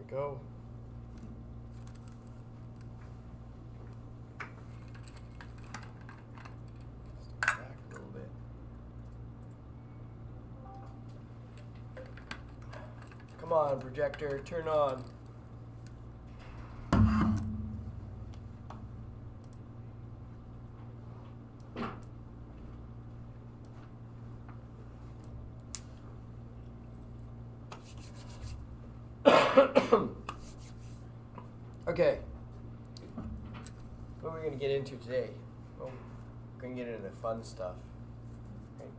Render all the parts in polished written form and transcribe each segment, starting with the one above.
we go. Step back a little bit. Come on, projector, turn on. Okay, what are we going to get into today? Well, we're going to get into the fun stuff. Okay.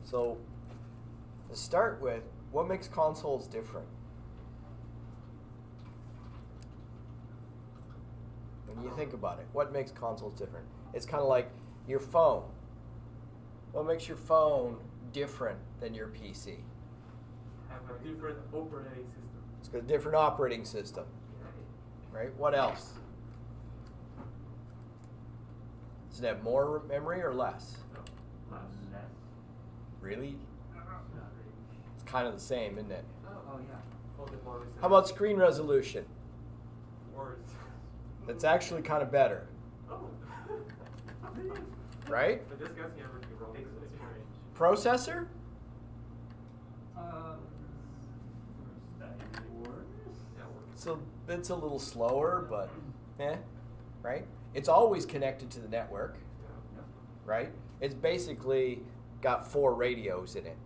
So, to start with, what makes consoles different? When you think about it, what makes consoles different? It's kind of like your phone. What makes your phone different than your PC? Have a different operating system. It's got a different operating system. Right? What else? Does it have more memory or less? No, less. Really? It's kind of the same, isn't it? Oh yeah. All the more How about screen resolution? words? That's actually kind of better, Oh. right? But this guy's everything wrong. It's strange. Processor? So it's a little slower, but right? It's always connected to the network, right? It's basically got 4 radios in it.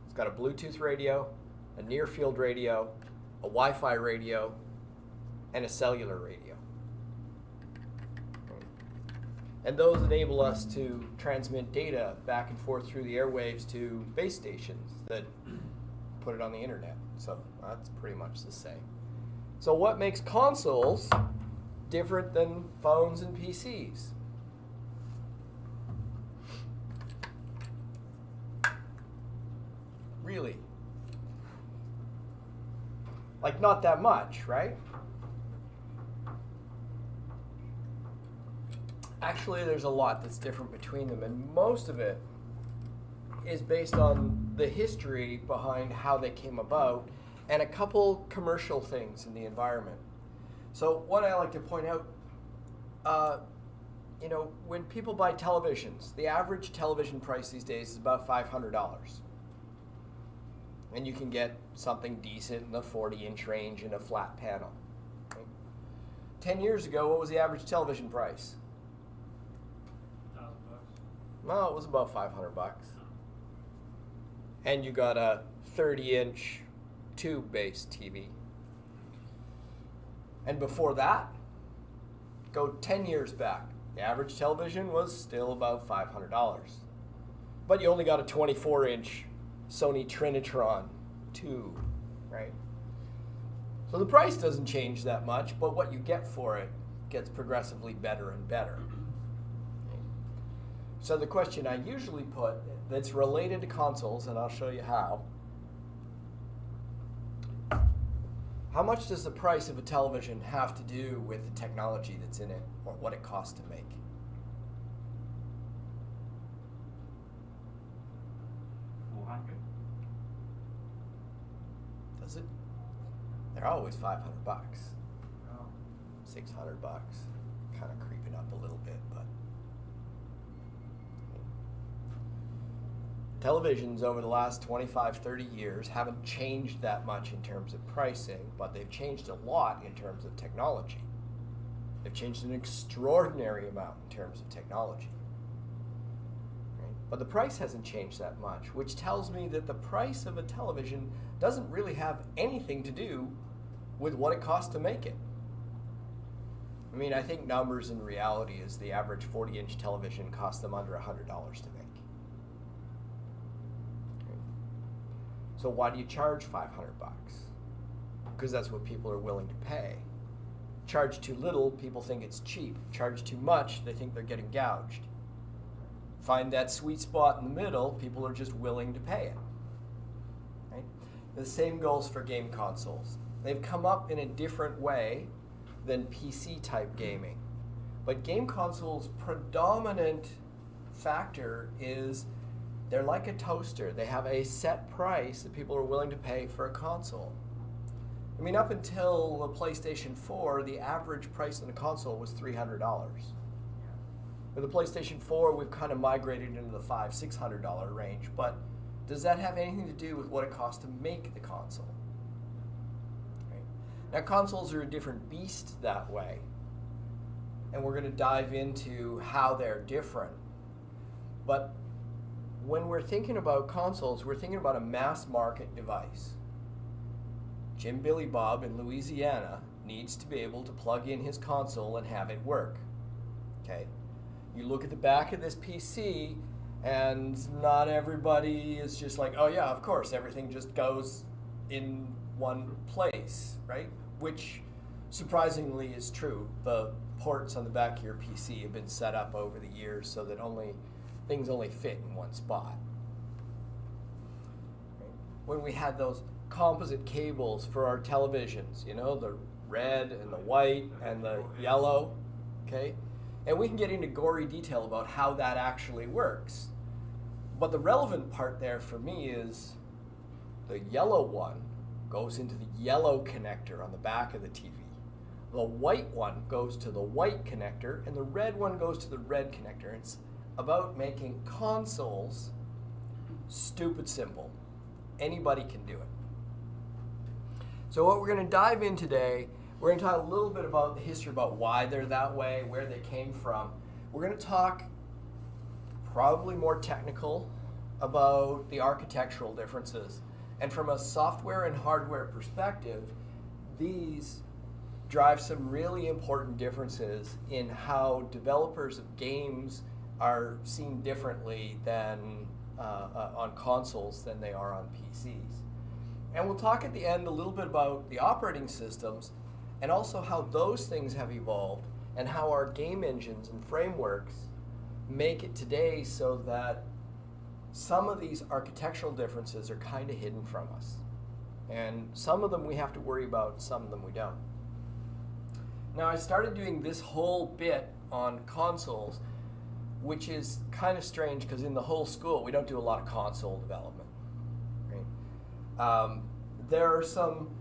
It's got a Bluetooth radio, a near field radio, a Wi-Fi radio, and a cellular radio. And those enable us to transmit data back and forth through the airwaves to base stations that put it on the internet. So that's pretty much the same. So what makes consoles different than phones and PCs? Really? Like not that much, right? Actually, there's a lot that's different between them, and most of it is based on the history behind how they came about and a couple commercial things in the environment. So what I like to point out, when people buy televisions, the average television price these days is about $500. And you can get something decent in the 40-inch range in a flat panel. Right? 10 years ago, what was the average television price? $1,000. Well, it was about $500. And you got a 30-inch tube-based TV. And before that, go 10 years back. The average television was still about $500. But you only got a 24-inch Sony Trinitron tube, right? So the price doesn't change that much, but what you get for it gets progressively better and better. So the question I usually put that's related to consoles, and I'll show you how much does the price of a television have to do with the technology that's in it or what it costs to make? $400. Does it? They're always $500. Oh. $600. Kind of creeping up a little bit, but televisions over the last 25, 30 years haven't changed that much in terms of pricing, but they've changed a lot in terms of technology. They've changed an extraordinary amount in terms of technology. Right? But the price hasn't changed that much, which tells me that the price of a television doesn't really have anything to do with what it costs to make it. I mean, I think numbers in reality is the average 40-inch television costs them under $100 to make. So why do you charge $500? Because that's what people are willing to pay. Charge too little, people think it's cheap. Charge too much, they think they're getting gouged. Find that sweet spot in the middle, people are just willing to pay it. Right? The same goes for game consoles. They've come up in a different way than PC-type gaming. But game consoles' predominant factor is they're like a toaster. They have a set price that people are willing to pay for a console. I mean, up until the PlayStation 4, the average price on the console was $300. With the PlayStation 4, we've kind of migrated into the $500-600 range, but does that have anything to do with what it costs to make the console? Right. Now, consoles are a different beast that way, and we're going to dive into how they're different. But when we're thinking about consoles, we're thinking about a mass market device. Jim Billy Bob in Louisiana needs to be able to plug in his console and have it work. Okay? You look at the back of this PC, and not everybody is just like, oh yeah, of course, everything just goes in one place, right? Which surprisingly is true. The ports on the back of your PC have been set up over the years so that things only fit in one spot. Right? When we had those composite cables for our televisions, the red and the white and the yellow, okay? And we can get into gory detail about how that actually works. But the relevant part there for me is the yellow one goes into the yellow connector on the back of the TV. The white one goes to the white connector, and the red one goes to the red connector. It's about making consoles stupid simple. Anybody can do it. So what we're going to dive in today, we're going to talk a little bit about the history about why they're that way, where they came from. We're going to talk probably more technical about the architectural differences. And from a software and hardware perspective, these drive some really important differences in how developers of games are seen differently than on consoles than they are on PCs. And we'll talk at the end a little bit about the operating systems and also how those things have evolved and how our game engines and frameworks make it today so that some of these architectural differences are kind of hidden from us. And some of them we have to worry about, some of them we don't. Now, I started doing this whole bit on consoles, which is kind of strange because in the whole school we don't do a lot of console development. There are some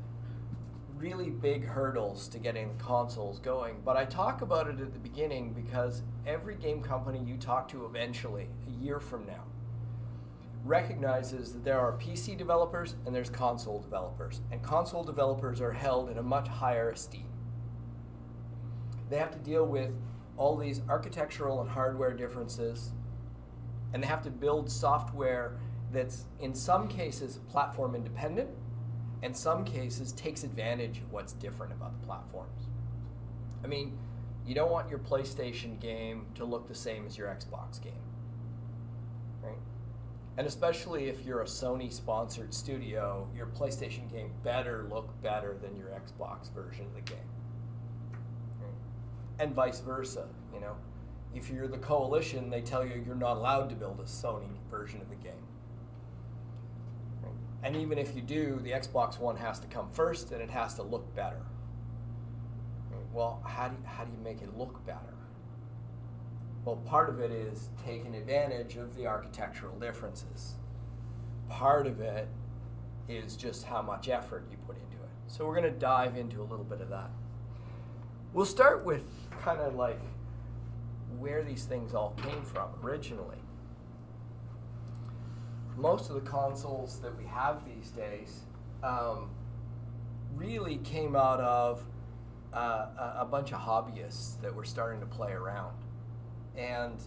really big hurdles to getting the consoles going, but I talk about it at the beginning because every game company you talk to eventually, a year from now, recognizes that there are PC developers and there's console developers, and console developers are held in a much higher esteem. They have to deal with all these architectural and hardware differences, and they have to build software that's in some cases platform independent, and some cases takes advantage of what's different about the platforms. I mean, you don't want your PlayStation game to look the same as your Xbox game, right? And especially if you're a Sony-sponsored studio, your PlayStation game better look better than your Xbox version of the game, right? And vice versa, If you're the Coalition, they tell you you're not allowed to build a Sony version of the game. And even if you do, the Xbox One has to come first and it has to look better. Well, how do you make it look better? Well, part of it is taking advantage of the architectural differences. Part of it is just how much effort you put into it. So we're going to dive into a little bit of that. We'll start with kind of like where these things all came from originally. Most of the consoles that we have these days really came out of a bunch of hobbyists that were starting to play around. And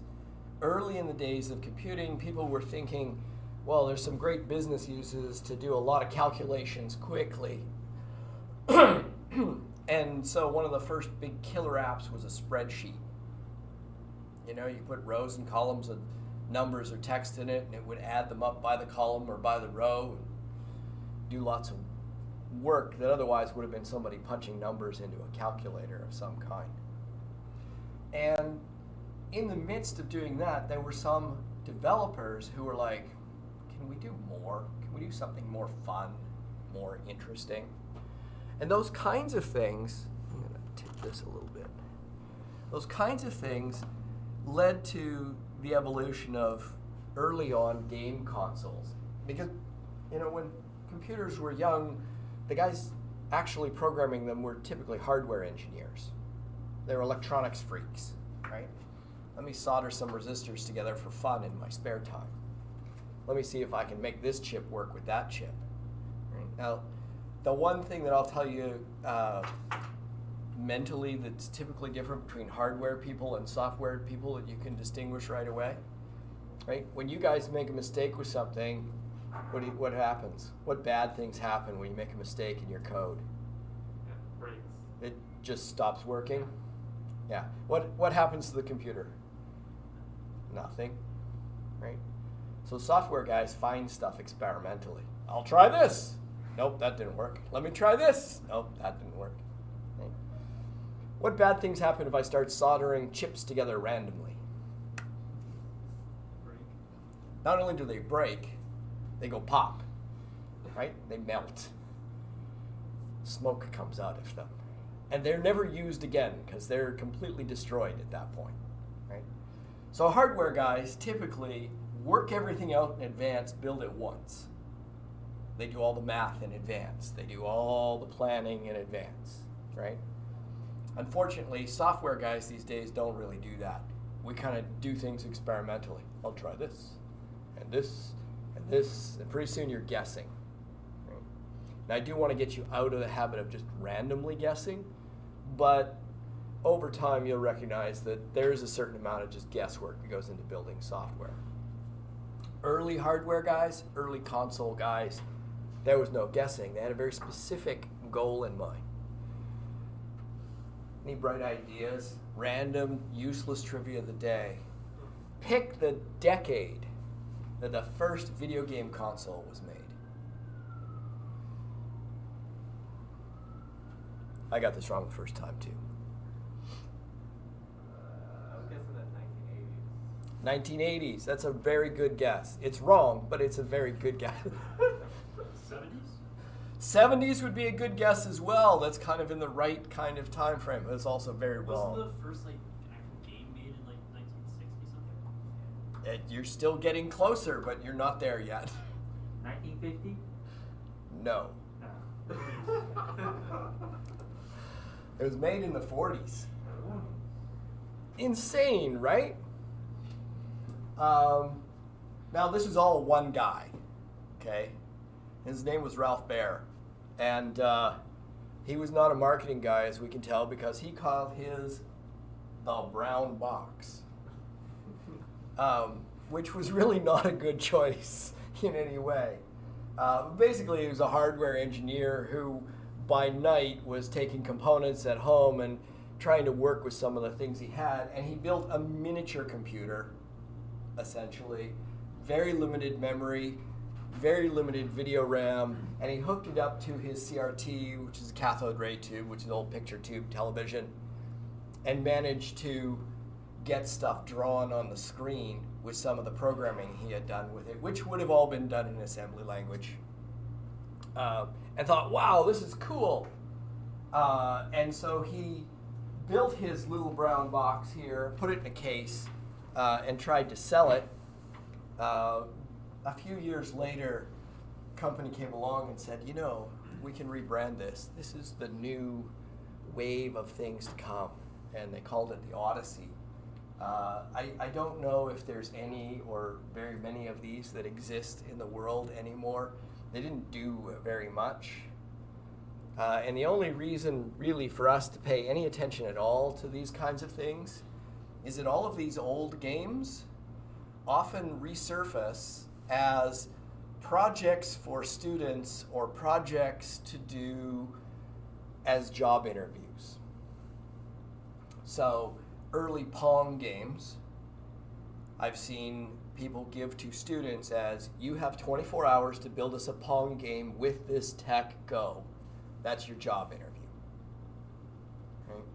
early in the days of computing, people were thinking, well, there's some great business uses to do a lot of calculations quickly. And so one of the first big killer apps was a spreadsheet. You put rows and columns of numbers or text in it, and it would add them up by the column or by the row and do lots of work that otherwise would have been somebody punching numbers into a calculator of some kind. And in the midst of doing that, there were some developers who were like, can we do more? Can we do something more fun, more interesting? And those kinds of things, I'm going to tip this a little bit, those kinds of things led to the evolution of early on game consoles. Because, when computers were young, the guys actually programming them were typically hardware engineers. They were electronics freaks, right? Let me solder some resistors together for fun in my spare time. Let me see if I can make this chip work with that chip. Right? Now, the one thing that I'll tell you mentally that's typically different between hardware people and software people that you can distinguish right away, right? When you guys make a mistake with something, what happens? What bad things happen when you make a mistake in your code? Yeah, breaks. It just stops working? Yeah. What happens to the computer? Nothing, right? So software guys find stuff experimentally. I'll try this. Nope, that didn't work. Let me try this. Nope, that didn't work. Right? What bad things happen if I start soldering chips together randomly? Break. Not only do they break, they go pop, right? They melt. Smoke comes out of them. And they're never used again because they're completely destroyed at that point, right? So hardware guys typically work everything out in advance, build it once. They do all the math in advance. They do all the planning in advance, right? Unfortunately, software guys these days don't really do that. We kind of do things experimentally. I'll try this, and this, and this, and pretty soon you're guessing. Right? And I do want to get you out of the habit of just randomly guessing, but over time you'll recognize that there is a certain amount of just guesswork that goes into building software. Early hardware guys, early console guys, there was no guessing. They had a very specific goal in mind. Any bright ideas? Random, useless trivia of the day. Pick the decade that the first video game console was made. I got this wrong the first time too. I was guessing that 1980s. 1980s. That's a very good guess. It's wrong, but it's a very good guess. 70s? 70s would be a good guess as well. That's kind of in the right kind of time frame. But it's also very wrong. Wasn't the first actual game made in 1960 something? You're still getting closer, but you're not there yet. 1950? No. It was made in the 40s. Insane, right? Now this is all one guy, okay? His name was Ralph Baer, and he was not a marketing guy, as we can tell, because he called his the brown box, which was really not a good choice in any way. Basically, he was a hardware engineer who, by night, was taking components at home and trying to work with some of the things he had, and he built a miniature computer, essentially, very limited memory, very limited video RAM, and he hooked it up to his CRT, which is a cathode ray tube, which is an old picture tube television, and managed to get stuff drawn on the screen with some of the programming he had done with it, which would have all been done in assembly language. And thought, wow, this is cool. And so he built his little brown box here, put it in a case, and tried to sell it. A few years later, a company came along and said, you know, we can rebrand this. This is the new wave of things to come. And they called it the Odyssey. I don't know if there's any or very many of these that exist in the world anymore. They didn't do very much. And the only reason really for us to pay any attention at all to these kinds of things is that all of these old games often resurface as projects for students or projects to do as job interviews. So early Pong games, I've seen people give to students as, you have 24 hours to build us a Pong game with this tech, go. That's your job interview. Right?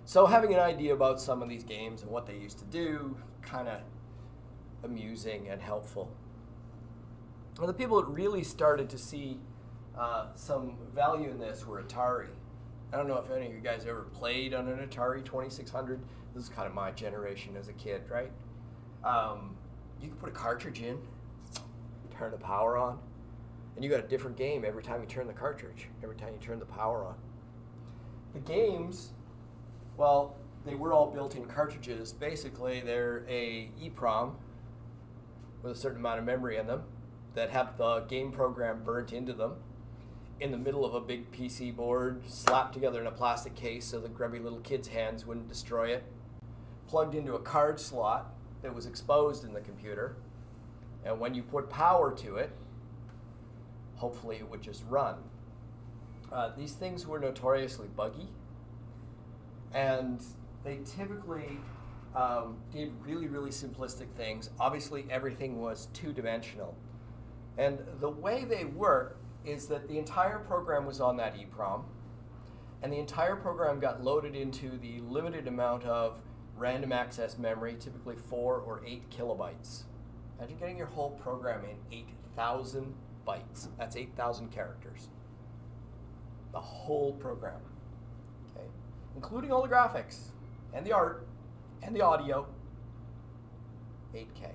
So having an idea about some of these games and what they used to do, kind of amusing and helpful. And the people that really started to see some value in this were Atari. I don't know if any of you guys ever played on an Atari 2600. This is kind of my generation as a kid, right? You could put a cartridge in, turn the power on, And you got a different game every time you turn the cartridge, every time you turn the power on. The games, well, they were all built in cartridges. Basically, they're a EEPROM with a certain amount of memory in them that have the game program burnt into them in the middle of a big PC board, slapped together in a plastic case so the grubby little kids' hands wouldn't destroy it, plugged into a card slot that was exposed in the computer, and when you put power to it, hopefully it would just run. These things were notoriously buggy, and they typically did really, really simplistic things. Obviously, everything was two-dimensional. And the way they work is that the entire program was on that EEPROM, and the entire program got loaded into the limited amount of random access memory, typically 4 or 8 kilobytes. Imagine getting your whole program in 8,000 bytes. That's 8,000 characters. The whole program, okay? Including all the graphics, and the art, and the audio, 8K.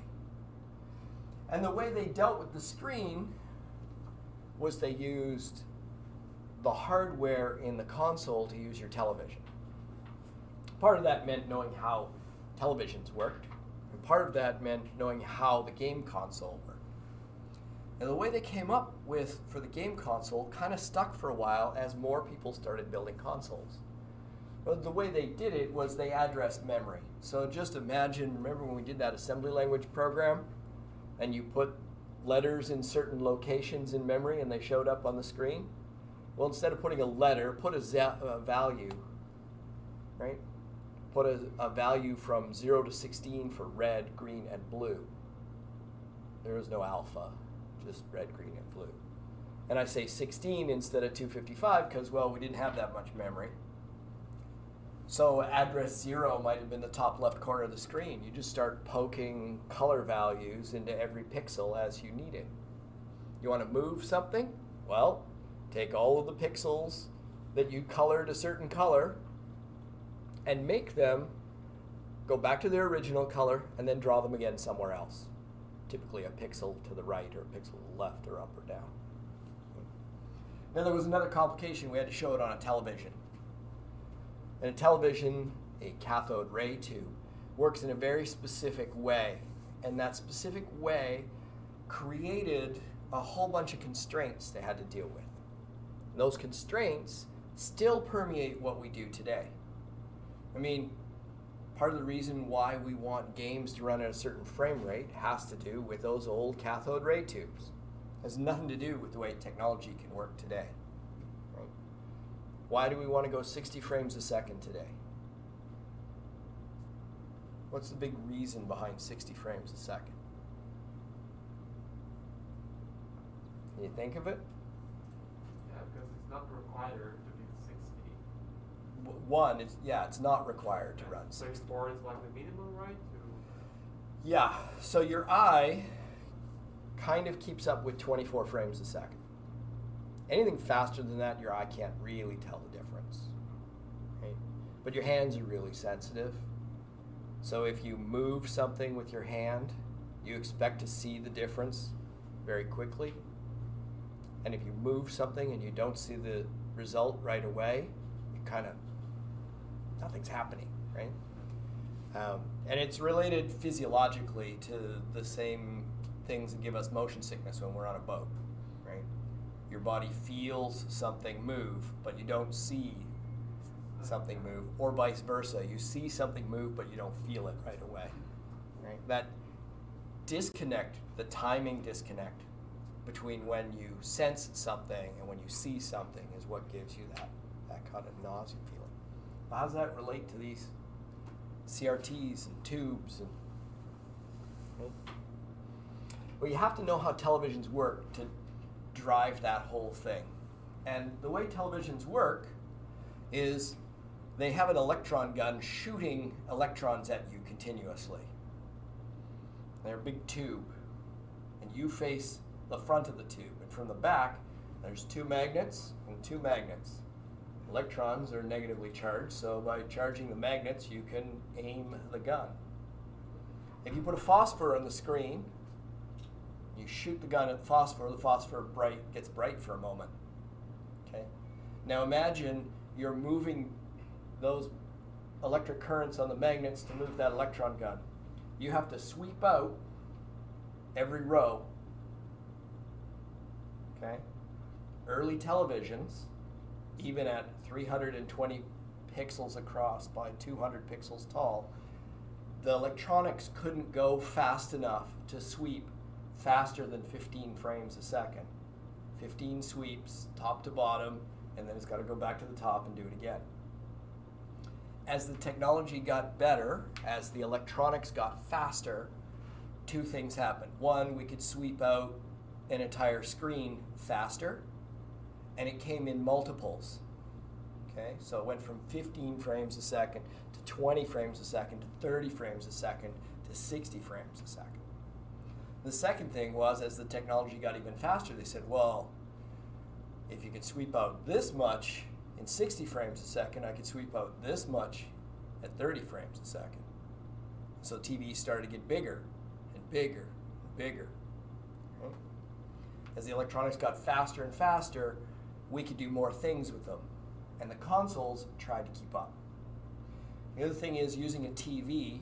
And the way they dealt with the screen was they used the hardware in the console to use your television. Part of that meant knowing how televisions worked, and part of that meant knowing how the game console worked. And the way they came up with for the game console kind of stuck for a while as more people started building consoles. But the way they did it was they addressed memory. So just imagine, remember when we did that assembly language program, and you put letters in certain locations in memory and they showed up on the screen? Well, instead of putting a letter, put a value, right? Put a value from 0 to 16 for red, green, and blue. There is no alpha, just red, green, and blue. And I say 16 instead of 255 because, well, we didn't have that much memory. So address 0 might have been the top left corner of the screen. You just start poking color values into every pixel as you need it. You want to move something? Well, take all of the pixels that you colored a certain color and make them go back to their original color and then draw them again somewhere else. Typically a pixel to the right or a pixel to the left or up or down. Now there was another complication. We had to show it on a television. In a television, a cathode ray tube works in a very specific way, and that specific way created a whole bunch of constraints they had to deal with. And those constraints still permeate what we do today. I mean, part of the reason why we want games to run at a certain frame rate has to do with those old cathode ray tubes. It has nothing to do with the way technology can work today. Why do we want to go 60 frames a second today? What's the big reason behind 60 frames a second? Can you think of it? Yeah, because it's not required to be 60. One, it's not required to run 60. 34 is like the minimum, right? Yeah, so your eye kind of keeps up with 24 frames a second. Anything faster than that, your eye can't really tell the difference, right? But your hands are really sensitive. So if you move something with your hand, you expect to see the difference very quickly. And if you move something and you don't see the result right away, you nothing's happening, right? And it's related physiologically to the same things that give us motion sickness when we're on a boat, right? Your body feels something move, but you don't see something move, or vice versa. You see something move, but you don't feel it right away. Right? That disconnect, the timing disconnect between when you sense something and when you see something is what gives you that kind of nausea feeling. How does that relate to these CRTs and tubes? Right? Well, you have to know how televisions work to drive that whole thing. And the way televisions work is they have an electron gun shooting electrons at you continuously. They're a big tube, and you face the front of the tube. And from the back, there's 2 magnets and 2 magnets. Electrons are negatively charged, so by charging the magnets, you can aim the gun. If you put a phosphor on the screen, You shoot the gun at the phosphor gets bright for a moment. Okay? Now imagine you're moving those electric currents on the magnets to move that electron gun. You have to sweep out every row. Okay? Early televisions, even at 320 pixels across by 200 pixels tall, the electronics couldn't go fast enough to sweep faster than 15 frames a second. 15 sweeps, top to bottom, and then it's got to go back to the top and do it again. As the technology got better, as the electronics got faster, two things happened. One, we could sweep out an entire screen faster, and it came in multiples. Okay, so it went from 15 frames a second to 20 frames a second to 30 frames a second to 60 frames a second. The second thing was, as the technology got even faster, they said, well, if you could sweep out this much in 60 frames a second, I could sweep out this much at 30 frames a second. So TVs started to get bigger and bigger and bigger. Okay? As the electronics got faster and faster, we could do more things with them. And the consoles tried to keep up. The other thing is, using a TV,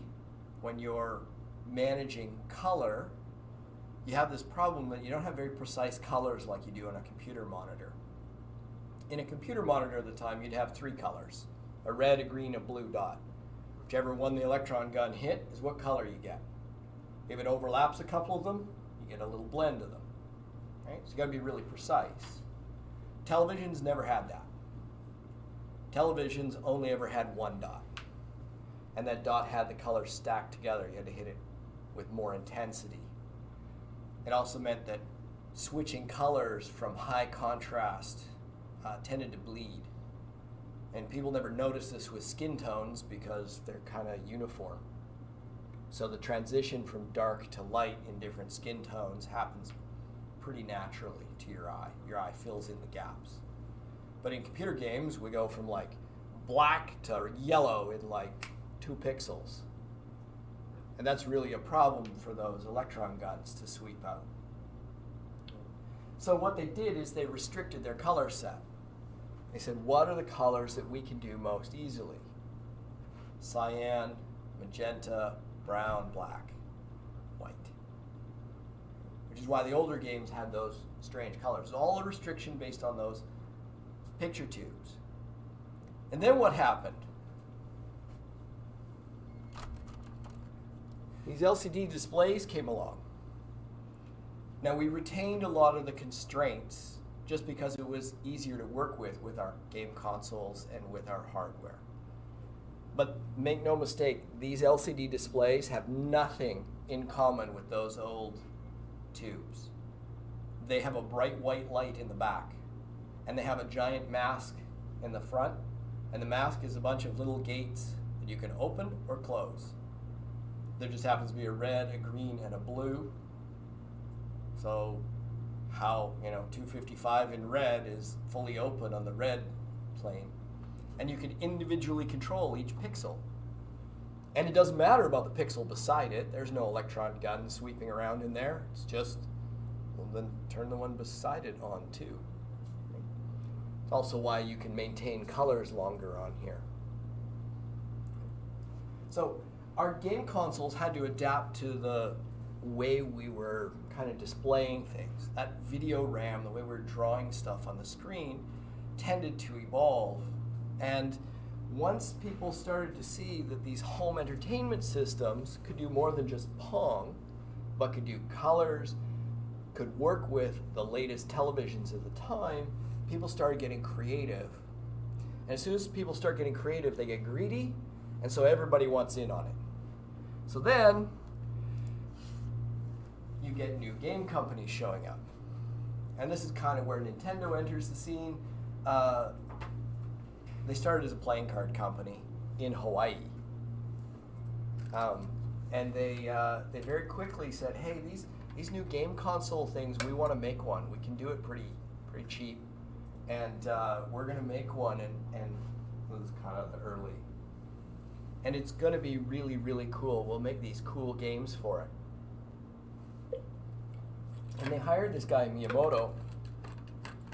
when you're managing color, you have this problem that you don't have very precise colors like you do on a computer monitor. In a computer monitor at the time, you'd have three colors: a red, a green, a blue dot. Whichever one the electron gun hit is what color you get. If it overlaps a couple of them, you get a little blend of them. Right? So you got to be really precise. Televisions never had that. Televisions only ever had one dot. And that dot had the colors stacked together. You had to hit it with more intensity. It also meant that switching colors from high contrast tended to bleed. And people never noticed this with skin tones because they're kind of uniform. So the transition from dark to light in different skin tones happens pretty naturally to your eye. Your eye fills in the gaps. But in computer games, we go from like black to yellow in like 2 pixels. And that's really a problem for those electron guns to sweep out. So what they did is they restricted their color set. They said, what are the colors that we can do most easily? Cyan, magenta, brown, black, white. Which is why the older games had those strange colors. All a restriction based on those picture tubes. And then what happened? These LCD displays came along. Now we retained a lot of the constraints just because it was easier to work with our game consoles and with our hardware. But make no mistake, these LCD displays have nothing in common with those old tubes. They have a bright white light in the back, and they have a giant mask in the front, and the mask is a bunch of little gates that you can open or close. There just happens to be a red, a green, and a blue. So how, 255 in red is fully open on the red plane. And you can individually control each pixel. And it doesn't matter about the pixel beside it. There's no electron gun sweeping around in there. It's just, well, then turn the one beside it on too. It's also why you can maintain colors longer on here. So our game consoles had to adapt to the way we were kind of displaying things. That video RAM, the way we were drawing stuff on the screen, tended to evolve. And once people started to see that these home entertainment systems could do more than just Pong, but could do colors, could work with the latest televisions at the time, people started getting creative. And as soon as people start getting creative, they get greedy, and so everybody wants in on it. So then, you get new game companies showing up. And this is kind of where Nintendo enters the scene. They started as a playing card company in Hawaii. And they very quickly said, hey, these new game console things, we want to make one. We can do it pretty cheap. And we're going to make one, and this is kind of the early. And it's going to be really, really cool. We'll make these cool games for it. And they hired this guy, Miyamoto,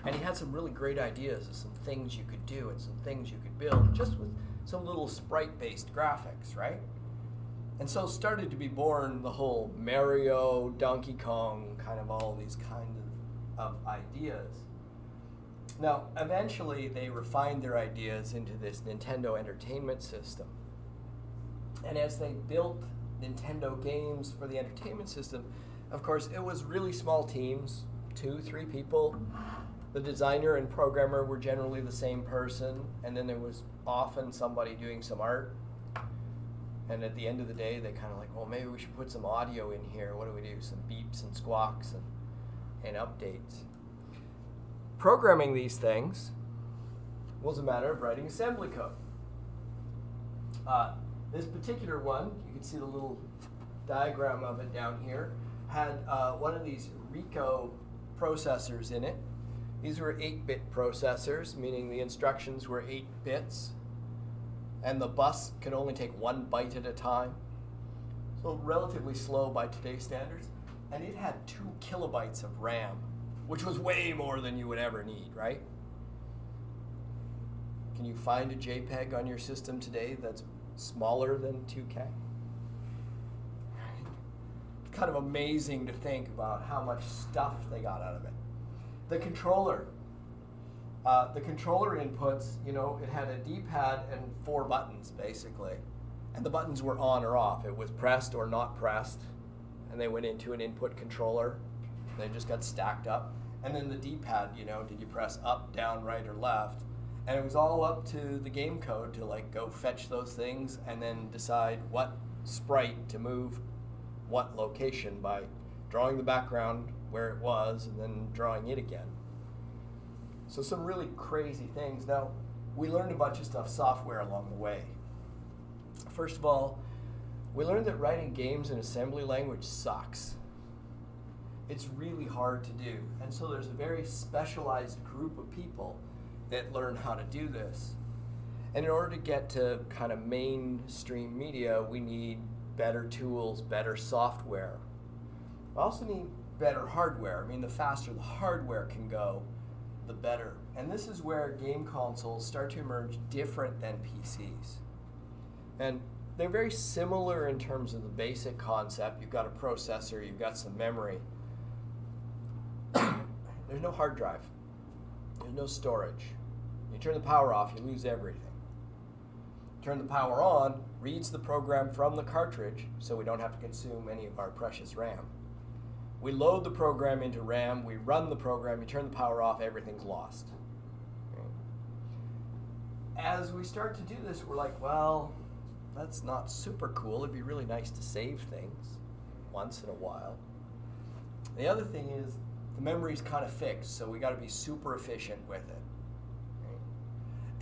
and he had some really great ideas of some things you could do and some things you could build just with some little sprite-based graphics, right? And so started to be born the whole Mario, Donkey Kong, kind of all these kind of ideas. Now, eventually they refined their ideas into this Nintendo Entertainment System. And as they built Nintendo games for the entertainment system, of course, it was really small teams, 2, 3 people. The designer and programmer were generally the same person, and then there was often somebody doing some art. And at the end of the day, they kind of like, well, maybe we should put some audio in here. What do we do? Some beeps and squawks and updates. Programming these things was a matter of writing assembly code. This particular one, you can see the little diagram of it down here, had one of these Rico processors in it. These were 8-bit processors, meaning the instructions were 8 bits, and the bus could only take 1 byte at a time. So relatively slow by today's standards. And it had 2 kilobytes of RAM, which was way more than you would ever need, right? Can you find a JPEG on your system today that's smaller than 2K? It's kind of amazing to think about how much stuff they got out of it. The controller inputs, it had a D-pad and 4 buttons, basically. And the buttons were on or off. It was pressed or not pressed. And they went into an input controller. They just got stacked up. And then the D-pad, did you press up, down, right, or left? And it was all up to the game code to go fetch those things and then decide what sprite to move what location by drawing the background where it was and then drawing it again. So some really crazy things. Now, we learned a bunch of stuff software along the way. First of all, we learned that writing games in assembly language sucks. It's really hard to do. And so there's a very specialized group of people that learn how to do this. And in order to get to kind of mainstream media, we need better tools, better software. We also need better hardware. I mean, the faster the hardware can go, the better. And this is where game consoles start to emerge different than PCs. And they're very similar in terms of the basic concept. You've got a processor, you've got some memory. There's no hard drive. There's no storage. You turn the power off, you lose everything. Turn the power on, reads the program from the cartridge, so we don't have to consume any of our precious RAM. We load the program into RAM, we run the program, you turn the power off, everything's lost. Okay. As we start to do this, we're like, well, that's not super cool. It'd be really nice to save things once in a while. The other thing is the memory's kind of fixed, so we got to be super efficient with it. Okay.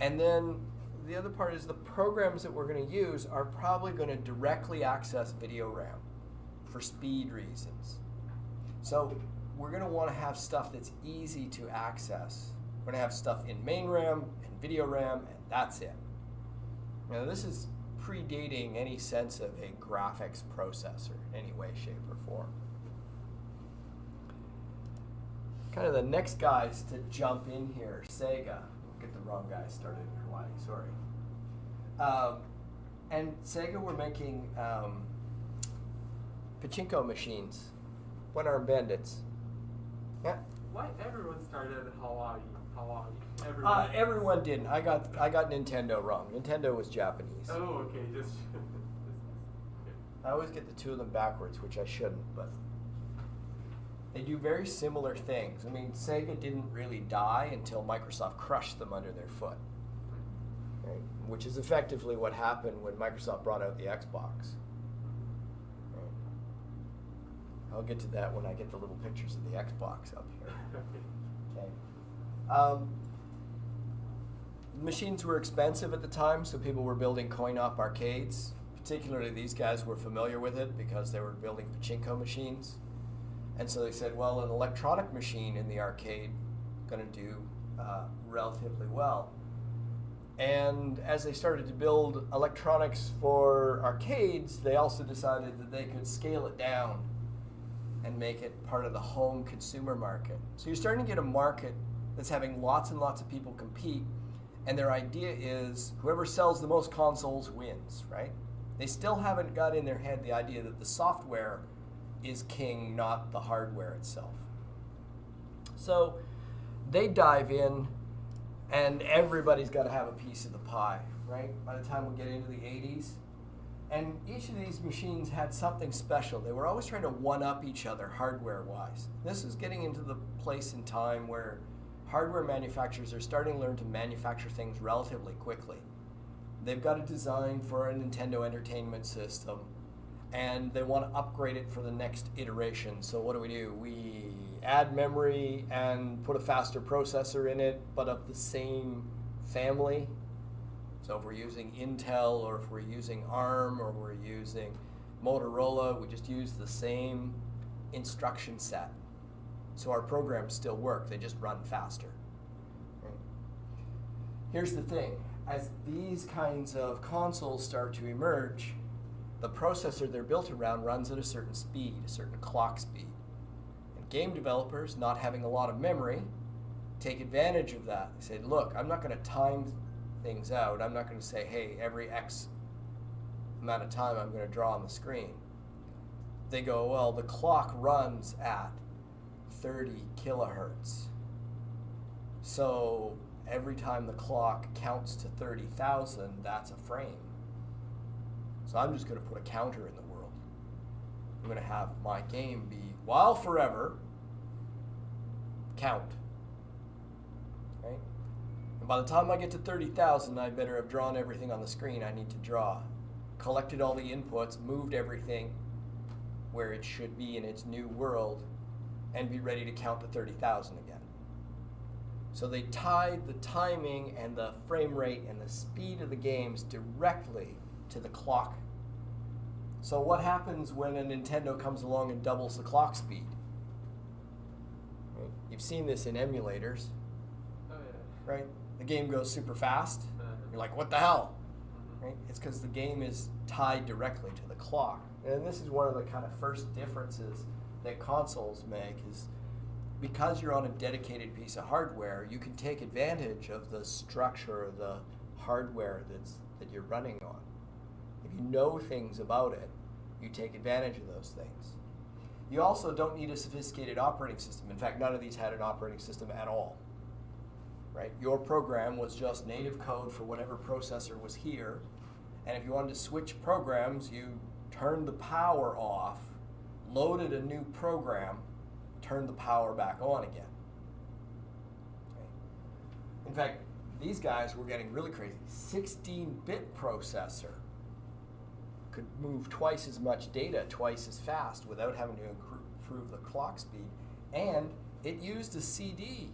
And then the other part is the programs that we're going to use are probably going to directly access video RAM for speed reasons. So we're going to want to have stuff that's easy to access. We're going to have stuff in main RAM and video RAM, and that's it. Now this is predating any sense of a graphics processor in any way, shape, or form. Kind of the next guys to jump in here, Sega. Get the wrong guy started in Hawaii, sorry. And Sega were making pachinko machines, one-arm bandits. Yeah. Why everyone started in Hawaii? Everyone didn't. I got Nintendo wrong. Nintendo was Japanese. Oh, okay. Just. I always get the two of them backwards, which I shouldn't, but they do very similar things. I mean, Sega didn't really die until Microsoft crushed them under their foot, right? Which is effectively what happened when Microsoft brought out the Xbox. Right? I'll get to that when I get the little pictures of the Xbox up here. Okay. Machines were expensive at the time, so people were building coin-op arcades. Particularly, these guys were familiar with it because they were building pachinko machines. And so they said, well, an electronic machine in the arcade going to do relatively well. And as they started to build electronics for arcades, they also decided that they could scale it down and make it part of the home consumer market. So you're starting to get a market that's having lots and lots of people compete, and their idea is whoever sells the most consoles wins, right? They still haven't got in their head the idea that the software is king, not the hardware itself. So they dive in, and everybody's got to have a piece of the pie, right? By the time we get into the 80s. And each of these machines had something special. They were always trying to one-up each other hardware-wise. This is getting into the place in time where hardware manufacturers are starting to learn to manufacture things relatively quickly. They've got a design for a Nintendo Entertainment System, and they want to upgrade it for the next iteration. So what do? We add memory and put a faster processor in it, but of the same family. So if we're using Intel, or if we're using ARM, or we're using Motorola, we just use the same instruction set. So our programs still work, they just run faster. Right? Here's the thing, as these kinds of consoles start to emerge, the processor they're built around runs at a certain speed, a certain clock speed. And game developers, not having a lot of memory, take advantage of that. They say, look, I'm not going to time things out. I'm not going to say, hey, every X amount of time I'm going to draw on the screen. They go, well, the clock runs at 30 kilohertz. So every time the clock counts to 30,000, that's a frame. So I'm just going to put a counter in the world. I'm going to have my game be, while forever, count. Right? And by the time I get to 30,000, I better have drawn everything on the screen I need to draw, collected all the inputs, moved everything where it should be in its new world, and be ready to count to 30,000 again. So they tied the timing and the frame rate and the speed of the games directly to the clock. So what happens when a Nintendo comes along and doubles the clock speed? Right? You've seen this in emulators. Oh yeah. Right? The game goes super fast. You're like, what the hell? Right? It's because the game is tied directly to the clock. And this is one of the kind of first differences that consoles make, is because you're on a dedicated piece of hardware, you can take advantage of the structure of the hardware that you're running on. If you know things about it, you take advantage of those things. You also don't need a sophisticated operating system. In fact, none of these had an operating system at all. Right? Your program was just native code for whatever processor was here, and if you wanted to switch programs, you turned the power off, loaded a new program, turned the power back on again. Okay. In fact, these guys were getting really crazy. 16-bit processor could move twice as much data twice as fast without having to improve the clock speed, and it used a CD.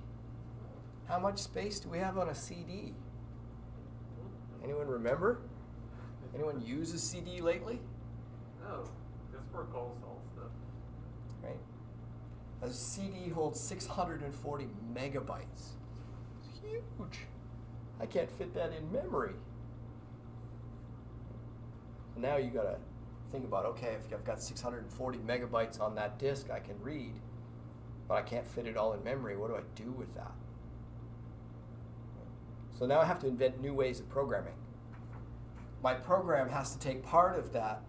How much space do we have on a CD? Anyone remember? Anyone use a CD lately? No, just for console stuff. Right? A CD holds 640 megabytes. It's huge. I can't fit that in memory. Now you gotta think about, okay, if I've got 640 megabytes on that disk, I can read, but I can't fit it all in memory. What do I do with that? So now I have to invent new ways of programming. My program has to take part of that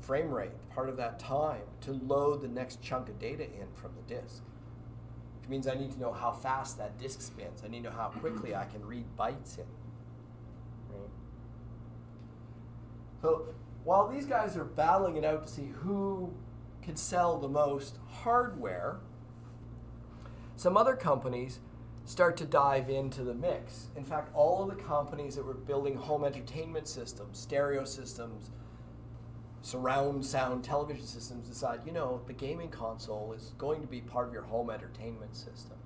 frame rate, part of that time, to load the next chunk of data in from the disk. Which means I need to know how fast that disk spins. I need to know how quickly I can read bytes in. Right? So while these guys are battling it out to see who can sell the most hardware, some other companies start to dive into the mix. In fact, all of the companies that were building home entertainment systems, stereo systems, surround sound television systems decide, you know, the gaming console is going to be part of your home entertainment system.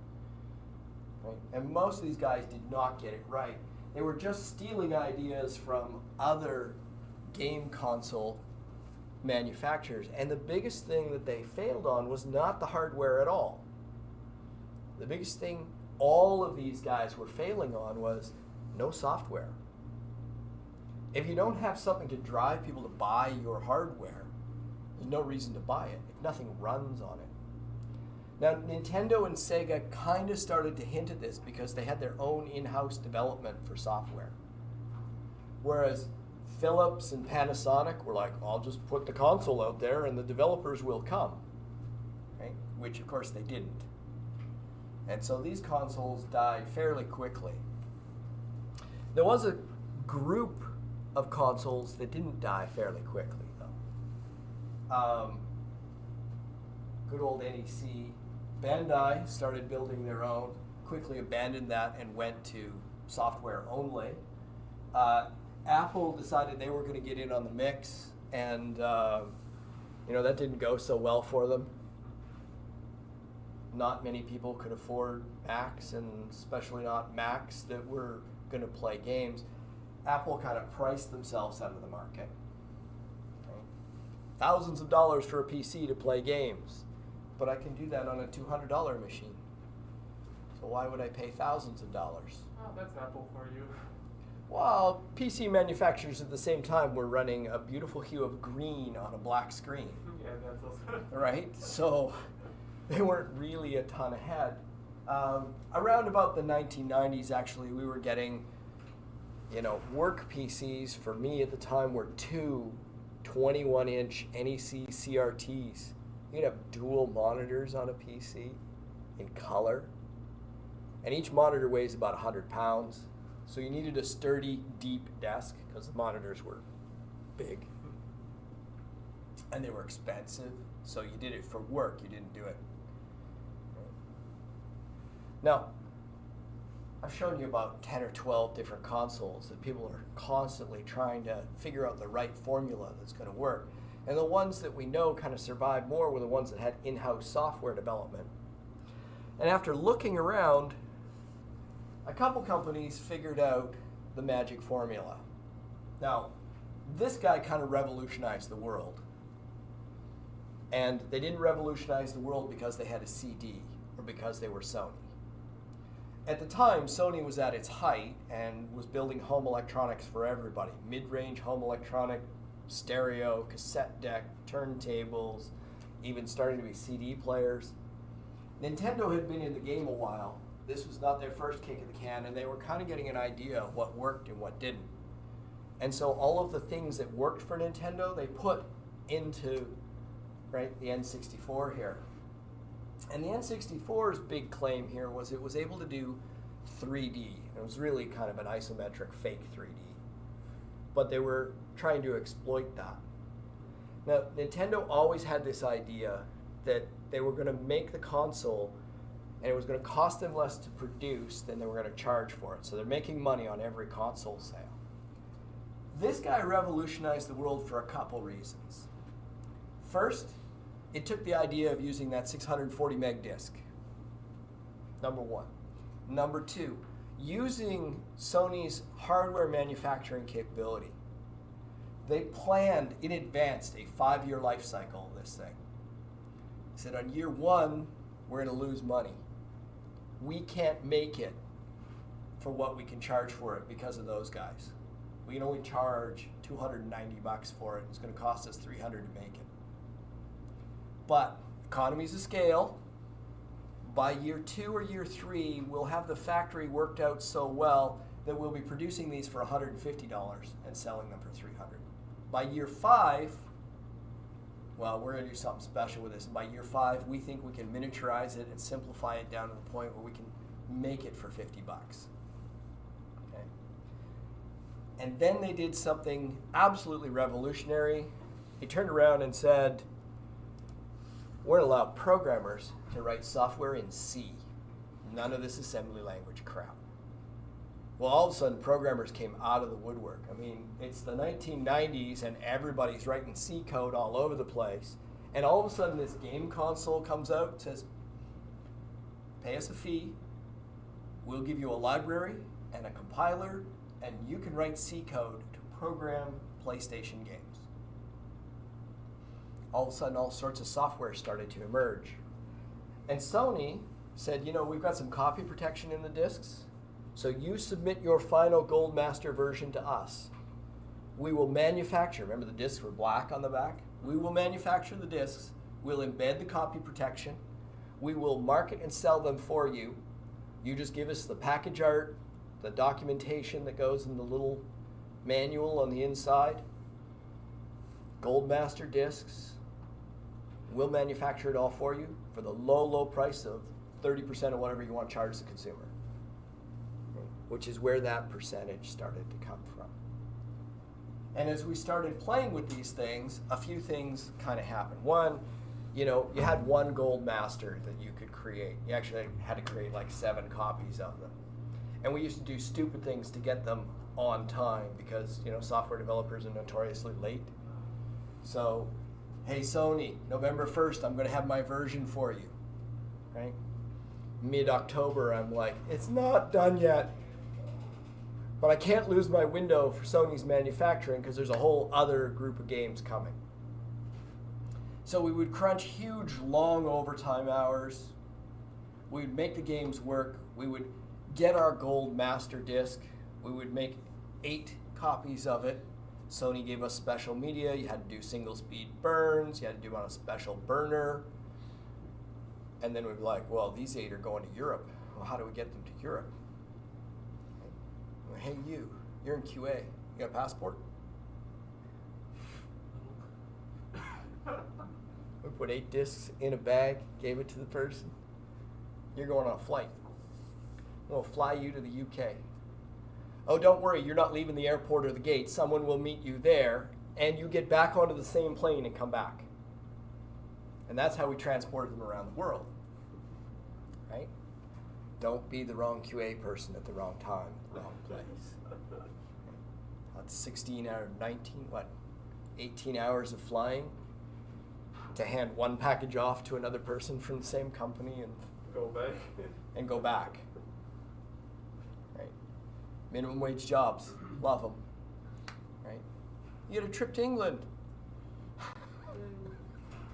Right? And most of these guys did not get it right. They were just stealing ideas from other game console manufacturers. And the biggest thing that they failed on was not the hardware at all. The biggest thing all of these guys were failing on was no software. If you don't have something to drive people to buy your hardware, There's no reason to buy it if nothing runs on it. Now, Nintendo and Sega kind of started to hint at this because they had their own in-house development for software. Whereas Philips and Panasonic were like, I'll just put the console out there and the developers will come, right? Which of course they didn't. And so these consoles died fairly quickly. There was a group of consoles that didn't die fairly quickly, though. Good old NEC. Bandai started building their own, quickly abandoned that and went to software only. Apple decided they were going to get in on the mix, and that didn't go so well for them. Not many people could afford Macs, and especially not Macs that were going to play games. Apple kind of priced themselves out of the market. Okay. Thousands of dollars for a PC to play games, but I can do that on a $200 machine. So why would I pay thousands of dollars? Oh, that's Apple for you. Well, PC manufacturers at the same time were running a beautiful hue of green on a black screen. Yeah, that's also. Right? So they weren't really a ton ahead. Around about the 1990s, actually, we were getting, work PCs for me at the time were two 21-inch NEC CRTs. You could have dual monitors on a PC in color. And each monitor weighs about 100 pounds. So you needed a sturdy, deep desk because the monitors were big. And they were expensive. So you did it for work. You didn't do it. Now, I've shown you about 10 or 12 different consoles that people are constantly trying to figure out the right formula that's going to work. And the ones that we know kind of survived more were the ones that had in-house software development. And after looking around, a couple companies figured out the magic formula. Now, this guy kind of revolutionized the world. And they didn't revolutionize the world because they had a CD or because they were Sony. At the time, Sony was at its height and was building home electronics for everybody. Mid-range home electronic, stereo, cassette deck, turntables, even starting to be CD players. Nintendo had been in the game a while. This was not their first kick at the can, and they were kind of getting an idea of what worked and what didn't. And so all of the things that worked for Nintendo, they put into the N64 here. And the N64's big claim here was it was able to do 3D. It was really kind of an isometric fake 3D. But they were trying to exploit that. Now, Nintendo always had this idea that they were going to make the console and it was going to cost them less to produce than they were going to charge for it. So they're making money on every console sale. This guy revolutionized the world for a couple reasons. First, it took the idea of using that 640 meg disc. Number one. Number two, using Sony's hardware manufacturing capability. They planned in advance a 5-year life cycle of this thing. They said on year one, we're going to lose money. We can't make it for what we can charge for it because of those guys. We can only charge $290 for it. It's going to cost us $300 to make it. But economies of scale, by year 2 or year 3, we'll have the factory worked out so well that we'll be producing these for $150 and selling them for $300. By year 5, well, we're going to do something special with this. And by year 5, we think we can miniaturize it and simplify it down to the point where we can make it for $50. Okay. And then they did something absolutely revolutionary. They turned around and said, we're going to allow programmers to write software in C. None of this assembly language crap. Well, all of a sudden, programmers came out of the woodwork. I mean, it's the 1990s, and everybody's writing C code all over the place. And all of a sudden, this game console comes out and says, pay us a fee, we'll give you a library and a compiler, and you can write C code to program PlayStation games. All of a sudden, all sorts of software started to emerge. And Sony said, we've got some copy protection in the discs, so you submit your final Gold Master version to us. We will manufacture, remember the discs were black on the back? We will manufacture the discs. We'll embed the copy protection. We will market and sell them for you. You just give us the package art, the documentation that goes in the little manual on the inside. Goldmaster discs. We'll manufacture it all for you for the low, low price of 30% of whatever you want to charge the consumer, which is where that percentage started to come from. And as we started playing with these things, a few things kind of happened. One, you had one gold master that you could create. You actually had to create like 7 copies of them. And we used to do stupid things to get them on time because, software developers are notoriously late. So, hey Sony, November 1st, I'm going to have my version for you, right? Mid-October, I'm like, it's not done yet. But I can't lose my window for Sony's manufacturing because there's a whole other group of games coming. So we would crunch huge, long overtime hours. We'd make the games work. We would get our gold master disc. We would make 8 copies of it. Sony gave us special media. You had to do single speed burns. You had to do them on a special burner. And then we'd be like, well, these 8 are going to Europe. Well, how do we get them to Europe? Hey, you're in QA. You got a passport? We put 8 discs in a bag, gave it to the person. You're going on a flight. We'll fly you to the UK. Oh, don't worry, you're not leaving the airport or the gate. Someone will meet you there, and you get back onto the same plane and come back. And that's how we transported them around the world. Right? Don't be the wrong QA person at the wrong time, the wrong place. That's 16 out of 18 hours of flying to hand one package off to another person from the same company and go back. Right? Minimum wage jobs, love them. Right? You get a trip to England.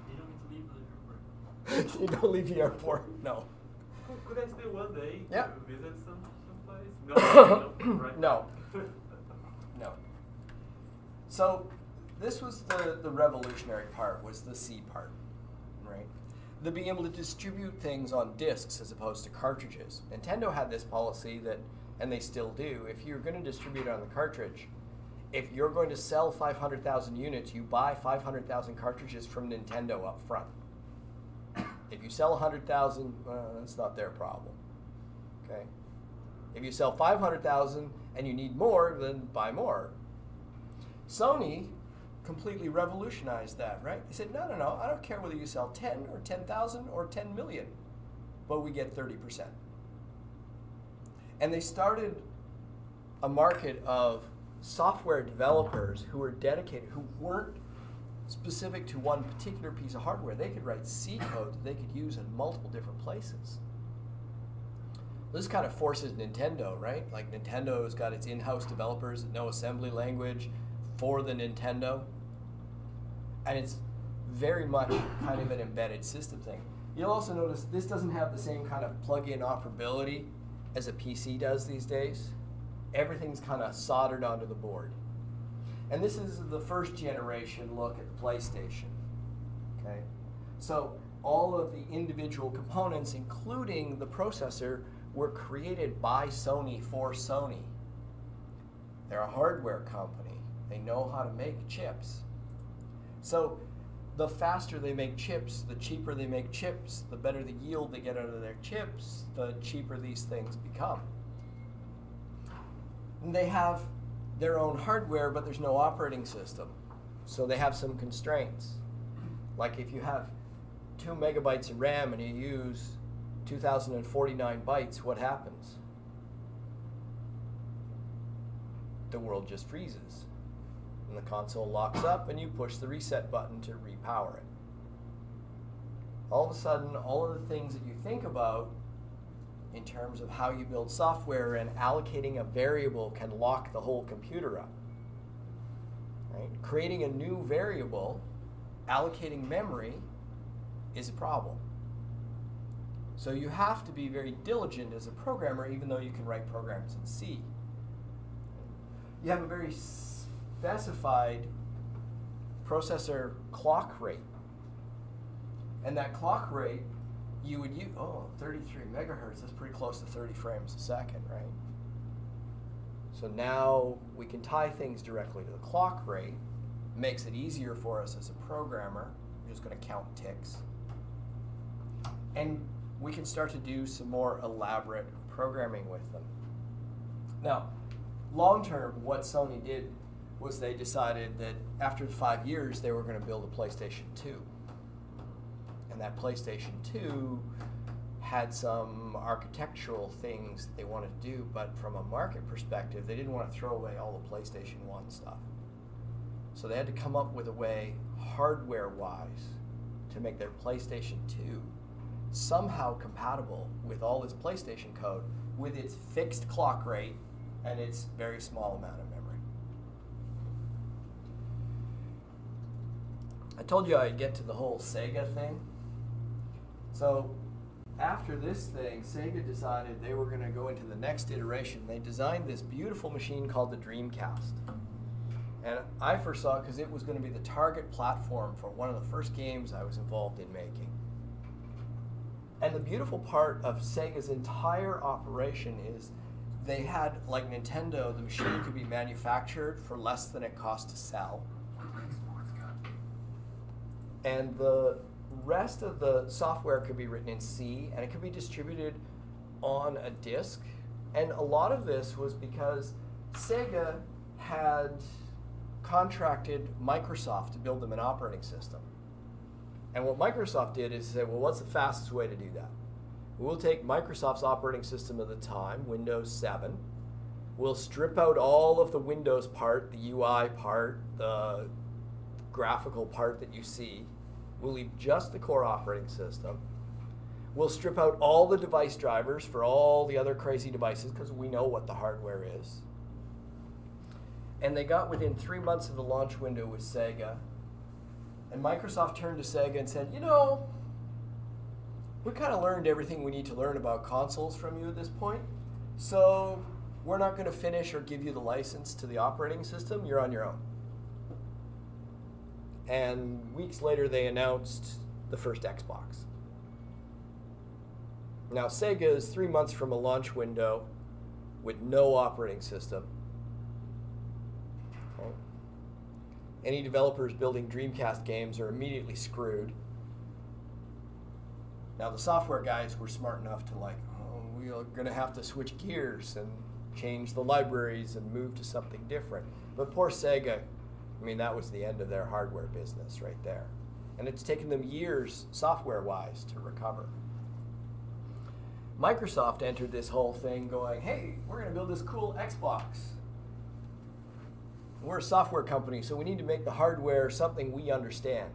You don't get to leave the airport. You don't leave the airport, no. Could I stay one day Yeah. to visit someplace? No, right? No. No. So this was the revolutionary part, was the C part, right? The being able to distribute things on discs as opposed to cartridges. Nintendo had this policy that, and they still do, if you're going to distribute on the cartridge, if you're going to sell 500,000 units, you buy 500,000 cartridges from Nintendo up front. If you sell 100,000, that's not their problem, okay? If you sell 500,000 and you need more, then buy more. Sony completely revolutionized that, right? They said, no, I don't care whether you sell 10 or 10,000 or 10 million, but we get 30%. And they started a market of software developers who were dedicated, who weren't specific to one particular piece of hardware. They could write C code that they could use in multiple different places. This kind of forces Nintendo, right? Like Nintendo's got its in-house developers that know assembly language for the Nintendo. And it's very much kind of an embedded system thing. You'll also notice this doesn't have the same kind of plug-in operability as a PC does these days. Everything's kind of soldered onto the board. And this is the first generation look at the PlayStation. Okay? So all of the individual components, including the processor, were created by Sony for Sony. They're a hardware company. They know how to make chips. So the faster they make chips, the cheaper they make chips, the better the yield they get out of their chips, the cheaper these things become. And they have their own hardware, but there's no operating system. So they have some constraints. Like if you have 2 megabytes of RAM and you use 2049 bytes, what happens? The world just freezes. And the console locks up and you push the reset button to repower it. All of a sudden, all of the things that you think about in terms of how you build software and allocating a variable can lock the whole computer up. Right? Creating a new variable, allocating memory, is a problem. So you have to be very diligent as a programmer, even though you can write programs in C. You have a very specified processor clock rate. And that clock rate, you would use, 33 megahertz, that's pretty close to 30 frames a second, right? So now we can tie things directly to the clock rate. Makes it easier for us as a programmer. We're just going to count ticks. And we can start to do some more elaborate programming with them. Now, long term, what Sony did was they decided that after 5 years, they were going to build a PlayStation 2. And that PlayStation 2 had some architectural things they wanted to do, but from a market perspective, they didn't want to throw away all the PlayStation 1 stuff. So they had to come up with a way, hardware-wise, to make their PlayStation 2 somehow compatible with all this PlayStation code, with its fixed clock rate and its very small amount of memory. I told you I'd get to the whole Sega thing. So after this thing, Sega decided they were going to go into the next iteration. They designed this beautiful machine called the Dreamcast. And I first saw it because it was going to be the target platform for one of the first games I was involved in making. And the beautiful part of Sega's entire operation is they had, like Nintendo, the machine could be manufactured for less than it cost to sell. And the rest of the software could be written in C, and it could be distributed on a disk. And a lot of this was because Sega had contracted Microsoft to build them an operating system. And what Microsoft did is say, well, what's the fastest way to do that? We'll take Microsoft's operating system of the time, Windows 7. We'll strip out all of the Windows part, the UI part, the graphical part that you see. We'll leave just the core operating system. We'll strip out all the device drivers for all the other crazy devices because we know what the hardware is. And they got within 3 months of the launch window with Sega. And Microsoft turned to Sega and said, you know, we kind of learned everything we need to learn about consoles from you at this point. So we're not going to finish or give you the license to the operating system. You're on your own. And weeks later, they announced the first Xbox. Now, Sega is 3 months from a launch window with no operating system. Okay. Any developers building Dreamcast games are immediately screwed. Now, the software guys were smart enough to we are going to have to switch gears and change the libraries and move to something different. But poor Sega, I mean, that was the end of their hardware business right there. And it's taken them years, software-wise, to recover. Microsoft entered this whole thing going, hey, we're going to build this cool Xbox. We're a software company, so we need to make the hardware something we understand.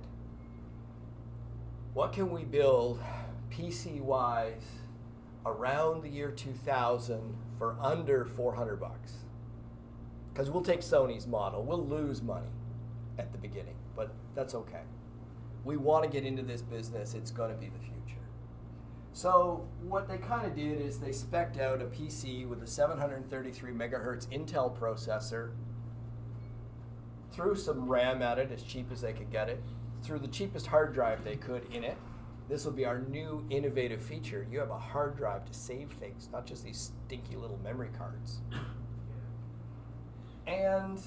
What can we build PC-wise around the year 2000 for under $400? Because we'll take Sony's model. We'll lose money at the beginning, but that's okay. We want to get into this business. It's going to be the future. So what they kind of did is they spec'd out a PC with a 733 megahertz Intel processor, threw some RAM at it as cheap as they could get it, threw the cheapest hard drive they could in it. This will be our new innovative feature. You have a hard drive to save things, not just these stinky little memory cards. And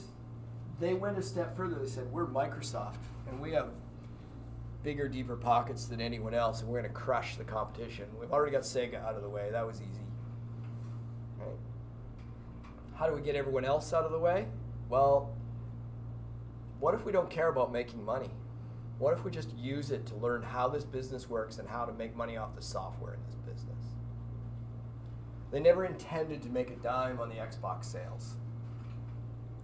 they went a step further. They said, we're Microsoft, and we have bigger, deeper pockets than anyone else, and we're going to crush the competition. We've already got Sega out of the way. That was easy. Right? How do we get everyone else out of the way? Well, what if we don't care about making money? What if we just use it to learn how this business works and how to make money off the software in this business? They never intended to make a dime on the Xbox sales.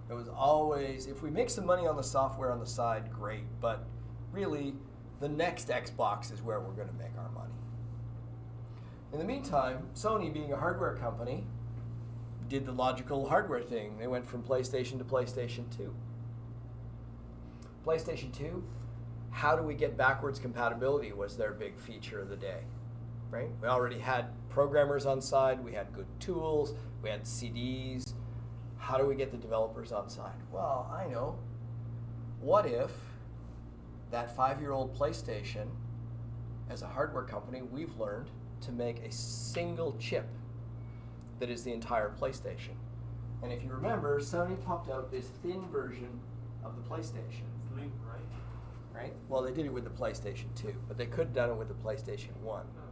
It was always, if we make some money on the software on the side, great, but really, the next Xbox is where we're going to make our money. In the meantime, Sony, being a hardware company, did the logical hardware thing. They went from PlayStation to PlayStation 2. PlayStation 2, how do we get backwards compatibility was their big feature of the day, right? We already had programmers on side, we had good tools, we had CDs. How do we get the developers on side? Well, I know. What if that 5-year-old PlayStation, as a hardware company, we've learned to make a single chip that is the entire PlayStation. And if you remember, Sony popped out this thin version of the PlayStation. It's linked, right? Right? Well, they did it with the PlayStation 2, but they could have done it with the PlayStation 1. No.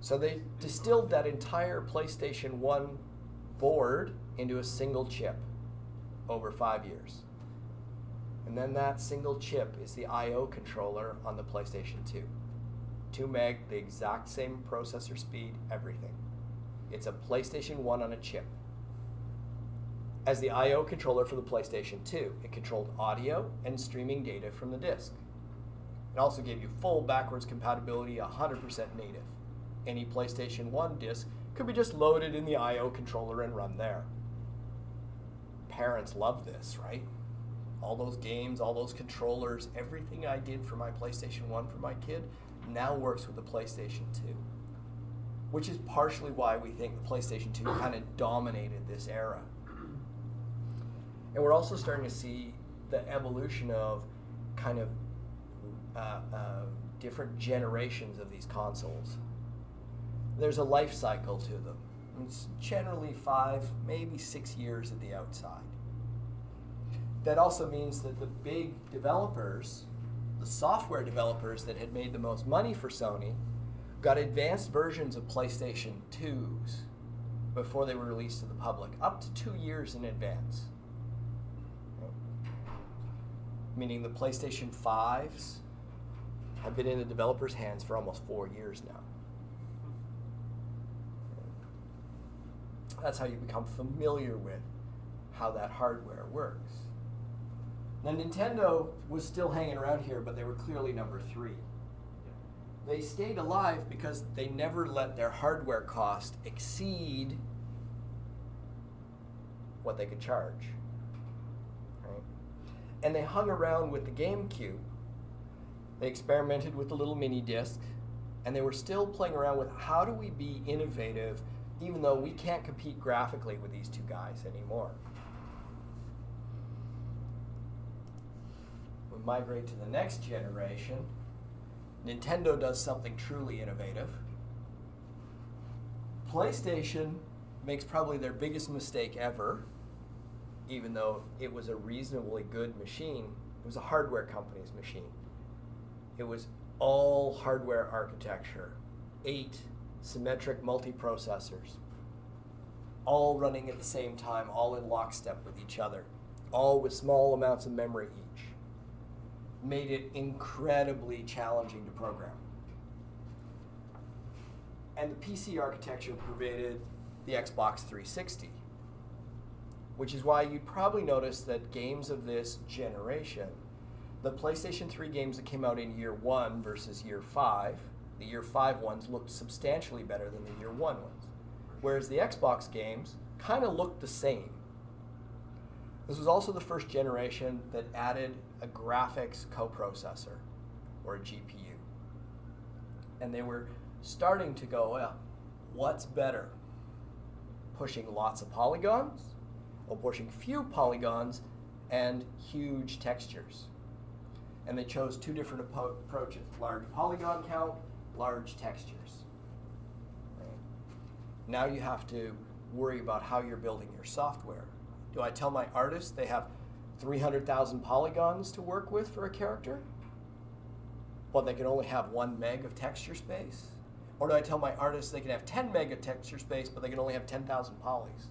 So they distilled that entire PlayStation 1 board into a single chip over 5 years. And then that single chip is the I/O controller on the PlayStation 2. 2 meg, the exact same processor speed, everything. It's a PlayStation 1 on a chip. As the I/O controller for the PlayStation 2, it controlled audio and streaming data from the disc. It also gave you full backwards compatibility, 100% native. Any PlayStation 1 disc could be just loaded in the I/O controller and run there. Parents love this, right? All those games, all those controllers, everything I did for my PlayStation 1 for my kid now works with the PlayStation 2. Which is partially why we think the PlayStation 2 kind of dominated this era. And we're also starting to see the evolution of kind of different generations of these consoles. There's a life cycle to them. It's generally 5, maybe 6 years at the outside. That also means that the big developers, the software developers that had made the most money for Sony, got advanced versions of PlayStation 2s before they were released to the public, up to 2 years in advance. Meaning the PlayStation 5s have been in the developers' hands for almost 4 years now. That's how you become familiar with how that hardware works. Now, Nintendo was still hanging around here, but they were clearly number 3. They stayed alive because they never let their hardware cost exceed what they could charge. Right? And they hung around with the GameCube. They experimented with the little mini disc, and they were still playing around with how do we be innovative even though we can't compete graphically with these 2 guys anymore. We migrate to the next generation. Nintendo does something truly innovative. PlayStation makes probably their biggest mistake ever, even though it was a reasonably good machine. It was a hardware company's machine. It was all hardware architecture, 8 symmetric multiprocessors, all running at the same time, all in lockstep with each other, all with small amounts of memory each. Made it incredibly challenging to program. And the PC architecture pervaded the Xbox 360, which is why you'd probably notice that games of this generation, the PlayStation 3 games that came out in year 1 versus year 5, the year 5 ones looked substantially better than the year 1 ones, whereas the Xbox games kind of looked the same. This was also the first generation that added a graphics coprocessor, or a GPU. And they were starting to go, well, what's better? Pushing lots of polygons, or pushing few polygons and huge textures? And they chose 2 different approaches: large polygon count, large textures. Right? Now you have to worry about how you're building your software. Do I tell my artists they have 300,000 polygons to work with for a character, but they can only have 1 meg of texture space? Or do I tell my artists they can have 10 meg of texture space, but they can only have 10,000 polys?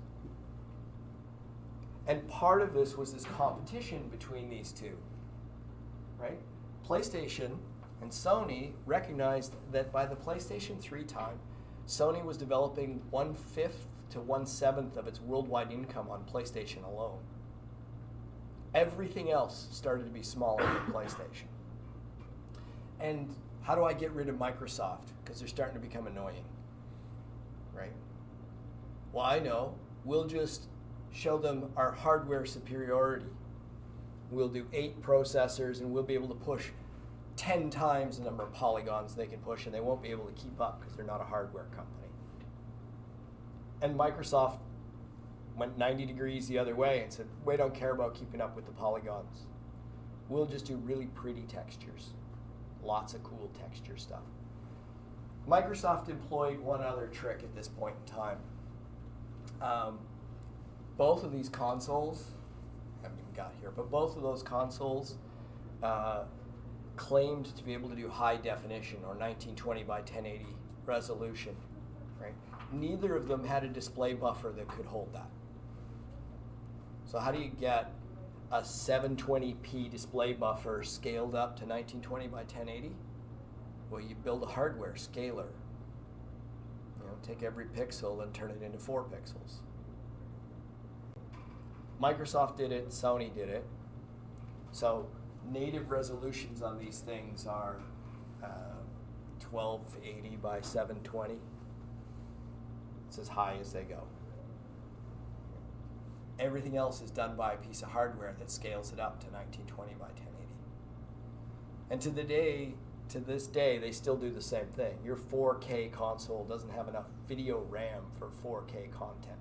And part of this was this competition between these 2, right? PlayStation and Sony recognized that by the PlayStation 3 time, Sony was developing 1/5 to 1/7 of its worldwide income on PlayStation alone. Everything else started to be smaller than PlayStation. And how do I get rid of Microsoft? Because they're starting to become annoying, right? Well, I know. We'll just show them our hardware superiority. We'll do 8 processors, and we'll be able to push 10 times the number of polygons they can push, and they won't be able to keep up because they're not a hardware company. And Microsoft went 90 degrees the other way and said, we don't care about keeping up with the polygons. we'll just do really pretty textures. Lots of cool texture stuff. Microsoft employed one other trick at this point in time. Both of these consoles, I haven't even got here, but both of those consoles claimed to be able to do high definition or 1920 by 1080 resolution, right? Neither of them had a display buffer that could hold that. So how do you get a 720p display buffer scaled up to 1920 by 1080? Well, you build a hardware scaler. You know, take every pixel and turn it into 4 pixels. Microsoft did it, Sony did it. So native resolutions on these things are 1280 by 720. It's as high as they go. Everything else is done by a piece of hardware that scales it up to 1920 by 1080. And to this day, they still do the same thing. Your 4K console doesn't have enough video RAM for 4K content.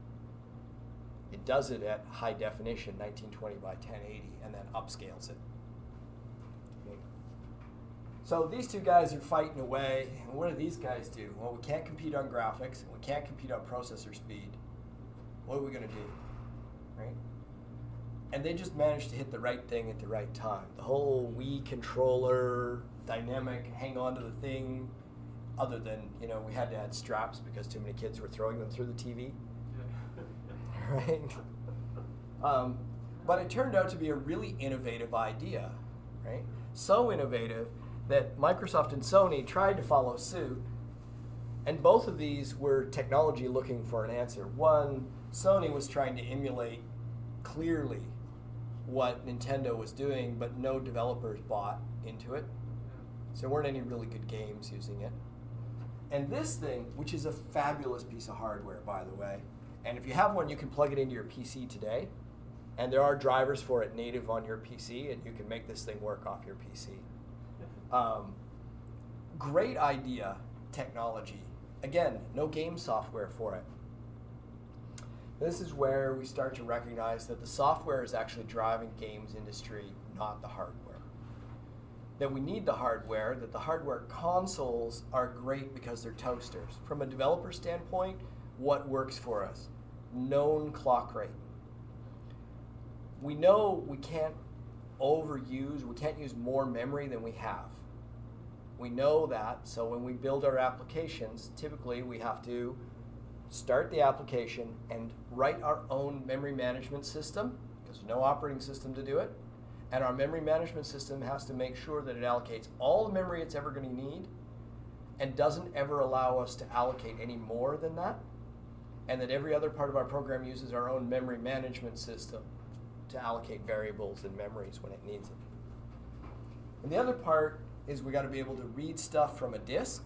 It does it at high definition, 1920 by 1080, and then upscales it. Okay. So these two guys are fighting away, and what do these guys do? Well, we can't compete on graphics, and we can't compete on processor speed. What are we going to do? Right? And they just managed to hit the right thing at the right time. The whole Wii controller, dynamic, hang on to the thing, other than, you know, we had to add straps because too many kids were throwing them through the TV. Right? But it turned out to be a really innovative idea, right? So innovative that Microsoft and Sony tried to follow suit, and both of these were technology looking for an answer. One, Sony was trying to emulate clearly what Nintendo was doing, but no developers bought into it. So there weren't any really good games using it. And this thing, which is a fabulous piece of hardware, by the way, and if you have one, you can plug it into your PC today, and there are drivers for it native on your PC, and you can make this thing work off your PC. Great idea, technology. Again, no game software for it. This is where we start to recognize that the software is actually driving games industry, not the hardware. That we need the hardware, that the hardware consoles are great because they're toasters. From a developer standpoint, what works for us? Known clock rate. We know we can't we can't use more memory than we have. We know that, so when we build our applications, typically we have to start the application and write our own memory management system, because there's no operating system to do it. And our memory management system has to make sure that it allocates all the memory it's ever going to need and doesn't ever allow us to allocate any more than that. And that every other part of our program uses our own memory management system to allocate variables and memories when it needs it. And the other part is we got to be able to read stuff from a disk.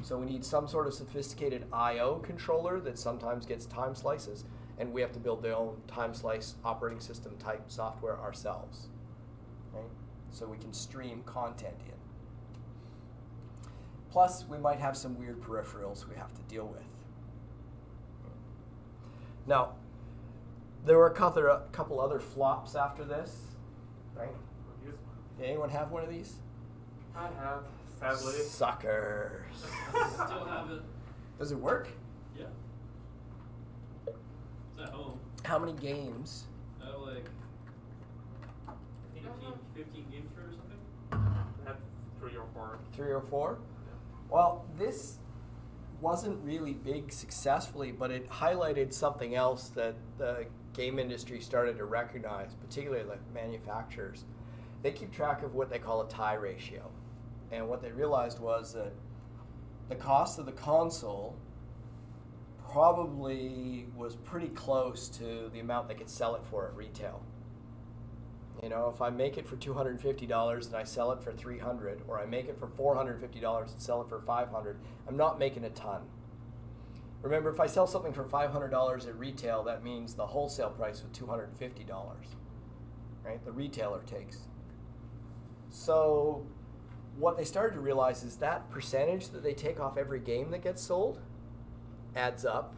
So we need some sort of sophisticated I/O controller that sometimes gets time slices, and we have to build their own time slice operating system type software ourselves, right? So we can stream content in. Plus, we might have some weird peripherals we have to deal with. Now, there were a couple other flops after this, right? Did anyone have one of these? I have, sadly. Suckers. Still have it. Does it work? Yeah. It's at home. How many games? I have like 15 games for it or something. I had 3 or 4. 3 or 4? Yeah. Well, this wasn't really big successfully, but it highlighted something else that the game industry started to recognize, particularly the manufacturers. They keep track of what they call a tie ratio. And what they realized was that the cost of the console probably was pretty close to the amount they could sell it for at retail. You know, if I make it for $250 and I sell it for $300, or I make it for $450 and sell it for $500, I'm not making a ton. Remember, if I sell something for $500 at retail, that means the wholesale price was $250, right? The retailer takes. So what they started to realize is that percentage that they take off every game that gets sold adds up,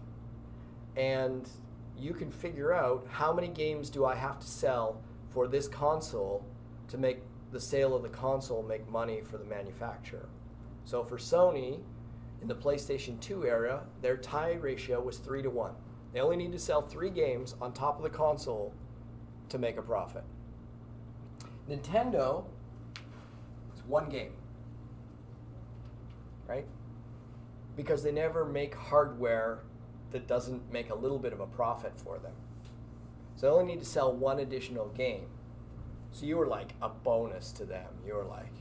and you can figure out how many games do I have to sell for this console to make the sale of the console make money for the manufacturer. So for Sony, in the PlayStation 2 era, their tie ratio was 3-1. They only need to sell 3 games on top of the console to make a profit. Nintendo is 1 game, right? Because they never make hardware that doesn't make a little bit of a profit for them. So they only need to sell 1 additional game. So you were like a bonus to them. You were like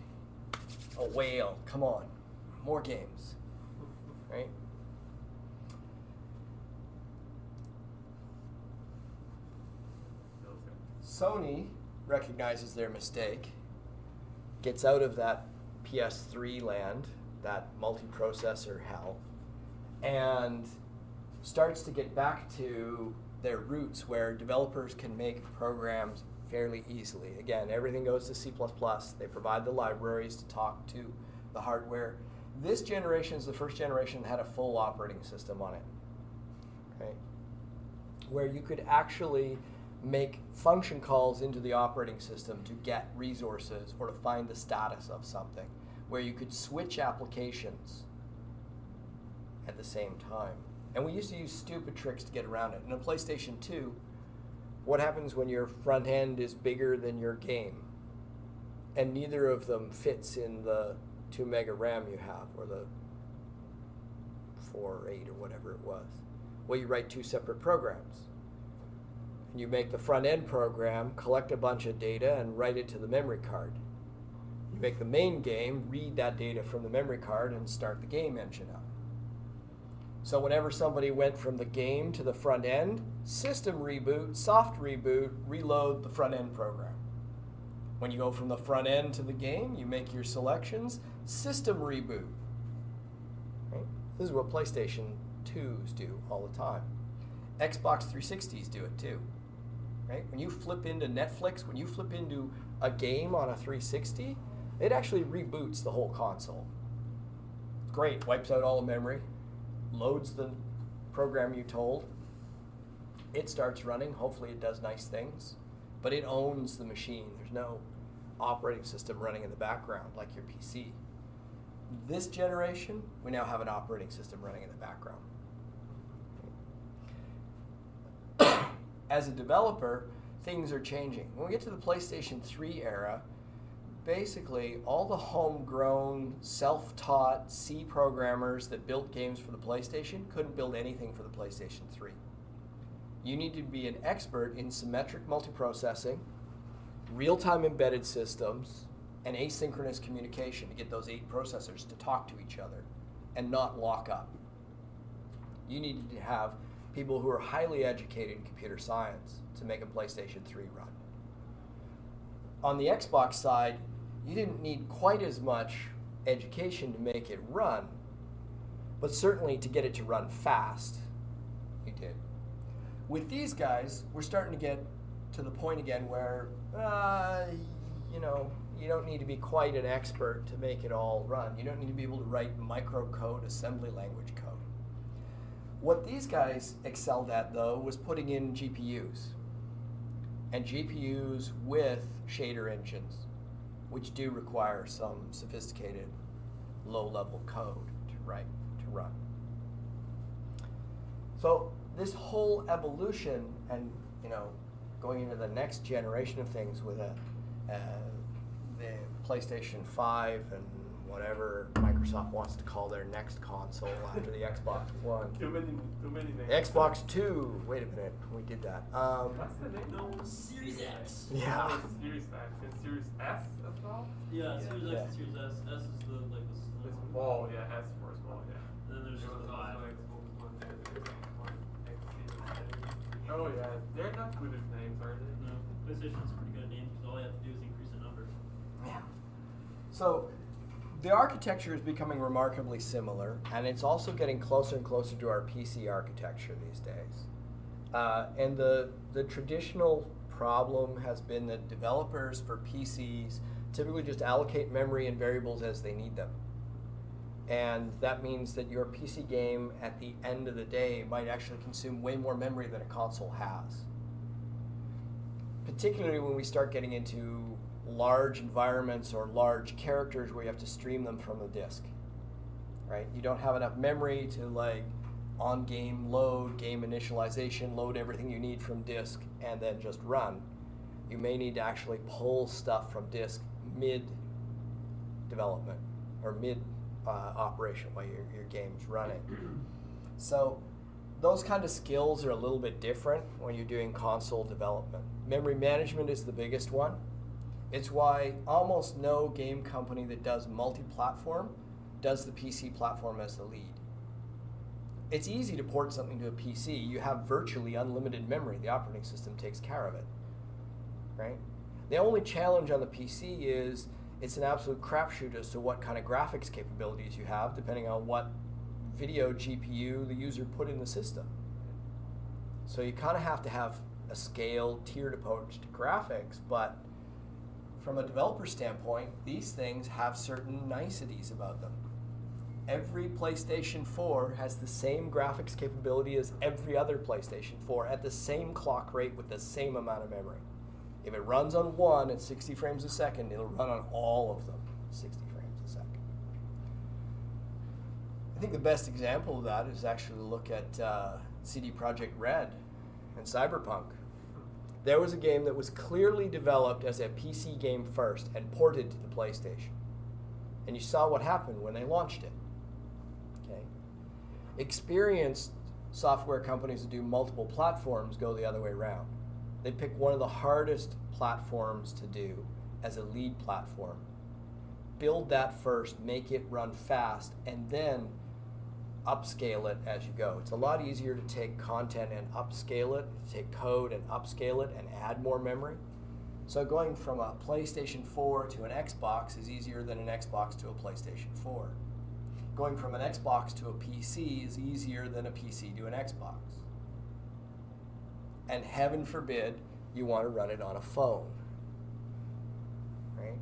a whale. Come on, more games, right? Sony recognizes their mistake, gets out of that PS3 land, that multiprocessor hell, and starts to get back to their roots where developers can make programs fairly easily. Again, everything goes to C++. They provide the libraries to talk to the hardware. This generation is the first generation that had a full operating system on it, okay? Where you could actually make function calls into the operating system to get resources or to find the status of something, where you could switch applications at the same time. And we used to use stupid tricks to get around it. In a PlayStation 2, what happens when your front end is bigger than your game? And neither of them fits in the 2 mega RAM you have, or the 4 or 8 or whatever it was. Well, you write 2 separate programs. And you make the front end program collect a bunch of data and write it to the memory card. You make the main game read that data from the memory card and start the game engine up. So whenever somebody went from the game to the front end, system reboot, soft reboot, reload the front end program. When you go from the front end to the game, you make your selections, system reboot. Right? This is what PlayStation 2s do all the time. Xbox 360s do it too. Right? When you flip into Netflix, when you flip into a game on a 360, it actually reboots the whole console. Great, wipes out all the memory, loads the program you told. It starts running. Hopefully it does nice things, but it owns the machine. There's no operating system running in the background like your PC. This generation, we now have an operating system running in the background. As a developer, things are changing. When we get to the PlayStation 3 era, basically all the homegrown, self-taught C programmers that built games for the PlayStation couldn't build anything for the PlayStation 3. You need to be an expert in symmetric multiprocessing, real-time embedded systems, and asynchronous communication to get those 8 processors to talk to each other and not lock up. You needed to have people who are highly educated in computer science to make a PlayStation 3 run. On the Xbox side, you didn't need quite as much education to make it run, but certainly to get it to run fast, you did. With these guys, we're starting to get to the point again where, you don't need to be quite an expert to make it all run. You don't need to be able to write microcode assembly language code. What these guys excelled at, though, was putting in GPUs. And GPUs with shader engines, which do require some sophisticated low-level code to run. So this whole evolution and going into the next generation of things with the PlayStation 5 and whatever Microsoft wants to call their next console after the Xbox One. Too many names. Xbox 2. Wait a minute, we did that. What's the name? No, Series X. Yeah. Oh, it's Series X and Series S as well. Yeah, Series Yeah. X and Series S. S is the It's small, yeah. S for small, yeah. And then there's just the 5. Oh yeah, they're not good at names, are they? No, PlayStation's a pretty good name because all you have to do is increase the number. Yeah. So the architecture is becoming remarkably similar, and it's also getting closer and closer to our PC architecture these days. And the traditional problem has been that developers for PCs typically just allocate memory and variables as they need them. And that means that your PC game at the end of the day might actually consume way more memory than a console has. Particularly when we start getting into large environments or large characters where you have to stream them from the disk, right? You don't have enough memory to like on game load, game initialization, load everything you need from disk and then just run. You may need to actually pull stuff from disk mid development or mid operation while your game's running. So those kind of skills are a little bit different when you're doing console development. Memory management is the biggest one. It's why almost no game company that does multi-platform does the PC platform as the lead. It's easy to port something to a PC. You have virtually unlimited memory. The operating system takes care of it, right? The only challenge on the PC is it's an absolute crapshoot as to what kind of graphics capabilities you have, depending on what video GPU the user put in the system. So you kind of have to have a scaled, tiered approach to graphics, but from a developer standpoint, these things have certain niceties about them. Every PlayStation 4 has the same graphics capability as every other PlayStation 4 at the same clock rate with the same amount of memory. If it runs on one at 60 frames a second, it'll run on all of them at 60 frames a second. I think the best example of that is actually to look at CD Projekt Red and Cyberpunk. There was a game that was clearly developed as a PC game first and ported to the PlayStation. And you saw what happened when they launched it. Okay? Experienced software companies that do multiple platforms go the other way around. They pick one of the hardest platforms to do as a lead platform. Build that first, make it run fast, and then upscale it as you go. It's a lot easier to take content and upscale it, to take code and upscale it and add more memory. So going from a PlayStation 4 to an Xbox is easier than an Xbox to a PlayStation 4. Going from an Xbox to a PC is easier than a PC to an Xbox. And heaven forbid you want to run it on a phone, right?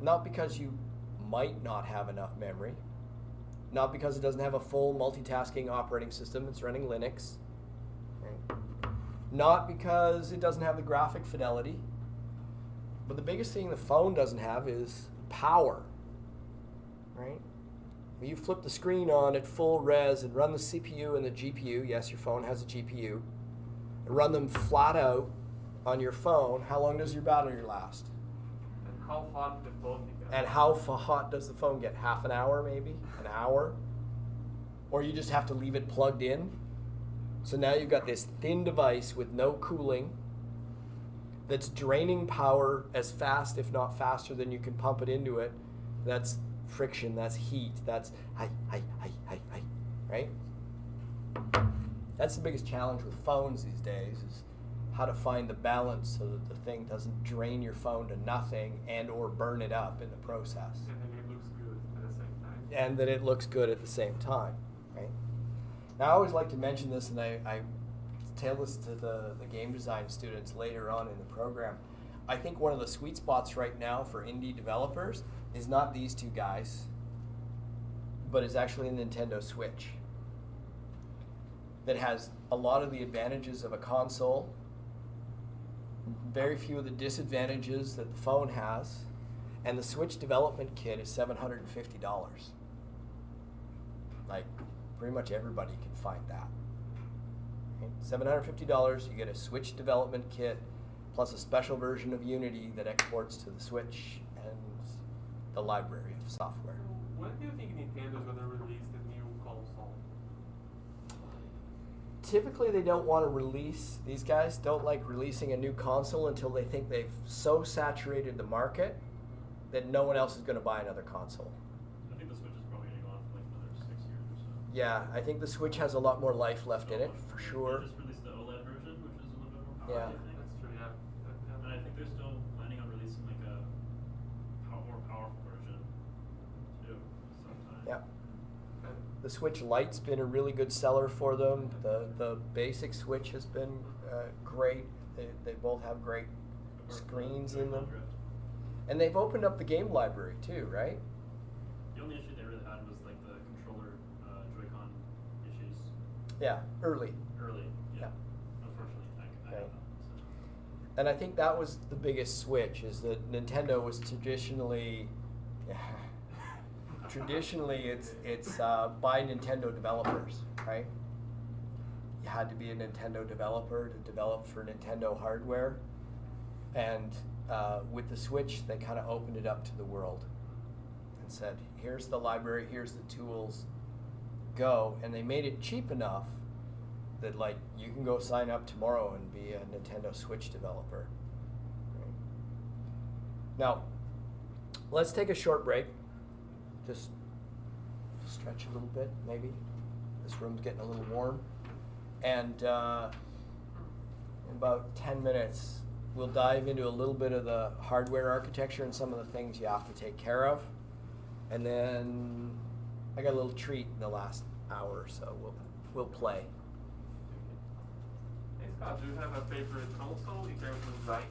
Not because you might not have enough memory, not because it doesn't have a full multitasking operating system, it's running Linux, right? Not because it doesn't have the graphic fidelity, but the biggest thing the phone doesn't have is power, right? When you flip the screen on at full res and run the CPU and the GPU, yes, your phone has a GPU, and run them flat out on your phone, how long does your battery last? And how hot the phone becomes. And how hot does the phone get? Half an hour maybe? An hour? Or you just have to leave it plugged in? So now you've got this thin device with no cooling that's draining power as fast, if not faster, than you can pump it into it. That's friction, that's heat, that's right? That's the biggest challenge with phones these days, is how to find the balance so that the thing doesn't drain your phone to nothing and or burn it up in the process. And then it looks good at the same time. And that it looks good at the same time, right? Now I always like to mention this, and I tell this to the game design students later on in the program. I think one of the sweet spots right now for indie developers is not these two guys, but is actually a Nintendo Switch that has a lot of the advantages of a console, very few of the disadvantages that the phone has, and the Switch development kit is $750. Like, pretty much everybody can find that. Right? $750, you get a Switch development kit plus a special version of Unity that exports to the Switch and the library of software. When do you think Nintendo's going to release the new console? Typically they don't want to release, these guys don't like releasing a new console until they think they've so saturated the market that no one else is going to buy another console. I think the Switch is probably going to go on for like another 6 years or so. Yeah, I think the Switch has a lot more life left in it, for sure. They just released the OLED version, which is a little bit more powerful, Yeah. I think. That's true, yeah. And I think they're still planning on releasing like a more powerful version too sometime. Yeah. The Switch Lite's been a really good seller for them. The basic Switch has been great. They both have great screens in them. And they've opened up the game library too, right? The only issue they really had was like the controller Joy-Con issues Yeah, early. early. Yeah. Unfortunately, I Right. have that. So. And I think that was the biggest switch, is that Nintendo was traditionally it's by Nintendo developers, right? You had to be a Nintendo developer to develop for Nintendo hardware, and with the Switch, they kind of opened it up to the world and said, "Here's the library, here's the tools, go." And they made it cheap enough that like you can go sign up tomorrow and be a Nintendo Switch developer. Right? Now, let's take a short break. Just stretch a little bit, maybe. This room's getting a little warm. And in about 10 minutes, we'll dive into a little bit of the hardware architecture and some of the things you have to take care of. And then I got a little treat in the last hour or so. We'll play. Hey Scott, do you have a favorite console in terms of design?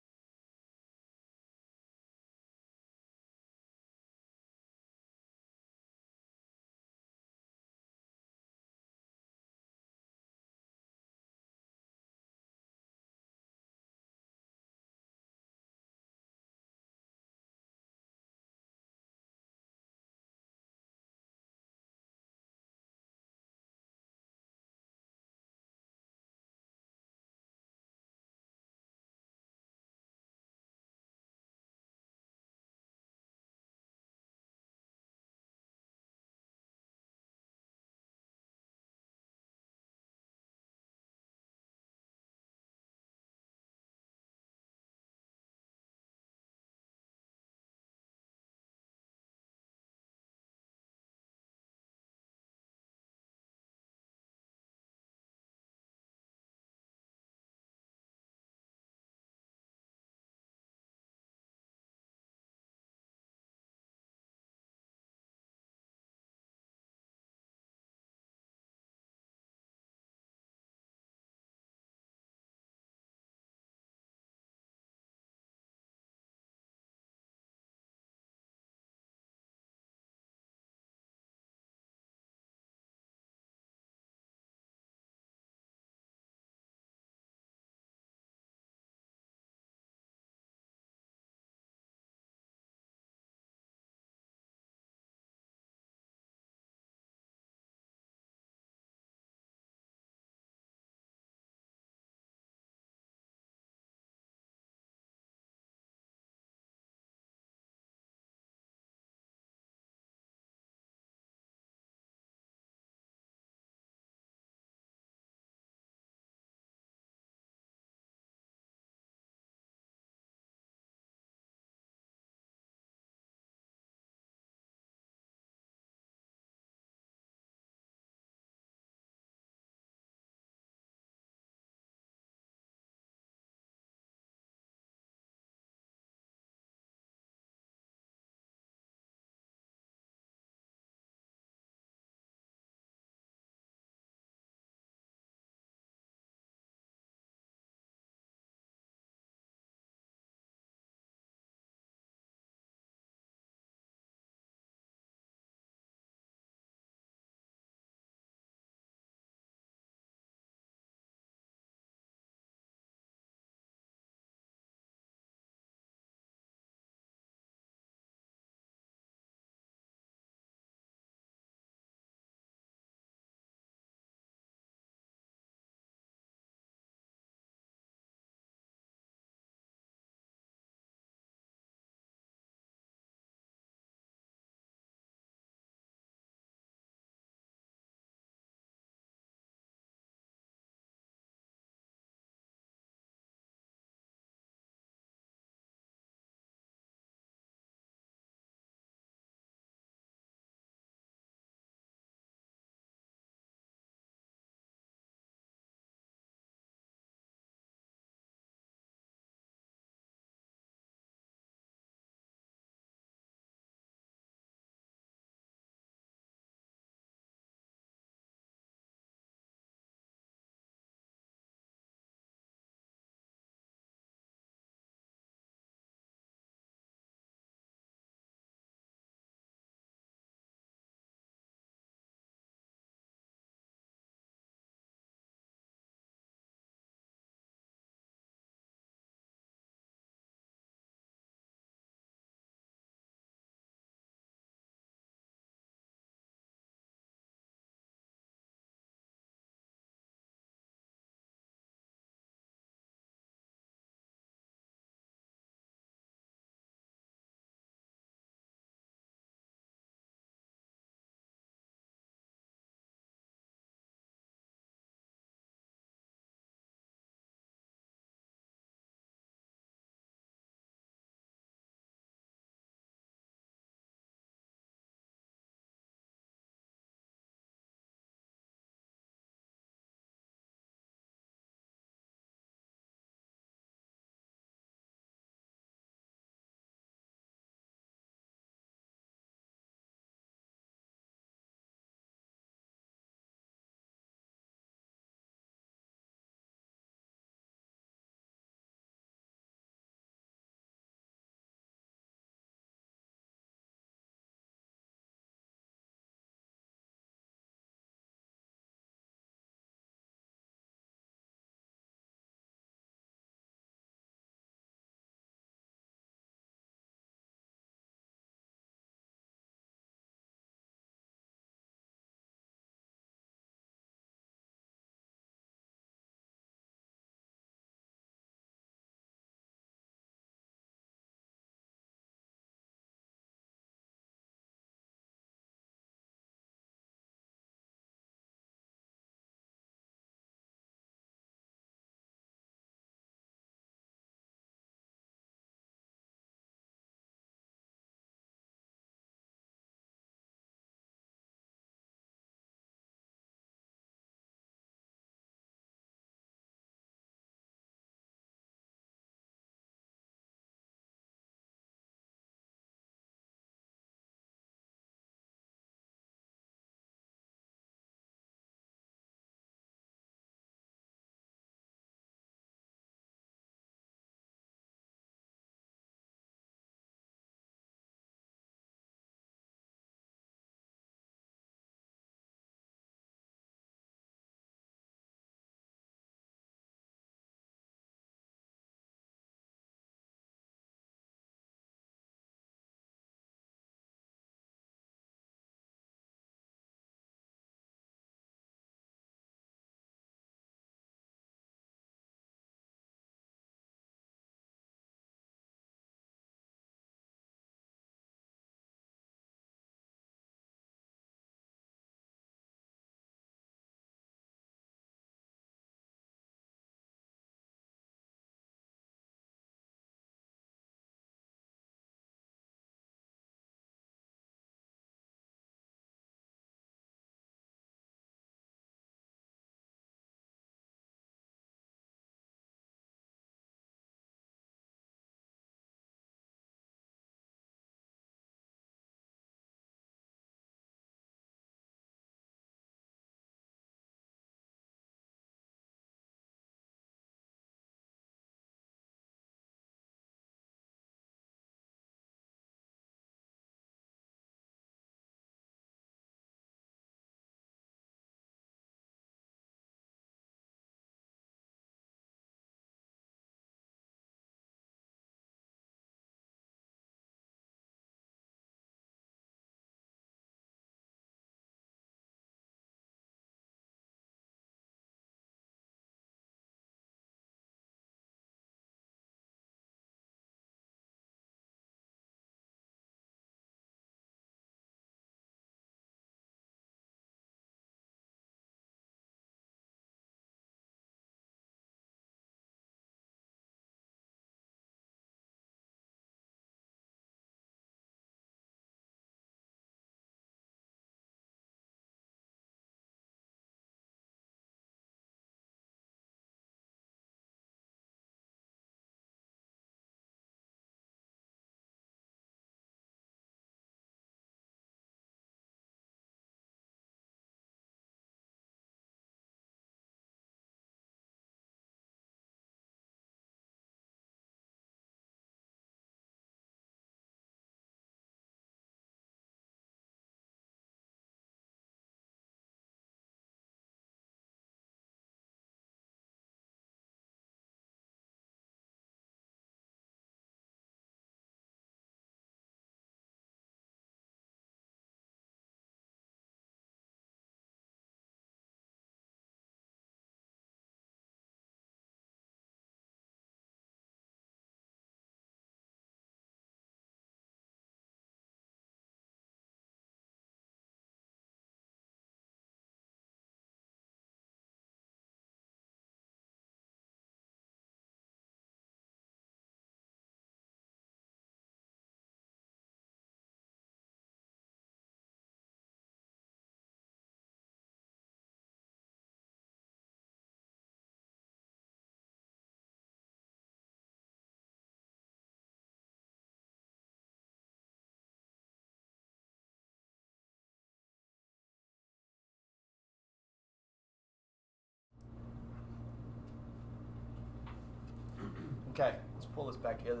Okay, let's pull this back together.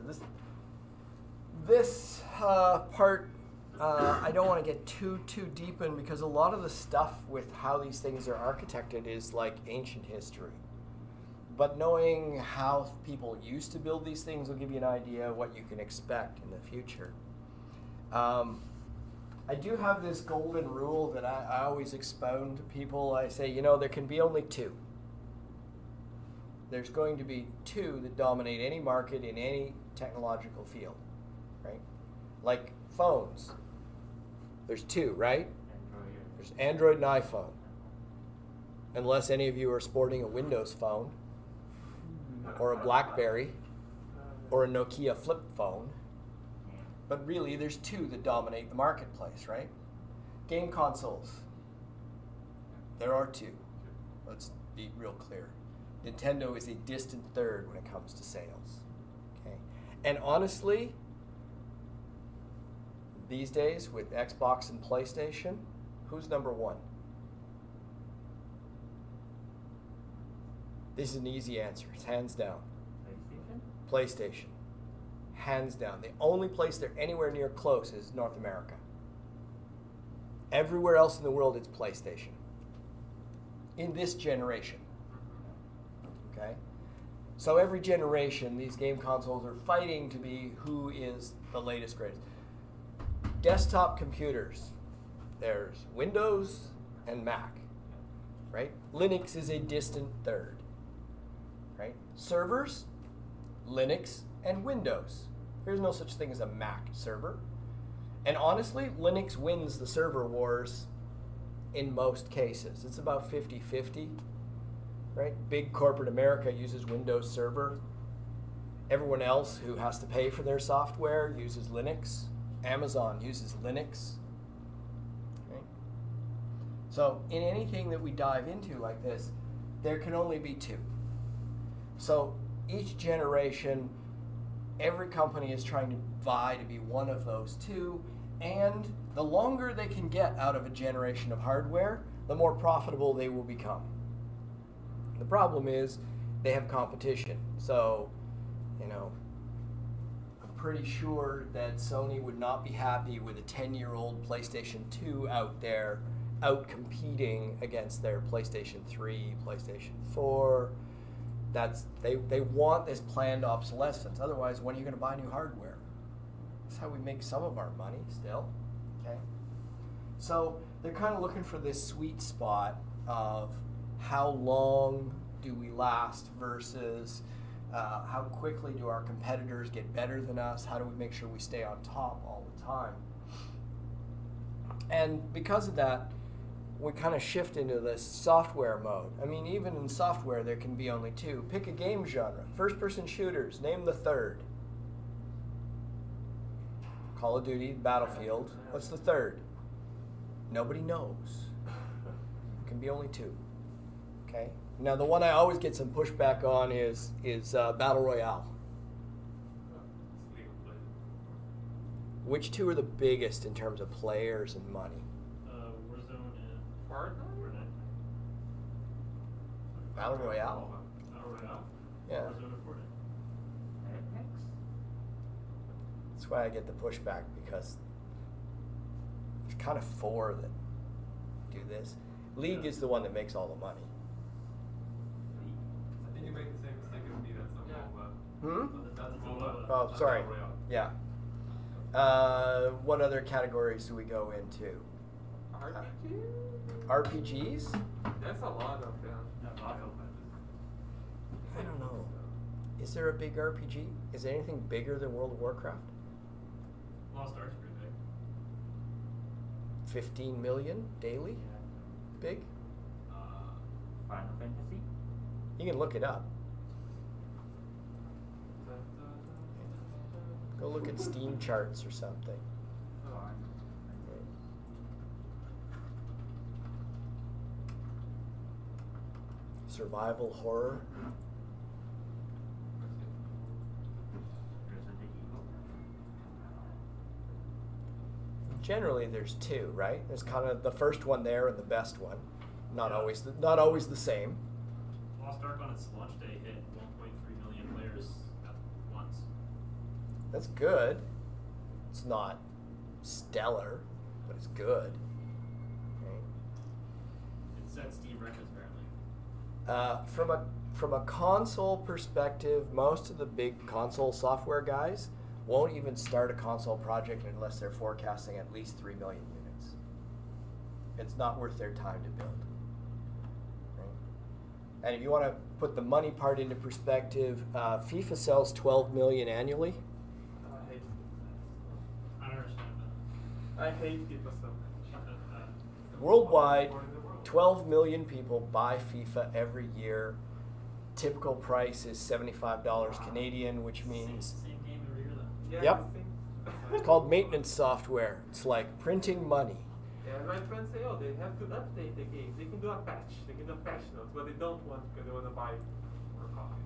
This part I don't want to get too deep in because a lot of the stuff with how these things are architected is like ancient history. But knowing how people used to build these things will give you an idea of what you can expect in the future. I do have this golden rule that I always expound to people. I say, you know, there can be only two. There's going to be two that dominate any market in any technological field, right? Like phones. There's two, right? There's Android and iPhone. Unless any of you are sporting a Windows phone, or a BlackBerry, or a Nokia flip phone. But really, there's two that dominate the marketplace, right? Game consoles. There are two. Let's be real clear. Nintendo is a distant third when it comes to sales. Okay? And honestly, these days with Xbox and PlayStation, who's number one? This is an easy answer. It's hands down. PlayStation. Hands down. The only place they're anywhere near close is North America. Everywhere else in the world, it's PlayStation. In this generation. Okay? So every generation, these game consoles are fighting to be who is the latest, greatest. Desktop computers. There's Windows and Mac. Right? Linux is a distant third. Right? Servers, Linux and Windows. There's no such thing as a Mac server. And honestly, Linux wins the server wars in most cases. It's about 50-50, right? Big corporate America uses Windows Server. Everyone else who has to pay for their software uses Linux. Amazon uses Linux. Okay? So in anything that we dive into like this, there can only be two. So each generation, every company is trying to vie to be one of those two, and the longer they can get out of a generation of hardware, the more profitable they will become. The problem is they have competition. So, you know, I'm pretty sure that Sony would not be happy with a 10-year-old PlayStation 2 out there out-competing against their PlayStation 3, PlayStation 4. They want this planned obsolescence. Otherwise, when are you going to buy new hardware? That's how we make some of our money still. Okay. So they're kind of looking for this sweet spot of how long do we last versus how quickly do our competitors get better than us? How do we make sure we stay on top all the time? And because of that, we kind of shift into this software mode. I mean, even in software, there can be only two. Pick a game genre. First-person shooters. Name the third. Call of Duty, Battlefield. What's the third? Nobody knows. It can be only two. Okay? Now, the one I always get some pushback on is Battle Royale. Which two are the biggest in terms of players and money? Warzone and Fortnite? Battle Royale? Battle Royale? Yeah. Warzone and Fortnite. That's why I get the pushback, because there's kind of four that do this. League is the one that makes all the money. I think you make the same mistake as me. That's not Hmm? That's MOBA. Oh, sorry. Battle Royale. Yeah. What other categories do we go into? RPG? RPGs? That's a lot of them. I don't know. Is there a big RPG? Is there anything bigger than World of Warcraft? Lost Ark's pretty big. 15 million daily? Big? Final Fantasy? You can look it up. Go look at Steam charts or something. Survival horror. Resident Evil? Generally, there's two, right? There's kind of the first one there and the best one. Not Yeah. always the same. Lost Ark on its launch day hit 1.3 million players That's good. It's not stellar, but it's good. Right? It set Steam records apparently. From a console perspective, most of the big console software guys won't even start a console project unless they're forecasting at least 3 million units. It's not worth their time to build. Right? And if you want to put the money part into perspective, FIFA sells 12 million annually. I hate I don't understand that. I hate FIFA so much. Worldwide, More in the world. 12 million people buy FIFA every year. Typical price is $75 Canadian, which means Same game every year then. Yeah, Yep. I think. it's called maintenance software. It's like printing money. Yeah, and my friends say, oh, they have to update the game. They can do a patch. They can do patch notes, but they don't want because they want to buy more copies.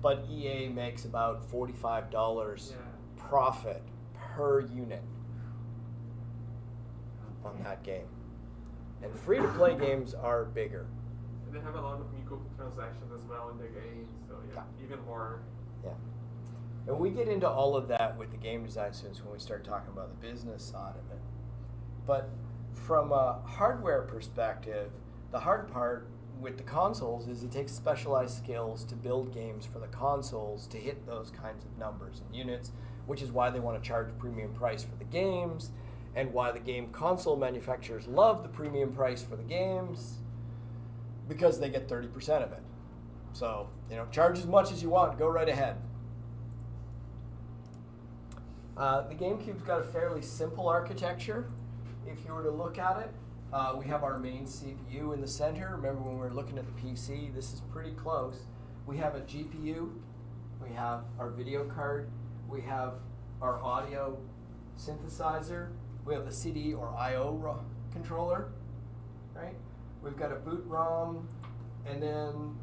But EA makes about $45 Yeah. profit per unit on that game. And free-to-play games are bigger. And they have a lot of microtransactions as well in the game, so yeah, even more. Yeah. And we get into all of that with the game design students when we start talking about the business side of it. But from a hardware perspective, the hard part with the consoles is it takes specialized skills to build games for the consoles to hit those kinds of numbers and units, which is why they want to charge premium price for the games and why the game console manufacturers love the premium price for the games because they get 30% of it. So, charge as much as you want, go right ahead. The GameCube's got a fairly simple architecture. If you were to look at it, we have our main CPU in the center. Remember when we were looking at the PC, this is pretty close. We have a GPU, we have our video card, we have our audio synthesizer, we have the CD or I/O controller, right? We've got a boot ROM, and then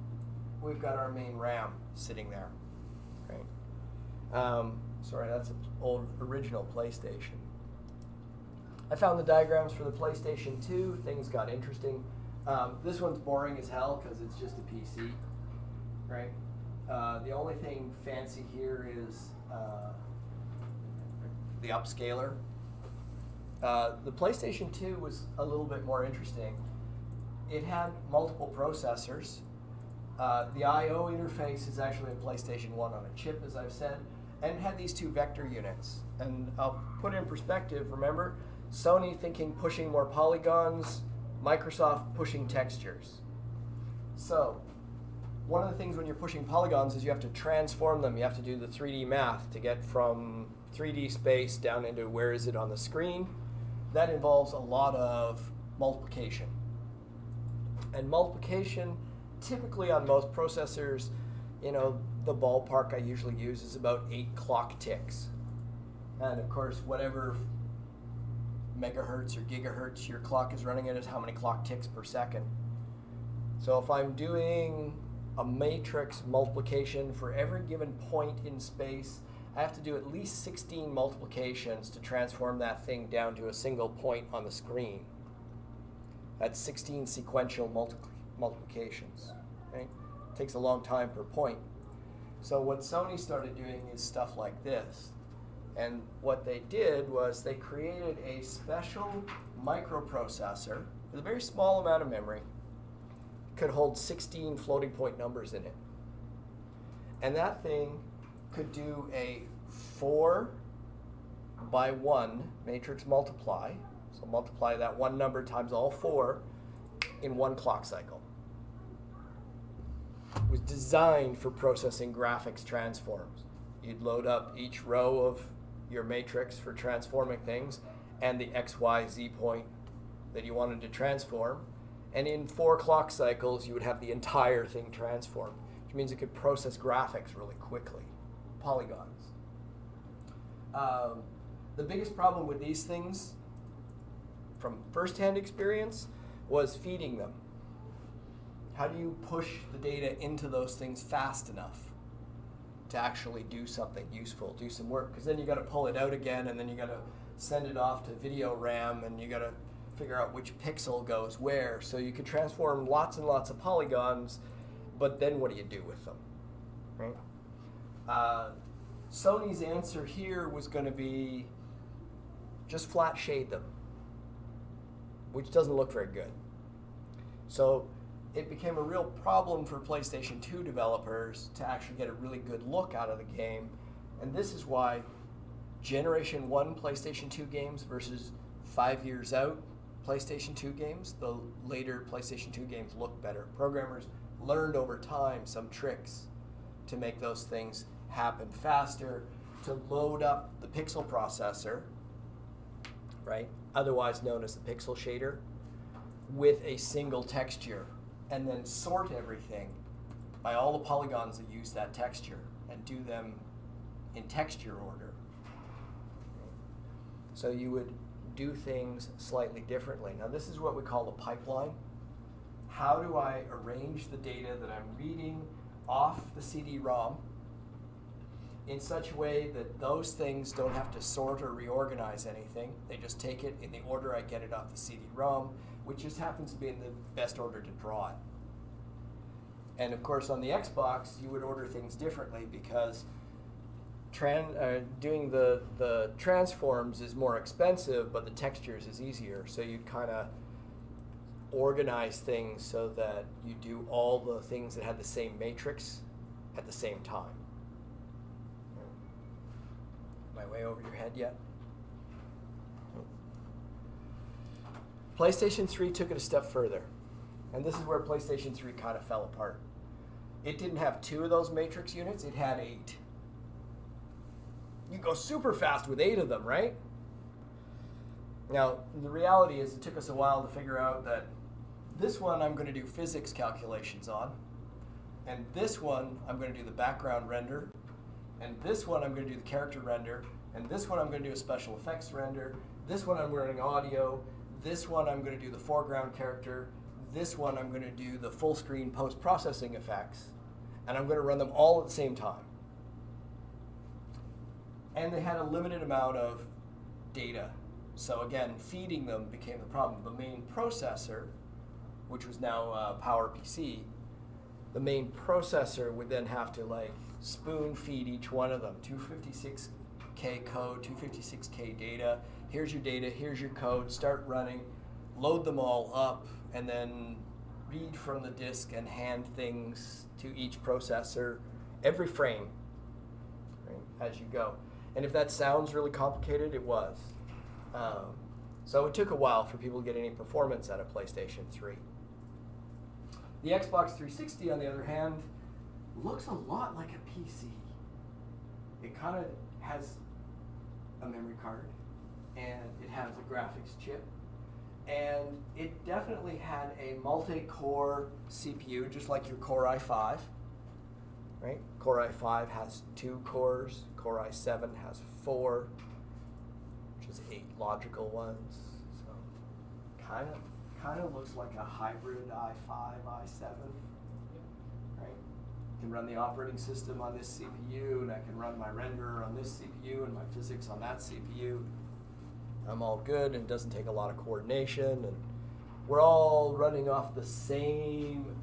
we've got our main RAM sitting there, right? Sorry, that's an old original PlayStation. I found the diagrams for the PlayStation 2. Things got interesting. This one's boring as hell because it's just a PC, right? The only thing fancy here is the upscaler. The PlayStation 2 was a little bit more interesting. It had multiple processors. The I/O interface is actually a PlayStation 1 on a chip, as I've said, and it had these two vector units. And I'll put it in perspective, remember, Sony thinking pushing more polygons, Microsoft pushing textures. So, one of the things when you're pushing polygons is you have to transform them. You have to do the 3D math to get from 3D space down into where is it on the screen. That involves a lot of multiplication. And multiplication, typically on most processors, the ballpark I usually use is about 8 clock ticks. And of course, whatever megahertz or gigahertz your clock is running at is how many clock ticks per second. So if I'm doing a matrix multiplication for every given point in space, I have to do at least 16 multiplications to transform that thing down to a single point on the screen. That's 16 sequential multiplications, right? It takes a long time per point. So what Sony started doing is stuff like this. And what they did was they created a special microprocessor with a very small amount of memory. Could hold 16 floating point numbers in it. And that thing could do a 4 by 1 matrix multiply. So multiply that one number times all 4 in one clock cycle. It was designed for processing graphics transforms. You'd load up each row of your matrix for transforming things and the X, Y, Z point that you wanted to transform. And in 4 clock cycles, you would have the entire thing transformed, which means it could process graphics really quickly, polygons. The biggest problem with these things, from first-hand experience, was feeding them. How do you push the data into those things fast enough to actually do something useful, do some work? Because then you got to pull it out again, and then you got to send it off to video RAM, and you got to figure out which pixel goes where. So you could transform lots and lots of polygons, but then what do you do with them, right? Sony's answer here was going to be just flat shade them, which doesn't look very good. So it became a real problem for PlayStation 2 developers to actually get a really good look out of the game. And this is why Generation 1 PlayStation 2 games versus 5 years out PlayStation 2 games, the later PlayStation 2 games look better. Programmers learned over time some tricks to make those things happen faster, to load up the pixel processor, right, otherwise known as the pixel shader, with a single texture, and then sort everything by all the polygons that use that texture and do them in texture order. So you would do things slightly differently. Now this is what we call the pipeline. How do I arrange the data that I'm reading off the CD-ROM in such a way that those things don't have to sort or reorganize anything? They just take it in the order I get it off the CD-ROM, which just happens to be in the best order to draw it. And of course on the Xbox, you would order things differently because doing the transforms is more expensive, but the textures is easier. So you'd kind of organize things so that you do all the things that had the same matrix at the same time. Am I way over your head yet? PlayStation 3 took it a step further. And this is where PlayStation 3 kind of fell apart. It didn't have 2 of those matrix units, it had 8. You go super fast with 8 of them, right? Now, the reality is it took us a while to figure out that this one I'm going to do physics calculations on, and this one I'm going to do the background render, and this one I'm going to do the character render, and this one I'm going to do a special effects render, this one I'm running audio, this one I'm going to do the foreground character, this one I'm going to do the full screen post-processing effects, and I'm going to run them all at the same time. And they had a limited amount of data. So again, feeding them became the problem. The main processor, which was now PowerPC, the main processor would then have to like spoon feed each one of them. 256K code, 256K data. Here's your data, here's your code, start running, load them all up, and then read from the disk and hand things to each processor every frame, right, as you go. And if that sounds really complicated, it was. So it took a while for people to get any performance out of PlayStation 3. The Xbox 360, on the other hand, looks a lot like a PC. It kind of has a memory card, and it has a graphics chip, and it definitely had a multi-core CPU, just like your Core i5. Right? Core i5 has 2 cores, Core i7 has 4, which is 8 logical ones. So kind of looks like a hybrid i5, i7. Right? I can run the operating system on this CPU, and I can run my renderer on this CPU and my physics on that CPU. I'm all good, and it doesn't take a lot of coordination, and we're all running off the same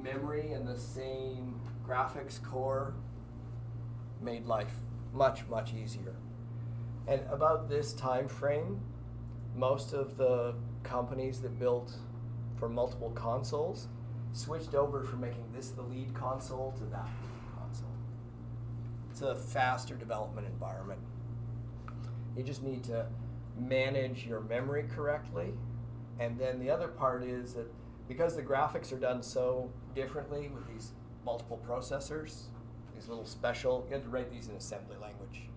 memory and the same graphics core. Made life much, much easier. And about this time frame, most of the companies that built for multiple consoles switched over from making this the lead console to that lead console. It's a faster development environment. You just need to manage your memory correctly. And then the other part is that because the graphics are done so differently with these multiple processors, these little special, you have to write these in assembly language.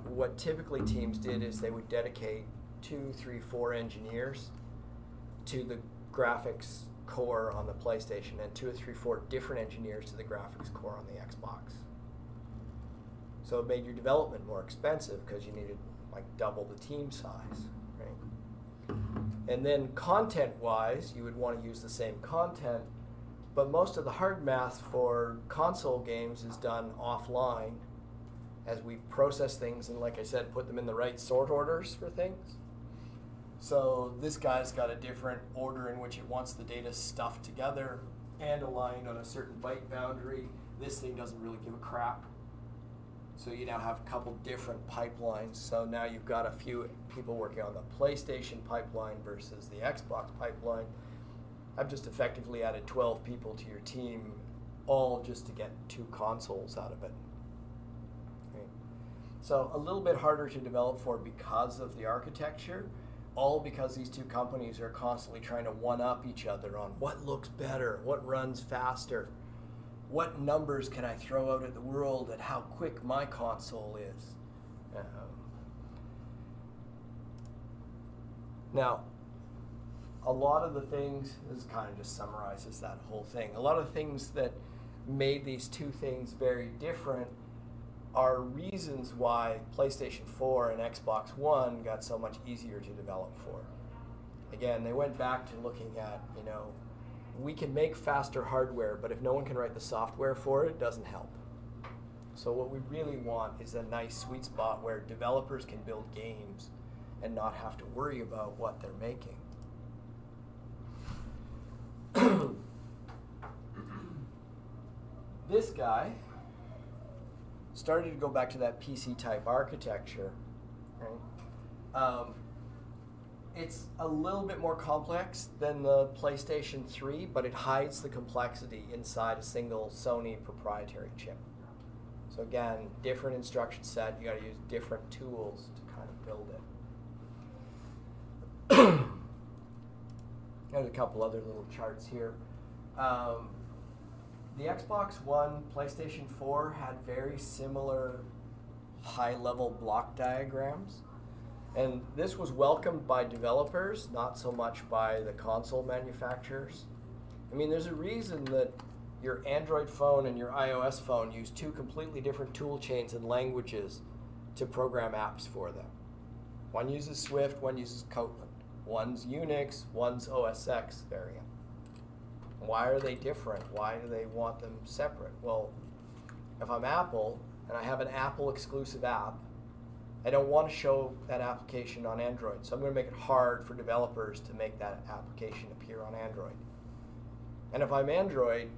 What typically teams did is they would dedicate 2, 3, 4 engineers to the graphics core on the PlayStation, and 2 or 3, 4 different engineers to the graphics core on the Xbox. So it made your development more expensive because you needed like double the team size, right? And then content-wise, you would want to use the same content, but most of the hard math for console games is done offline as we process things and, like I said, put them in the right sort orders for things. So this guy's got a different order in which it wants the data stuffed together and aligned on a certain byte boundary. This thing doesn't really give a crap. So you now have a couple different pipelines. So now you've got a few people working on the PlayStation pipeline versus the Xbox pipeline. I've just effectively added 12 people to your team, all just to get 2 consoles out of it. Okay. So a little bit harder to develop for because of the architecture, all because these 2 companies are constantly trying to one-up each other on what looks better, what runs faster, what numbers can I throw out at the world at how quick my console is. Now, a lot of the things, this kind of just summarizes that whole thing, a lot of the things that made these 2 things very different are reasons why PlayStation 4 and Xbox One got so much easier to develop for. Again, they went back to looking at, we can make faster hardware, but if no one can write the software for it, it doesn't help. So what we really want is a nice sweet spot where developers can build games and not have to worry about what they're making. This guy started to go back to that PC type architecture, right? It's a little bit more complex than the PlayStation 3, but it hides the complexity inside a single Sony proprietary chip. So again, different instruction set, you gotta use different tools to kind of build it. There's a couple other little charts here. The Xbox One, PlayStation 4 had very similar high-level block diagrams. And this was welcomed by developers, not so much by the console manufacturers. I mean, there's a reason that your Android phone and your iOS phone use 2 completely different tool chains and languages to program apps for them. One uses Swift, one uses Kotlin. One's Unix, one's OS X variant. Why are they different? Why do they want them separate? Well, if I'm Apple and I have an Apple exclusive app, I don't want to show that application on Android. So I'm going to make it hard for developers to make that application appear on Android. And if I'm Android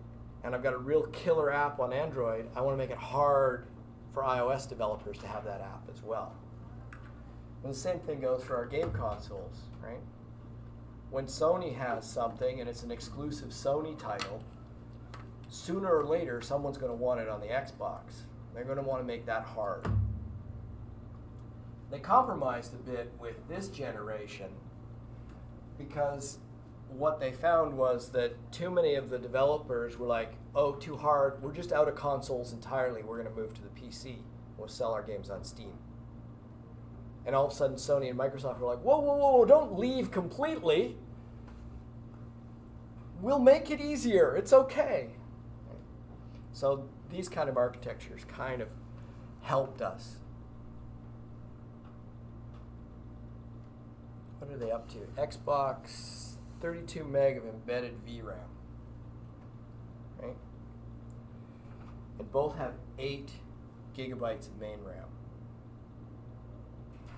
and I've got a real killer app on Android, I want to make it hard for iOS developers to have that app as well. And the same thing goes for our game consoles, right? When Sony has something and it's an exclusive Sony title, sooner or later someone's going to want it on the Xbox. They're going to want to make that hard. They compromised a bit with this generation because what they found was that too many of the developers were like, oh, too hard, we're just out of consoles entirely, we're going to move to the PC, we'll sell our games on Steam. And all of a sudden Sony and Microsoft were like, whoa, whoa, whoa, don't leave completely. We'll make it easier, it's okay. So these kind of architectures kind of helped us. What are they up to? Xbox, 32 meg of embedded VRAM, right? And both have 8 gigabytes of main RAM.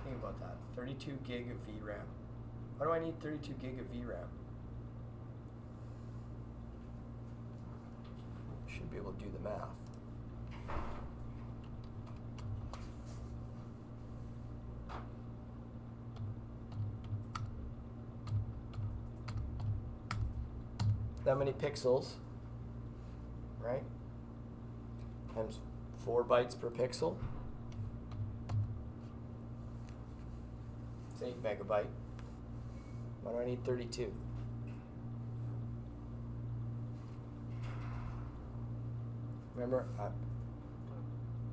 Think about that, 32 gig of VRAM. Why do I need 32 gig of VRAM? Should be able to do the math. That many pixels, right? Times 4 bytes per pixel. It's 8 megabyte. Why do I need 32? Remember,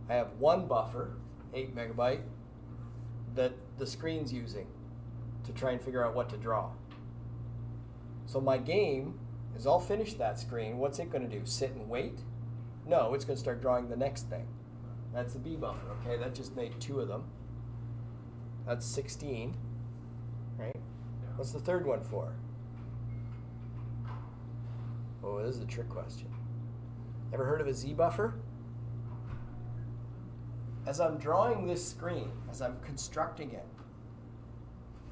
I have one buffer, 8 megabyte, that the screen's using to try and figure out what to draw. So my game is all finished that screen. What's it going to do? Sit and wait? No, it's going to start drawing the next thing. That's the B buffer, okay? That just made 2 of them. That's 16, right? Yeah. What's the third one for? Oh, this is a trick question. Ever heard of a Z buffer? As I'm drawing this screen, as I'm constructing it,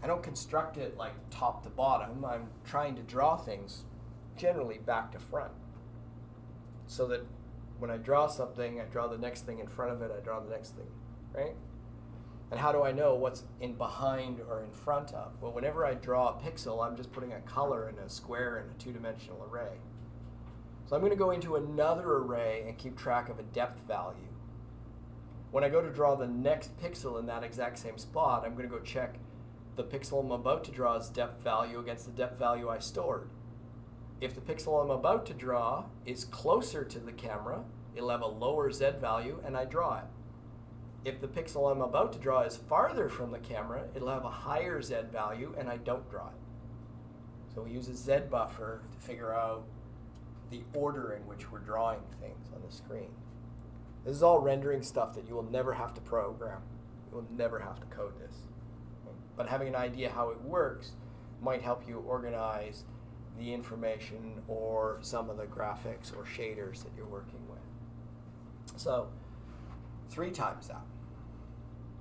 I don't construct it like top to bottom. I'm trying to draw things generally back to front so that When I draw something, I draw the next thing in front of it, I draw the next thing, right? And how do I know what's in behind or in front of? Well, whenever I draw a pixel, I'm just putting a color in a square in a two-dimensional array. So I'm going to go into another array and keep track of a depth value. When I go to draw the next pixel in that exact same spot, I'm going to go check the pixel I'm about to draw's depth value against the depth value I stored. If the pixel I'm about to draw is closer to the camera, it'll have a lower Z value and I draw it. If the pixel I'm about to draw is farther from the camera, it'll have a higher Z value and I don't draw it. So we use a Z buffer to figure out the order in which we're drawing things on the screen. This is all rendering stuff that you will never have to program. You will never have to code this. But having an idea how it works might help you organize the information or some of the graphics or shaders that you're working with. So 3 times that.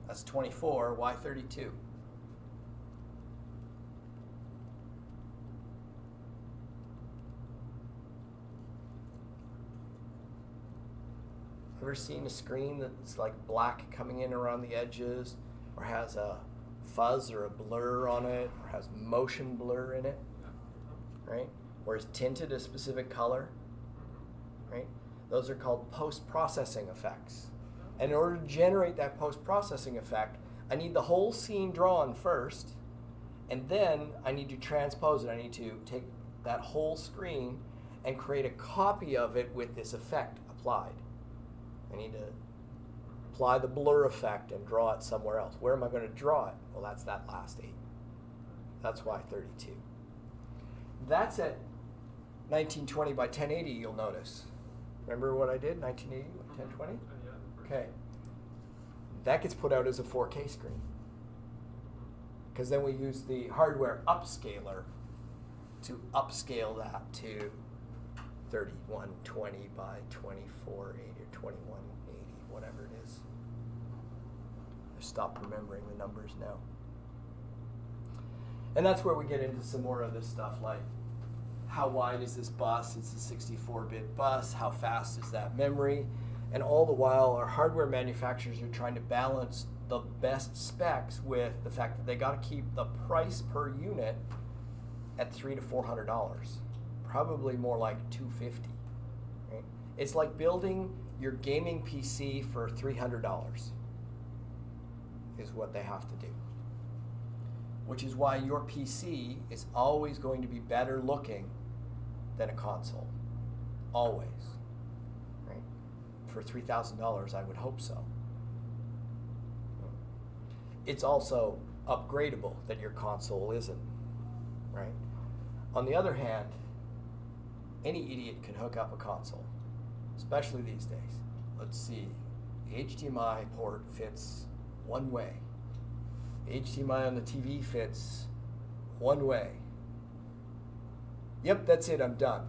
That's 24. Why 32? Ever seen a screen that's like black coming in around the edges, or has a fuzz or a blur on it, or has motion blur in it, right? Or is tinted a specific color, right? Those are called post-processing effects. And in order to generate that post-processing effect, I need the whole scene drawn first, and then I need to transpose it. I need to take that whole screen and create a copy of it with this effect applied. I need to apply the blur effect and draw it somewhere else. Where am I going to draw it? Well, that's that last 8. That's why 32. That's at 1920 by 1080, you'll notice. Remember what I did, 1980 by 1020? Okay. That gets put out as a 4K screen. Because then we use the hardware upscaler to upscale that to 3120 by 2480 or 2180, whatever it is. I've stopped remembering the numbers now. And that's where we get into some more of this stuff, like how wide is this bus? It's a 64-bit bus. How fast is that memory? And all the while, our hardware manufacturers are trying to balance the best specs with the fact that they got to keep the price per unit at $300 to $400, probably more like $250. Right? It's like building your gaming PC for $300 is what they have to do. Which is why your PC is always going to be better looking than a console. Always. Right? For $3,000, I would hope so. It's also upgradable that your console isn't. Right? On the other hand, any idiot can hook up a console, especially these days. Let's see. The HDMI port fits one way. HDMI on the TV fits one way. Yep, that's it, I'm done.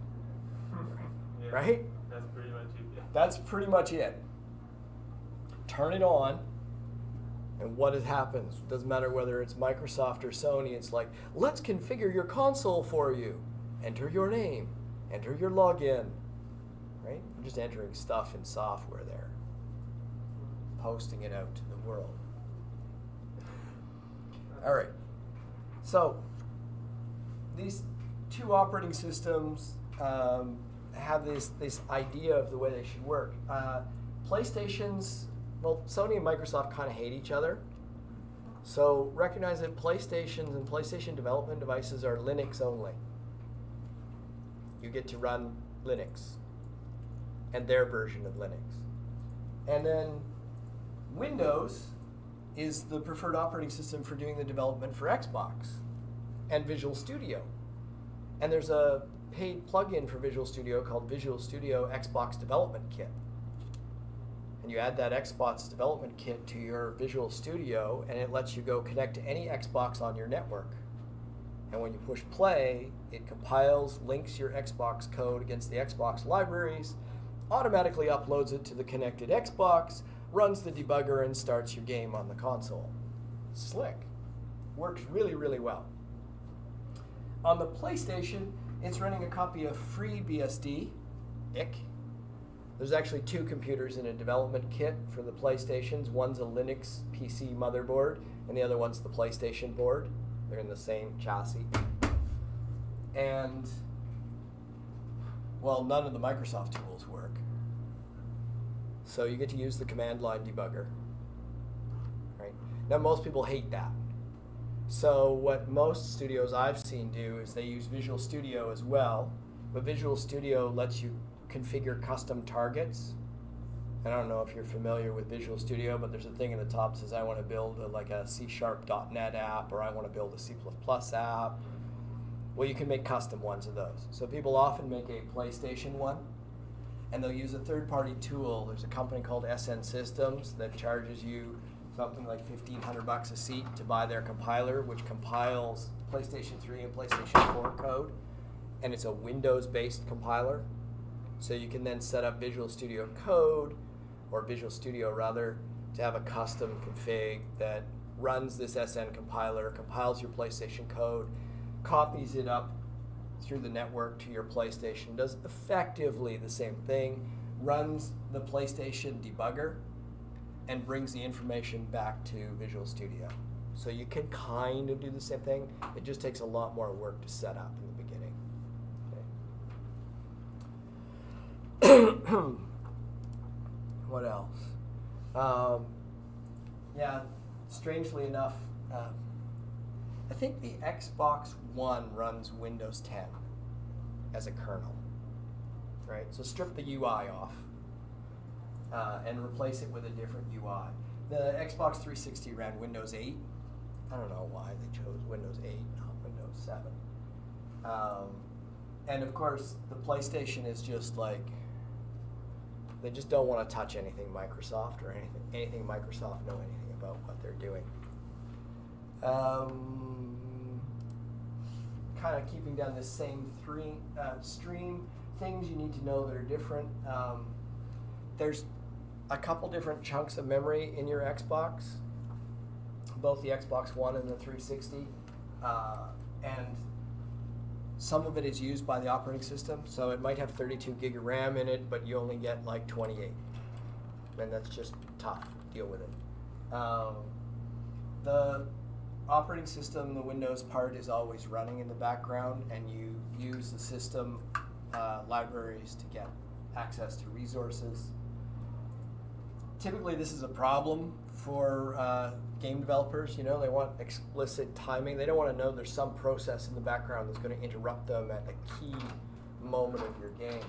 Yeah, Right? That's pretty much it. Yeah. That's pretty much it. Turn it on, and what happens? Doesn't matter whether it's Microsoft or Sony, it's like, let's configure your console for you. Enter your name, enter your login. Right? We're just entering stuff in software there, posting it out to the world. All right, so these 2 operating systems have this idea of the way they should work. PlayStations, well, Sony and Microsoft kind of hate each other. So recognize that PlayStations and PlayStation development devices are Linux only. You get to run Linux and their version of Linux. And then Windows is the preferred operating system for doing the development for Xbox and Visual Studio. And there's a paid plugin for Visual Studio called Visual Studio Xbox Development Kit. And you add that Xbox Development Kit to your Visual Studio, and it lets you go connect to any Xbox on your network. And when you push play, it compiles, links your Xbox code against the Xbox libraries, automatically uploads it to the connected Xbox, runs the debugger, and starts your game on the console. Slick. Works really, really well. On the PlayStation, it's running a copy of FreeBSD, IC, There's actually two computers in a development kit for the PlayStations. One's a Linux PC motherboard, and the other one's the PlayStation board. They're in the same chassis. And, well, none of the Microsoft tools work. So you get to use the command line debugger. Right? Now, most people hate that. So what most studios I've seen do is they use Visual Studio as well, but Visual Studio lets you configure custom targets. I don't know if you're familiar with Visual Studio, but there's a thing in the top that says I want to build like a C#.NET app, or I want to build a C++ app. Well, you can make custom ones of those. So people often make a PlayStation one, and they'll use a third-party tool. There's a company called SN Systems that charges you something like $1,500 a seat to buy their compiler, which compiles PlayStation 3 and PlayStation 4 code, and it's a Windows-based compiler. So you can then set up Visual Studio Code, or Visual Studio rather, to have a custom config that runs this SN compiler, compiles your PlayStation code, copies it up through the network to your PlayStation, does effectively the same thing, runs the PlayStation debugger, and brings the information back to Visual Studio. So you can kind of do the same thing. It just takes a lot more work to set up in the beginning. Okay. What else? Yeah, strangely enough, I think the Xbox One runs Windows 10 as a kernel, right? So strip the UI off and replace it with a different UI. The Xbox 360 ran Windows 8. I don't know why they chose Windows 8, not Windows 7. And of course, the PlayStation is just like, they just don't want to touch anything Microsoft or anything Microsoft know anything about what they're doing. Kind of keeping down this same stream, things you need to know that are different. There's a couple different chunks of memory in your Xbox, both the Xbox One and the 360, and some of it is used by the operating system, so it might have 32 gig of RAM in it, but you only get like 28, and that's just tough. Deal with it. The operating system, the Windows part, is always running in the background, and you use the system libraries to get access to resources. Typically, this is a problem for game developers. You know, they want explicit timing. They don't want to know there's some process in the background that's going to interrupt them at a key moment of your game.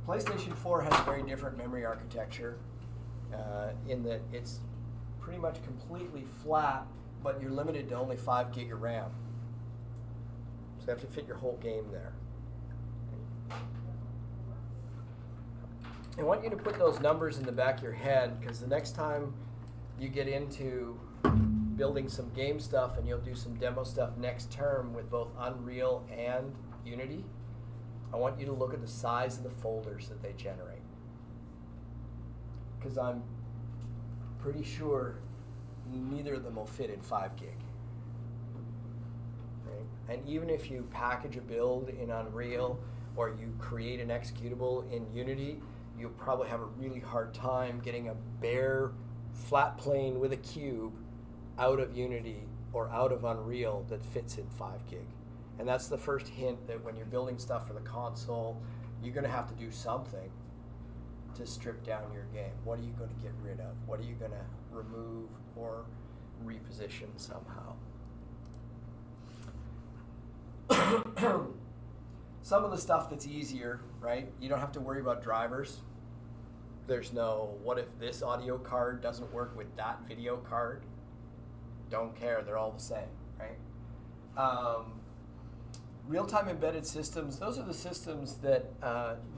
PlayStation 4 has a very different memory architecture in that it's pretty much completely flat, but you're limited to only 5 gig of RAM. So you have to fit your whole game there. I want you to put those numbers in the back of your head, because the next time you get into building some game stuff, and you'll do some demo stuff next term with both Unreal and Unity, I want you to look at the size of the folders that they generate. Because I'm pretty sure neither of them will fit in 5 gig. Right? And even if you package a build in Unreal, or you create an executable in Unity, you'll probably have a really hard time getting a bare flat plane with a cube out of Unity or out of Unreal that fits in 5 gig. And that's the first hint that when you're building stuff for the console, you're going to have to do something to strip down your game. What are you going to get rid of? What are you going to remove or reposition somehow? Some of the stuff that's easier, right? You don't have to worry about drivers. There's no, what if this audio card doesn't work with that video card? Don't care, they're all the same, right? Real-time embedded systems, those are the systems that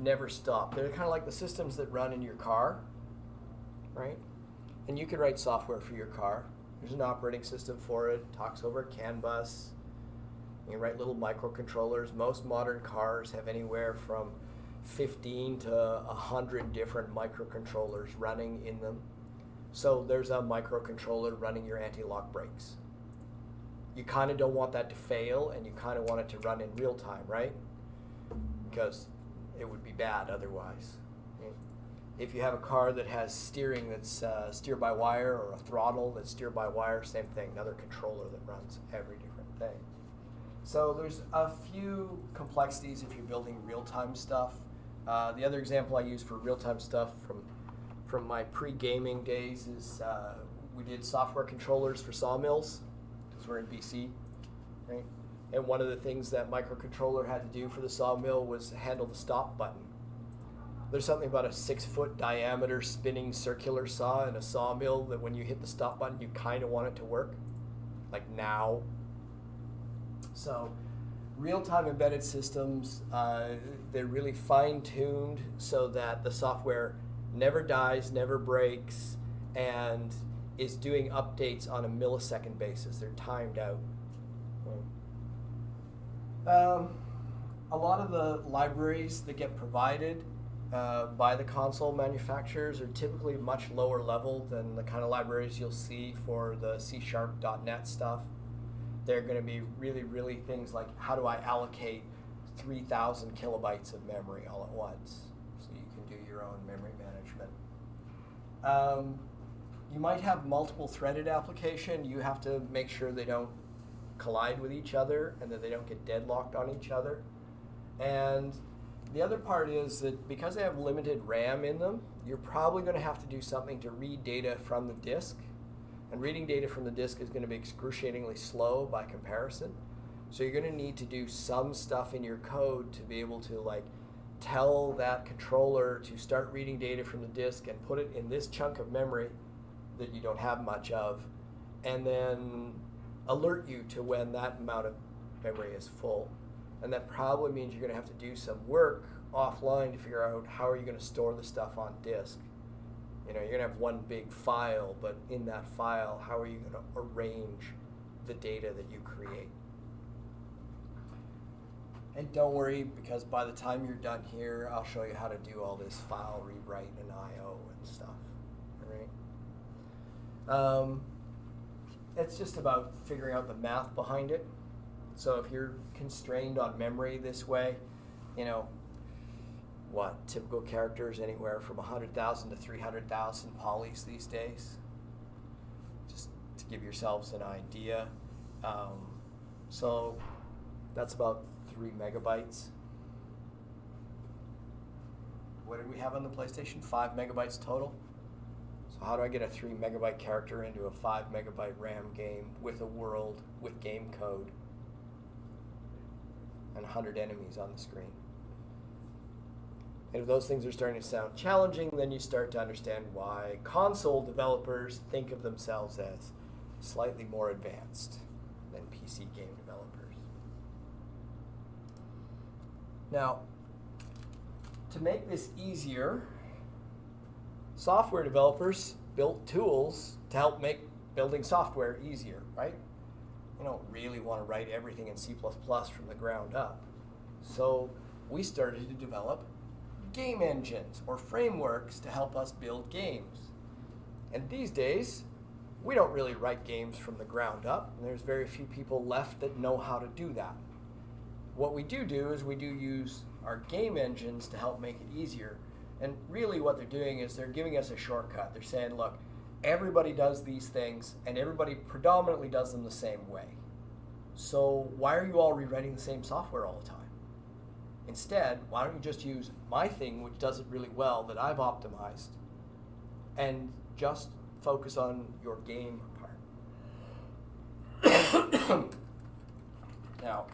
never stop. They're kind of like the systems that run in your car, right? And you can write software for your car. There's an operating system for it, talks over CAN bus. You can write little microcontrollers. Most modern cars have anywhere from 15 to 100 different microcontrollers running in them. So there's a microcontroller running your anti-lock brakes. You kind of don't want that to fail, and you kind of want it to run in real time, right? Because it would be bad otherwise. Right? If you have a car that has steering that's steer by wire, or a throttle that's steer by wire, same thing, another controller that runs every different thing. So there's a few complexities if you're building real-time stuff. The other example I use for real-time stuff from my pre-gaming days is we did software controllers for sawmills, because we're in BC, right? And one of the things that microcontroller had to do for the sawmill was handle the stop button. There's something about a 6-foot diameter spinning circular saw in a sawmill that when you hit the stop button, you kind of want it to work, like now. So real-time embedded systems, they're really fine-tuned so that the software never dies, never breaks, and is doing updates on a millisecond basis. They're timed out. A lot of the libraries that get provided by the console manufacturers are typically much lower level than the kind of libraries you'll see for the C#.NET stuff. They're going to be really things like, how do I allocate 3,000 kilobytes of memory all at once, so you can do your own memory management. You might have multiple threaded application. You have to make sure they don't collide with each other and that they don't get deadlocked on each other. And the other part is that because they have limited RAM in them, you're probably going to have to do something to read data from the disk. And reading data from the disk is going to be excruciatingly slow by comparison. So you're going to need to do some stuff in your code to be able to like tell that controller to start reading data from the disk and put it in this chunk of memory that you don't have much of, and then alert you to when that amount of memory is full. And that probably means you're going to have to do some work offline to figure out how are you going to store the stuff on disk. You know, you're going to have one big file, but in that file, how are you going to arrange the data that you create? And don't worry, because by the time you're done here, I'll show you how to do all this file rewrite and I/O and stuff. All right? It's just about figuring out the math behind it. So if you're constrained on memory this way, you know, what, typical characters anywhere from 100,000 to 300,000 polys these days, just to give yourselves an idea. So that's about 3 megabytes. What did we have on the PlayStation? 5 megabytes total. So how do I get a 3 megabyte character into a 5 megabyte RAM game with a world, with game code, and 100 enemies on the screen? And if those things are starting to sound challenging, then you start to understand why console developers think of themselves as slightly more advanced than PC game developers. Now, to make this easier, software developers built tools to help make building software easier, right? You don't really want to write everything in C++ from the ground up. So we started to develop game engines or frameworks to help us build games. And these days, we don't really write games from the ground up, and there's very few people left that know how to do that. What we do is we do use our game engines to help make it easier. And really what they're doing is they're giving us a shortcut. They're saying, look, everybody does these things, and everybody predominantly does them the same way. So why are you all rewriting the same software all the time? Instead, why don't you just use my thing, which does it really well, that I've optimized, and just focus on your game part. Now,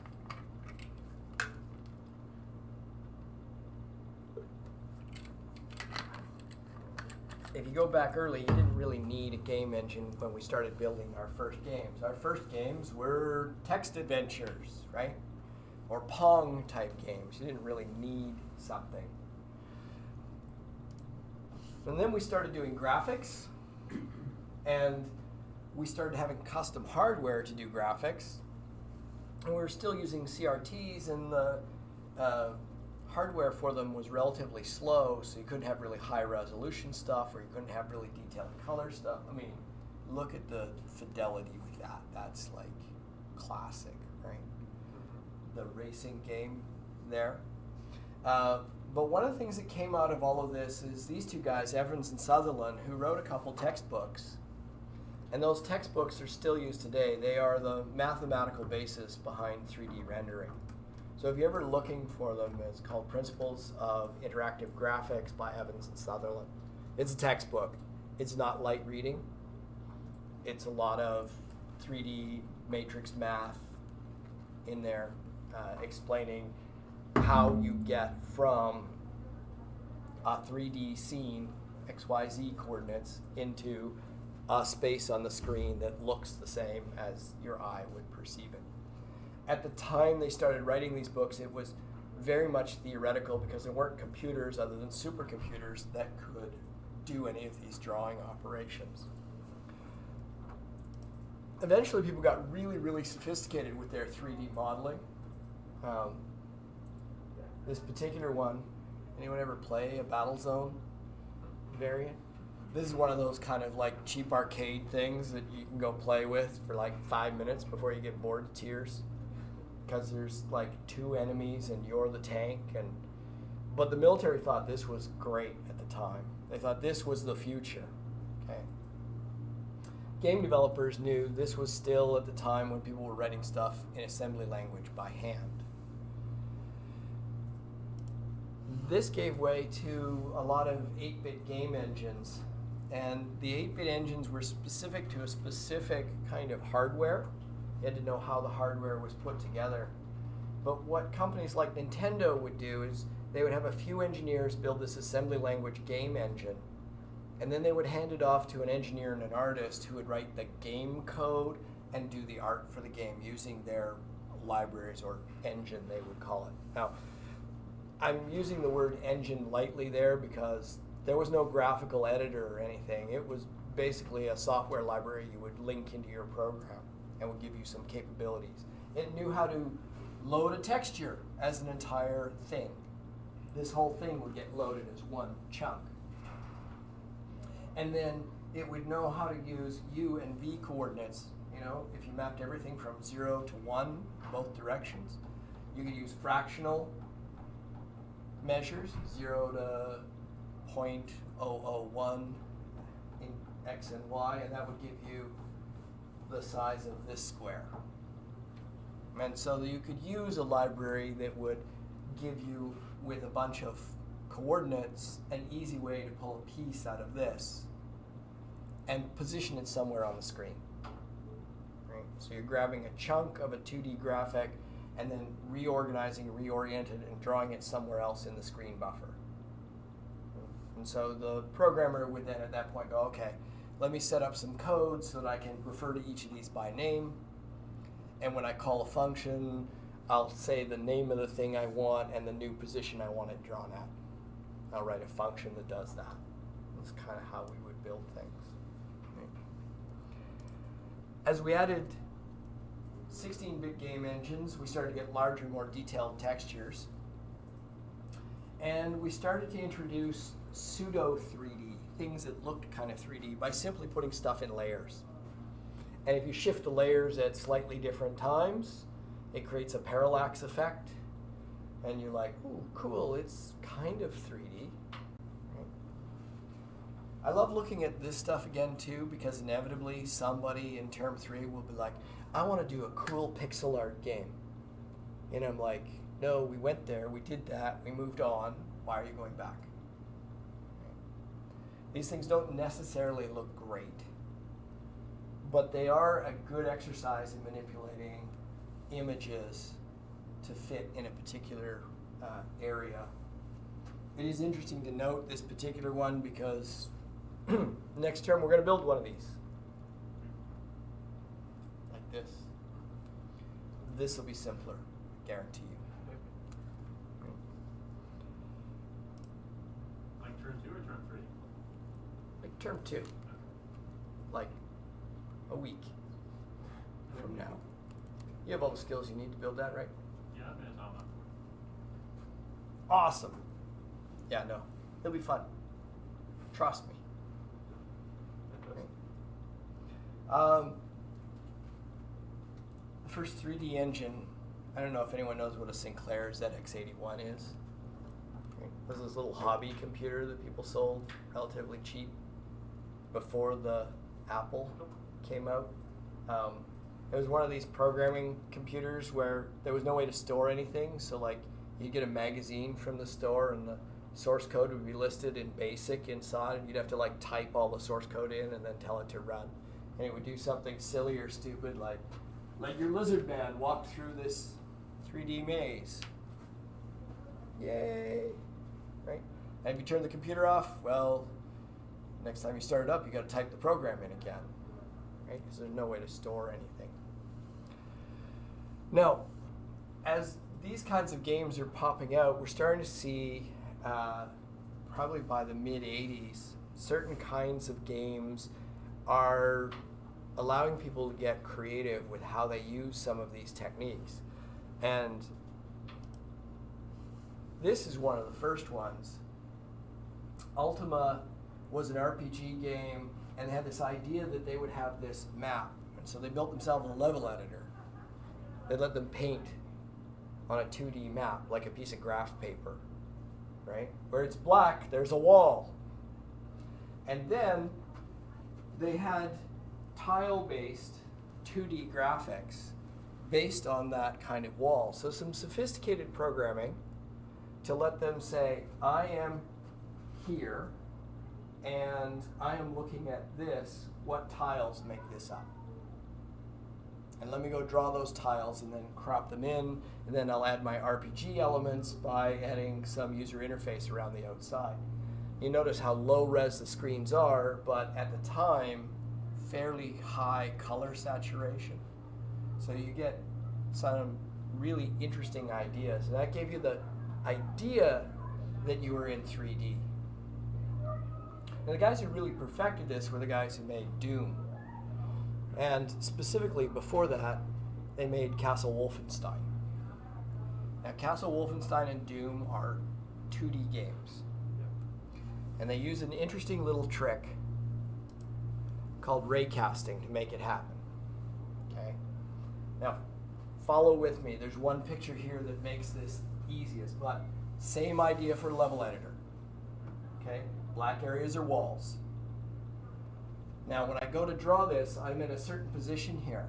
if you go back early, you didn't really need a game engine when we started building our first games. Our first games were text adventures, right? Or Pong type games. You didn't really need something. And then we started doing graphics, and we started having custom hardware to do graphics. And we were still using CRTs, and the hardware for them was relatively slow, so you couldn't have really high resolution stuff, or you couldn't have really detailed color stuff. I mean, look at the fidelity with that. That's like classic, right? The racing game there. But one of the things that came out of all of this is these two guys, Evans and Sutherland, who wrote a couple textbooks. And those textbooks are still used today. They are the mathematical basis behind 3D rendering. So if you're ever looking for them, it's called Principles of Interactive Graphics by Evans and Sutherland. It's a textbook. It's not light reading. It's a lot of 3D matrix math in there, explaining how you get from a 3D scene, XYZ coordinates, into a space on the screen that looks the same as your eye would perceive it. At the time they started writing these books, it was very much theoretical because there weren't computers other than supercomputers that could do any of these drawing operations. Eventually people got really, really sophisticated with their 3D modeling. This particular one, anyone ever play a Battlezone variant? This is one of those kind of like cheap arcade things that you can go play with for like 5 minutes before you get bored to tears. Because there's like 2 enemies and you're the tank. But the military thought this was great at the time. They thought this was the future. Okay. Game developers knew this was still at the time when people were writing stuff in assembly language by hand. This gave way to a lot of 8-bit game engines. And the 8-bit engines were specific to a specific kind of hardware. You had to know how the hardware was put together. But what companies like Nintendo would do is they would have a few engineers build this assembly language game engine, and then they would hand it off to an engineer and an artist who would write the game code and do the art for the game using their libraries, or engine they would call it. Now, I'm using the word engine lightly there because there was no graphical editor or anything. It was basically a software library you would link into your program and would give you some capabilities. It knew how to load a texture as an entire thing. This whole thing would get loaded as one chunk. And then it would know how to use U and V coordinates. You know, if you mapped everything from 0 to 1, both directions, you could use fractional measures, 0 to 0.001 in X and Y, and that would give you the size of this square. And so you could use a library that would give you, with a bunch of coordinates, an easy way to pull a piece out of this and position it somewhere on the screen. Right? So you're grabbing a chunk of a 2D graphic and then reorganizing, reorienting it, and drawing it somewhere else in the screen buffer. And so the programmer would then at that point go, okay, let me set up some code so that I can refer to each of these by name. And when I call a function, I'll say the name of the thing I want and the new position I want it drawn at. I'll write a function that does that. That's kind of how we would build things. Okay. As we added 16-bit game engines, we started to get larger, more detailed textures. And we started to introduce pseudo 3D, things that looked kind of 3D, by simply putting stuff in layers. And if you shift the layers at slightly different times, it creates a parallax effect. And you're like, ooh, cool, it's kind of 3D. Right? I love looking at this stuff again too, because inevitably somebody in term 3 will be like, I want to do a cool pixel art game. And I'm like, no, we went there, we did that, we moved on, why are you going back? Right? These things don't necessarily look great, but they are a good exercise in manipulating images to fit in a particular area. It is interesting to note this particular one because next term we're going to build one of these. Like this. This will be simpler, I guarantee you. Like term 2 or term 3? Like term 2. Like a week from now. You have all the skills you need to build that, right? Yeah, I've been a top before. Awesome. Yeah, no, it'll be fun. Trust me. The first 3D engine, I don't know if anyone knows what a Sinclair ZX81 is. Okay. was this little hobby computer that people sold relatively cheap before the Apple came out. It was one of these programming computers where there was no way to store anything. So like you'd get a magazine from the store and the source code would be listed in BASIC inside, and you'd have to like type all the source code in and then tell it to run. And it would do something silly or stupid like your lizard man walked through this 3D maze. Yay! Right? And if you turn the computer off, well, next time you start it up, you got to type the program in again, right? Because there's no way to store anything. Now, as these kinds of games are popping out, we're starting to see, probably by the mid-'80s, certain kinds of games are allowing people to get creative with how they use some of these techniques. And this is one of the first ones. Ultima was an RPG game, and they had this idea that they would have this map. And so they built themselves a level editor. They let them paint on a 2D map, like a piece of graph paper, right? Where it's black, there's a wall. And then they had tile-based 2D graphics based on that kind of wall. So some sophisticated programming to let them say, I am here, and I am looking at this, what tiles make this up? And let me go draw those tiles and then crop them in, and then I'll add my RPG elements by adding some user interface around the outside. You notice how low res the screens are, but at the time, fairly high color saturation. So you get some really interesting ideas. And that gave you the idea that you were in 3D. And the guys who really perfected this were the guys who made Doom. And specifically before that, they made Castle Wolfenstein. Now Castle Wolfenstein and Doom are 2D games. And they use an interesting little trick called raycasting to make it happen. Okay? Now, follow with me. There's one picture here that makes this easiest, but same idea for level editor. Okay? Black areas are walls. Now, when I go to draw this, I'm in a certain position here.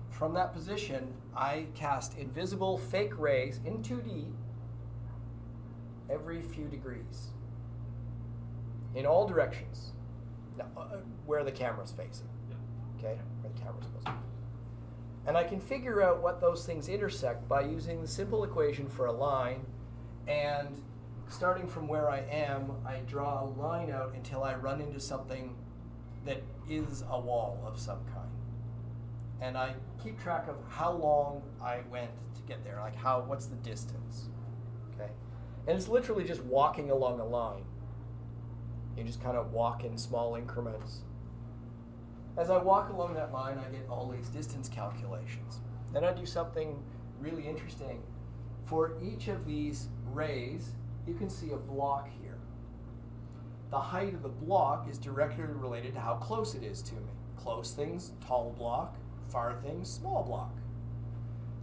From that position, I cast invisible fake rays in 2D every few degrees in all directions. Now, where the camera's facing. Okay? Where the camera's supposed to be. And I can figure out what those things intersect by using the simple equation for a line, and starting from where I am, I draw a line out until I run into something that is a wall of some kind. And I keep track of how long I went to get there, like what's the distance, okay? And it's literally just walking along a line. You just kind of walk in small increments. As I walk along that line, I get all these distance calculations. Then I do something really interesting. For each of these rays, you can see a block here. The height of the block is directly related to how close it is to me. Close things, tall block. Far things, small block.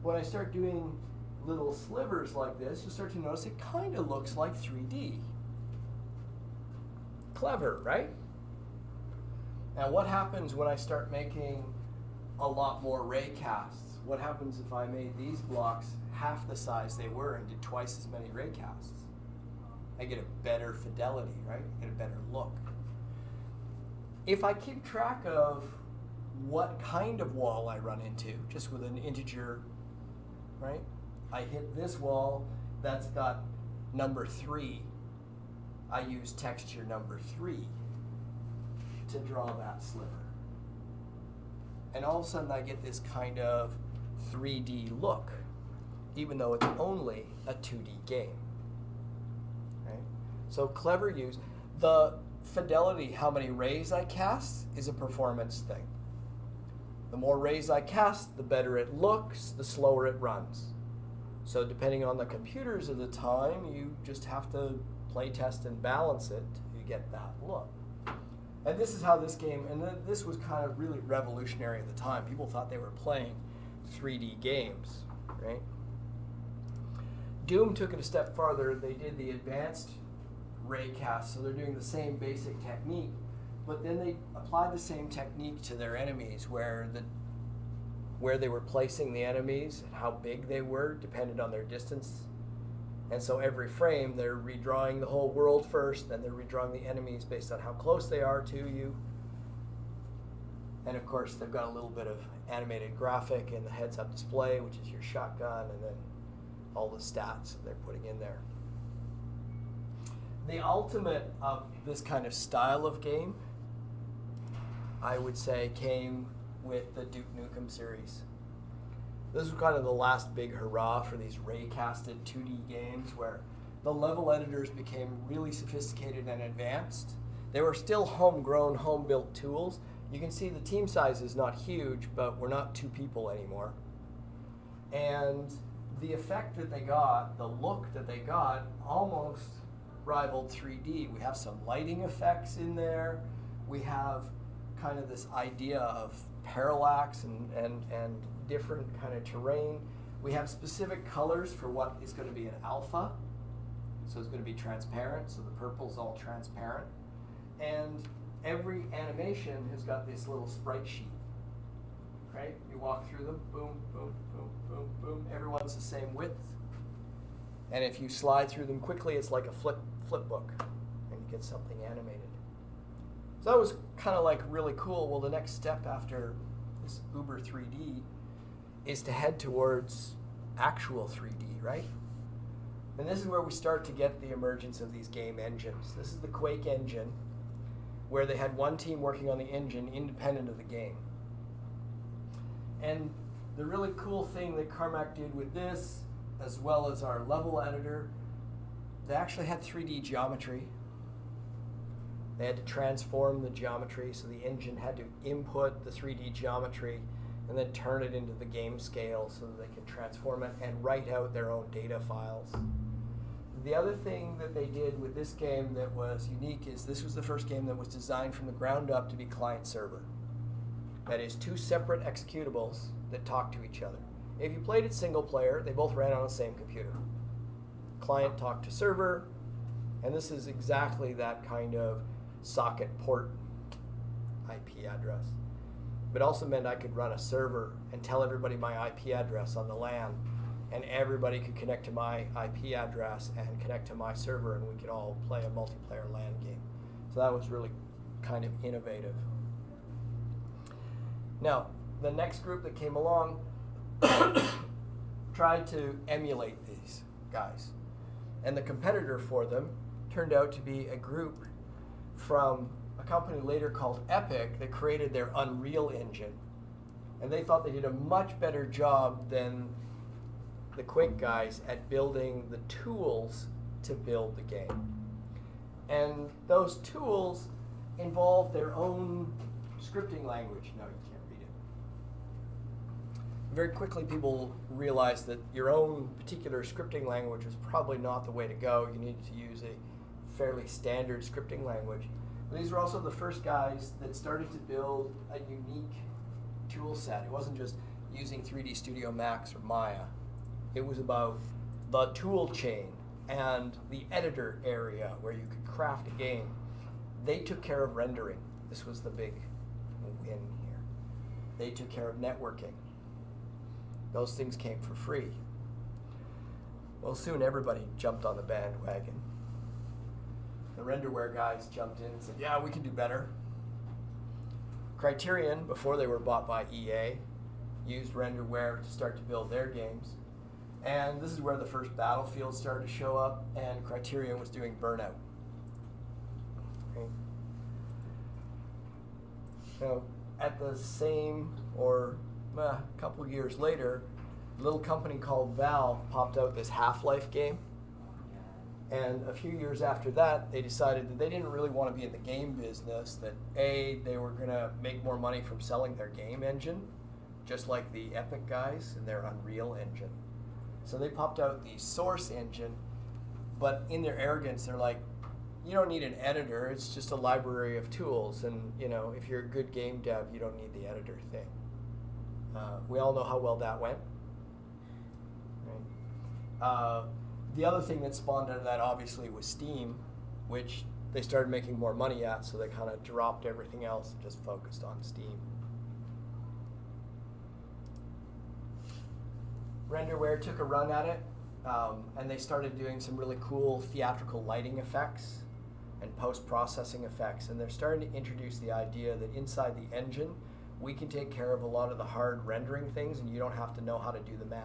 When I start doing little slivers like this, you'll start to notice it kind of looks like 3D. Clever, right? Now what happens when I start making a lot more ray casts? What happens if I made these blocks half the size they were and did twice as many ray casts? I get a better fidelity, right? I get a better look. If I keep track of what kind of wall I run into, just with an integer, right? I hit this wall, that's got number 3. I use texture number 3 to draw that sliver. And all of a sudden I get this kind of 3D look, even though it's only a 2D game. Right? So clever use. The fidelity, how many rays I cast, is a performance thing. The more rays I cast, the better it looks, the slower it runs. So depending on the computers of the time, you just have to play test and balance it to get that look. And this is how this game, and this was kind of really revolutionary at the time. People thought they were playing 3D games, right? Doom took it a step farther. They did the advanced raycast, so they're doing the same basic technique, but then they applied the same technique to their enemies, where they were placing the enemies and how big they were depended on their distance. And so every frame they're redrawing the whole world first, then they're redrawing the enemies based on how close they are to you. And of course they've got a little bit of animated graphic in the heads-up display, which is your shotgun, and then all the stats that they're putting in there. The ultimate of this kind of style of game, I would say, came with the Duke Nukem series. This was kind of the last big hurrah for these ray-casted 2D games where the level editors became really sophisticated and advanced. They were still homegrown, home-built tools. You can see the team size is not huge, but we're not 2 people anymore. And the effect that they got, the look that they got, almost rivaled 3D. We have some lighting effects in there. We have kind of this idea of parallax and different kind of terrain. We have specific colors for what is going to be an alpha. So it's going to be transparent, so the purple's all transparent. And every animation has got this little sprite sheet. Right? You walk through them, boom, boom, boom, boom, boom. Everyone's the same width. And if you slide through them quickly, it's like a flip book, and you get something animated. So that was kind of like really cool. Well, the next step after this Uber 3D is to head towards actual 3D, right? And this is where we start to get the emergence of these game engines. This is the Quake engine, where they had one team working on the engine independent of the game. And the really cool thing that Carmack did with this, as well as our level editor, they actually had 3D geometry. They had to transform the geometry, so the engine had to input the 3D geometry and then turn it into the game scale so that they could transform it and write out their own data files. The other thing that they did with this game that was unique is this was the first game that was designed from the ground up to be client-server. That is, 2 separate executables that talk to each other. If you played it single player, they both ran on the same computer. Client talked to server, and this is exactly that kind of socket port IP address. But it also meant I could run a server and tell everybody my IP address on the LAN, and everybody could connect to my IP address and connect to my server, and we could all play a multiplayer LAN game. So that was really kind of innovative. Now, the next group that came along tried to emulate these guys. And the competitor for them turned out to be a group from a company later called Epic that created their Unreal Engine. And they thought they did a much better job than the Quake guys at building the tools to build the game. And those tools involved their own scripting language. No, you can't read it. Very quickly people realized that your own particular scripting language was probably not the way to go. You needed to use a fairly standard scripting language. But these were also the first guys that started to build a unique tool set. It wasn't just using 3D Studio Max or Maya. It was about the tool chain and the editor area where you could craft a game. They took care of rendering. This was the big win here. They took care of networking. Those things came for free. Well, soon everybody jumped on the bandwagon. The renderware guys jumped in and said, yeah, we can do better. Criterion, before they were bought by EA, used renderware to start to build their games. And this is where the first Battlefield started to show up, and Criterion was doing Burnout. Okay. Now, at the same, or a couple of years later, a little company called Valve popped out this Half-Life game. And a few years after that, they decided that they didn't really want to be in the game business, that A, they were going to make more money from selling their game engine, just like the Epic guys and their Unreal Engine. So they popped out the Source engine, but in their arrogance, they're like, you don't need an editor, it's just a library of tools, and if you're a good game dev, you don't need the editor thing. We all know how well that went. Right? The other thing that spawned out of that obviously was Steam, which they started making more money at, so they kind of dropped everything else and just focused on Steam. Renderware took a run at it, and they started doing some really cool theatrical lighting effects and post-processing effects, and they're starting to introduce the idea that inside the engine, we can take care of a lot of the hard rendering things, and you don't have to know how to do the math.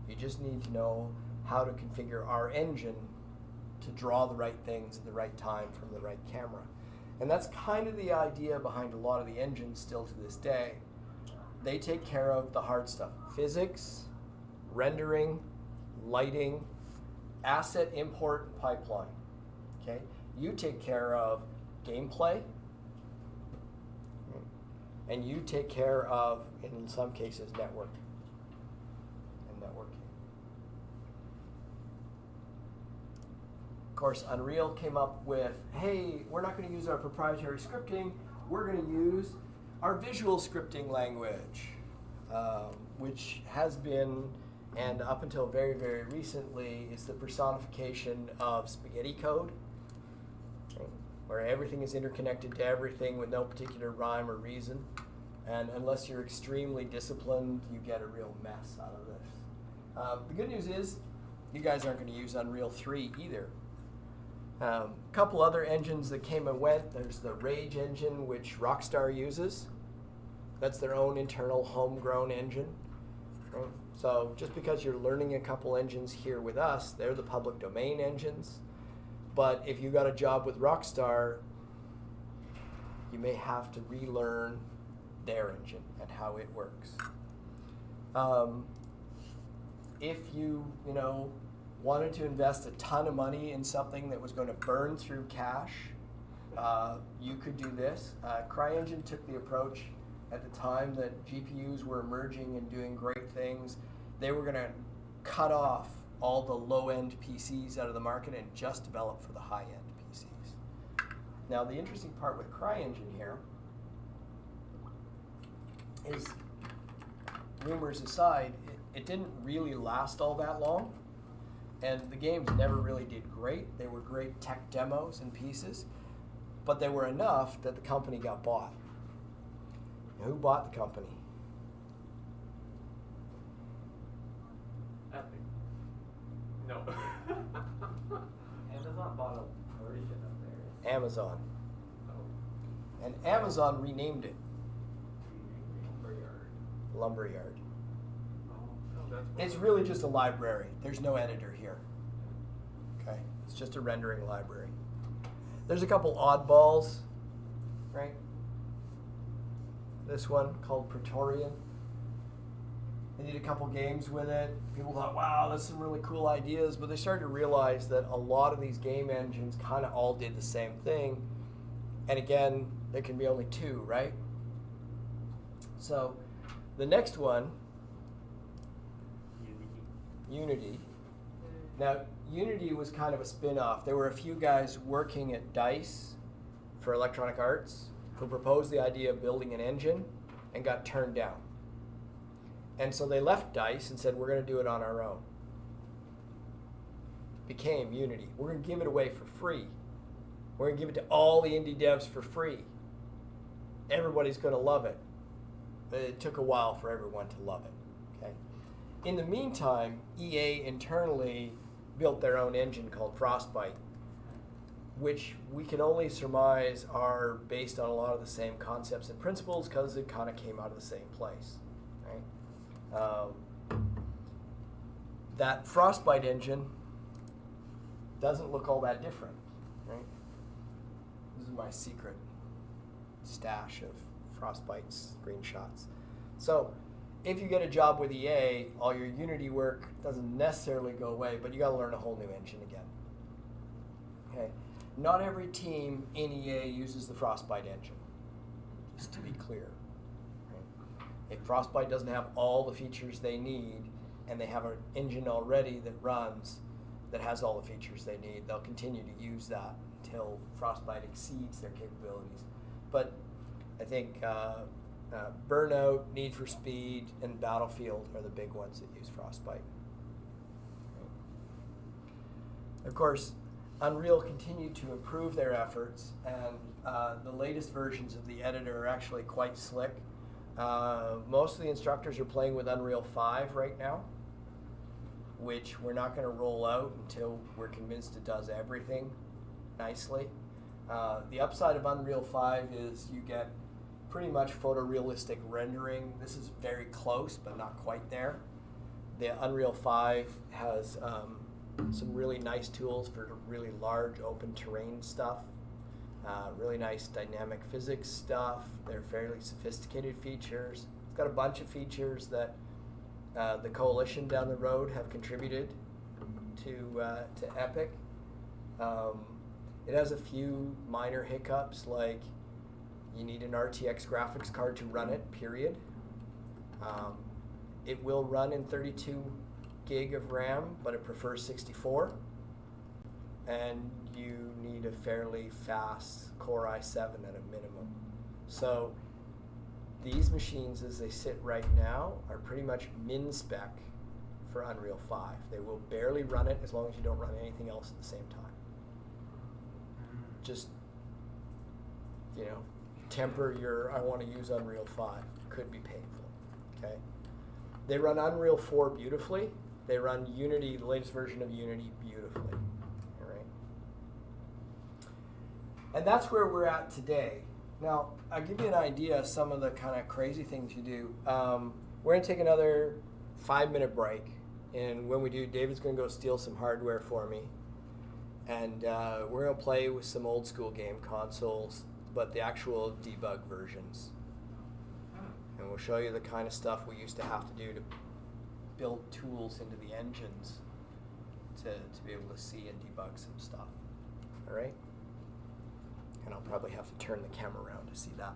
You just need to know how to configure our engine to draw the right things at the right time from the right camera. And that's kind of the idea behind a lot of the engines still to this day. They take care of the hard stuff: physics, rendering, lighting, asset import, and pipeline. Okay? You take care of gameplay, and you take care of, in some cases, network and networking. Of course, Unreal came up with, hey, we're not going to use our proprietary scripting, we're going to use our visual scripting language, which has been, and up until very, very recently, is the personification of spaghetti code, where everything is interconnected to everything with no particular rhyme or reason. And unless you're extremely disciplined, you get a real mess out of this. The good news is, you guys aren't going to use Unreal 3 either. A couple other engines that came and went. There's the Rage engine, which Rockstar uses. That's their own internal homegrown engine. Right? So just because you're learning a couple engines here with us, they're the public domain engines. But if you got a job with Rockstar, you may have to relearn their engine and how it works. If you wanted to invest a ton of money in something that was going to burn through cash, you could do this. CryEngine took the approach at the time that GPUs were emerging and doing great things. They were going to cut off all the low-end PCs out of the market and just develop for the high-end PCs. Now, the interesting part with CryEngine here is, rumors aside, it didn't really last all that long, and the games never really did great. They were great tech demos and pieces, but they were enough that the company got bought. Now, who bought the company? Epic. No. Amazon bought a version of theirs. Amazon. Oh. And Amazon renamed it Lumberyard. Lumberyard. Oh, that's It's really just a library. There's no editor here. Okay? It's just a rendering library. There's a couple oddballs, right? This one called Praetorian. They did a couple games with it. People thought, wow, that's some really cool ideas, but they started to realize that a lot of these game engines kind of all did the same thing. And again, there can be only two, right? So the next one, Unity. Now, Unity was kind of a spin-off. There were a few guys working at DICE for Electronic Arts who proposed the idea of building an engine and got turned down. And so they left DICE and said, we're going to do it on our own. Became Unity. We're going to give it away for free. We're going to give it to all the indie devs for free. Everybody's going to love it. But it took a while for everyone to love it. Okay. In the meantime, EA internally built their own engine called Frostbite, which we can only surmise are based on a lot of the same concepts and principles because it kind of came out of the same place. Right? That Frostbite engine doesn't look all that different. Right? This is my secret stash of Frostbite screenshots. So if you get a job with EA, all your Unity work doesn't necessarily go away, but you got to learn a whole new engine again. Okay. Not every team in EA uses the Frostbite engine, just to be clear. Right? If Frostbite doesn't have all the features they need, and they have an engine already that runs that has all the features they need, they'll continue to use that until Frostbite exceeds their capabilities. But I think Burnout, Need for Speed, and Battlefield are the big ones that use Frostbite. Of course, Unreal continued to improve their efforts, and the latest versions of the editor are actually quite slick. Most of the instructors are playing with Unreal 5 right now, which we're not going to roll out until we're convinced it does everything nicely. The upside of Unreal 5 is you get pretty much photorealistic rendering. This is very close, but not quite there. The Unreal 5 has some really nice tools for really large open terrain stuff, really nice dynamic physics stuff. They're fairly sophisticated features. It's got a bunch of features that the coalition down the road have contributed to Epic. It has a few minor hiccups, like you need an RTX graphics card to run it, period. It will run in 32 gig of RAM, but it prefers 64. And you need a fairly fast Core i7 at a minimum. So these machines, as they sit right now, are pretty much min-spec for Unreal 5. They will barely run it as long as you don't run anything else at the same time. Just, temper your, I want to use Unreal 5. Could be painful, okay? They run Unreal 4 beautifully. They run Unity, the latest version of Unity, beautifully, all right? And that's where we're at today. Now, I'll give you an idea of some of the kind of crazy things you do. We're going to take another 5-minute break. And when we do, David's going to go steal some hardware for me. And we're going to play with some old school game consoles, but the actual debug versions. And we'll show you the kind of stuff we used to have to do to build tools into the engines to be able to see and debug some stuff. All right? And I'll probably have to turn the camera around to see that.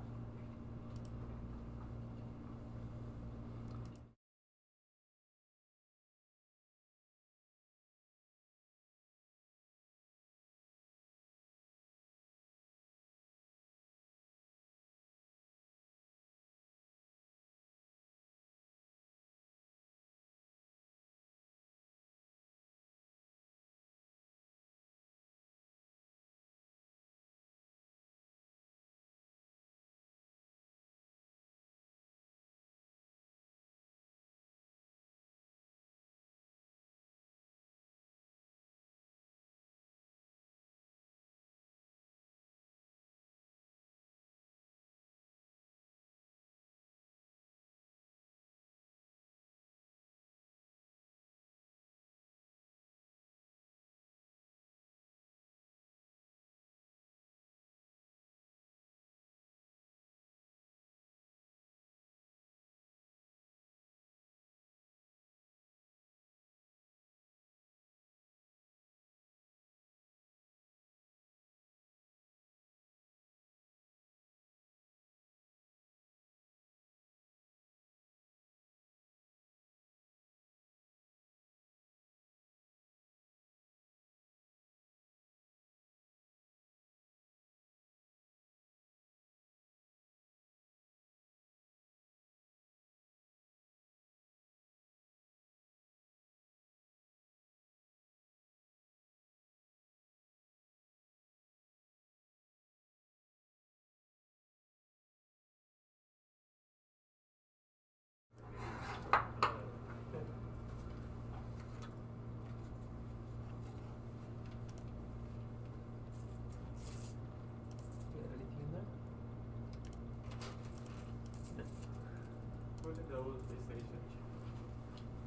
Was it the old PlayStation?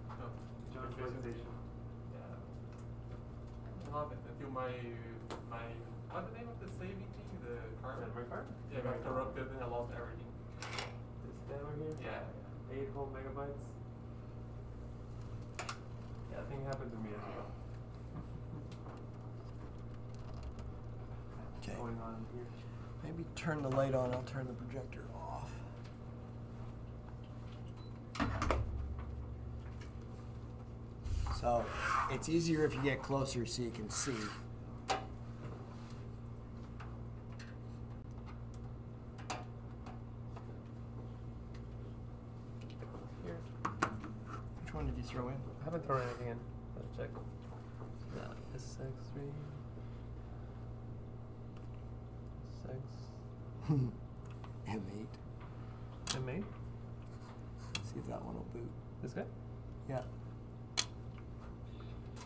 No, John's PlayStation. Yeah. I love it until my what's the name of the saving thing? The card? Memory card? Yeah, got corrupted and I lost everything. This down here? Yeah. 8 whole megabytes. Yeah, that thing happened to me as well. Okay. Going on here. Maybe turn the light on, I'll turn the projector off. So it's easier if you get closer so you can see. Here. Which one did you throw in? I haven't thrown anything in. Let's check. Yeah, SX3. SX. M8. M8? See if that one will boot. This guy? Yeah.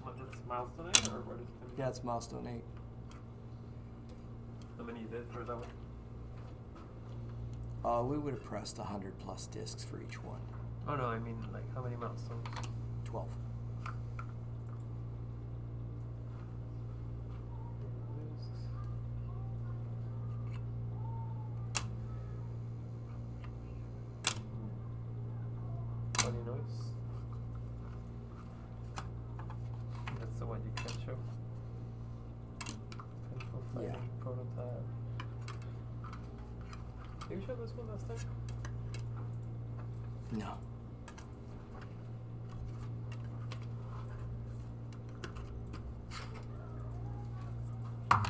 What, that's milestone 8 or what is it? Yeah, it's milestone 8. How many you did for that one? We would have pressed 100 plus discs for each one. Oh no, I mean like how many milestones? 12. Funny noise. That's the one you can show. Control file, Yeah. prototype. Did you show this one last time? No.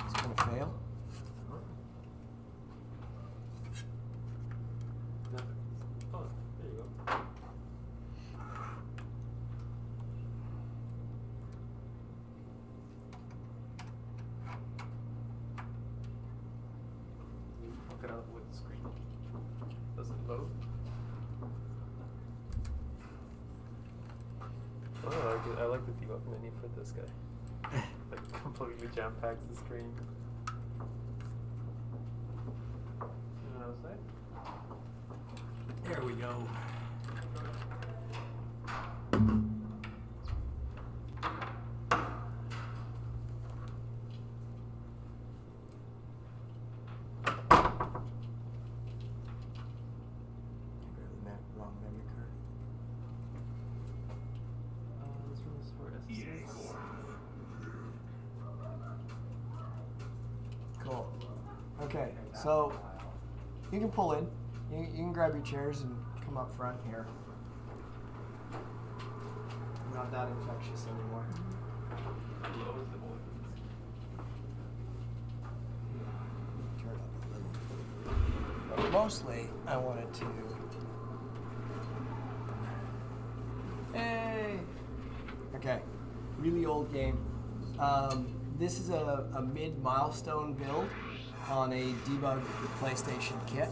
It's gonna fail. No. Oh, there you go. Look it up with the screen. Does it load? Oh, I like the debug menu for this guy. Like completely jam packs the screen. You know what I'm saying? There we go. Wrong memory card. This one is for S6. Cool. Okay, so you can pull in. You can grab your chairs and come up front here. Not that infectious anymore. Turn up a little. But mostly, I wanted to. Hey! Okay, really old game. This is a mid-milestone build on a debug PlayStation kit.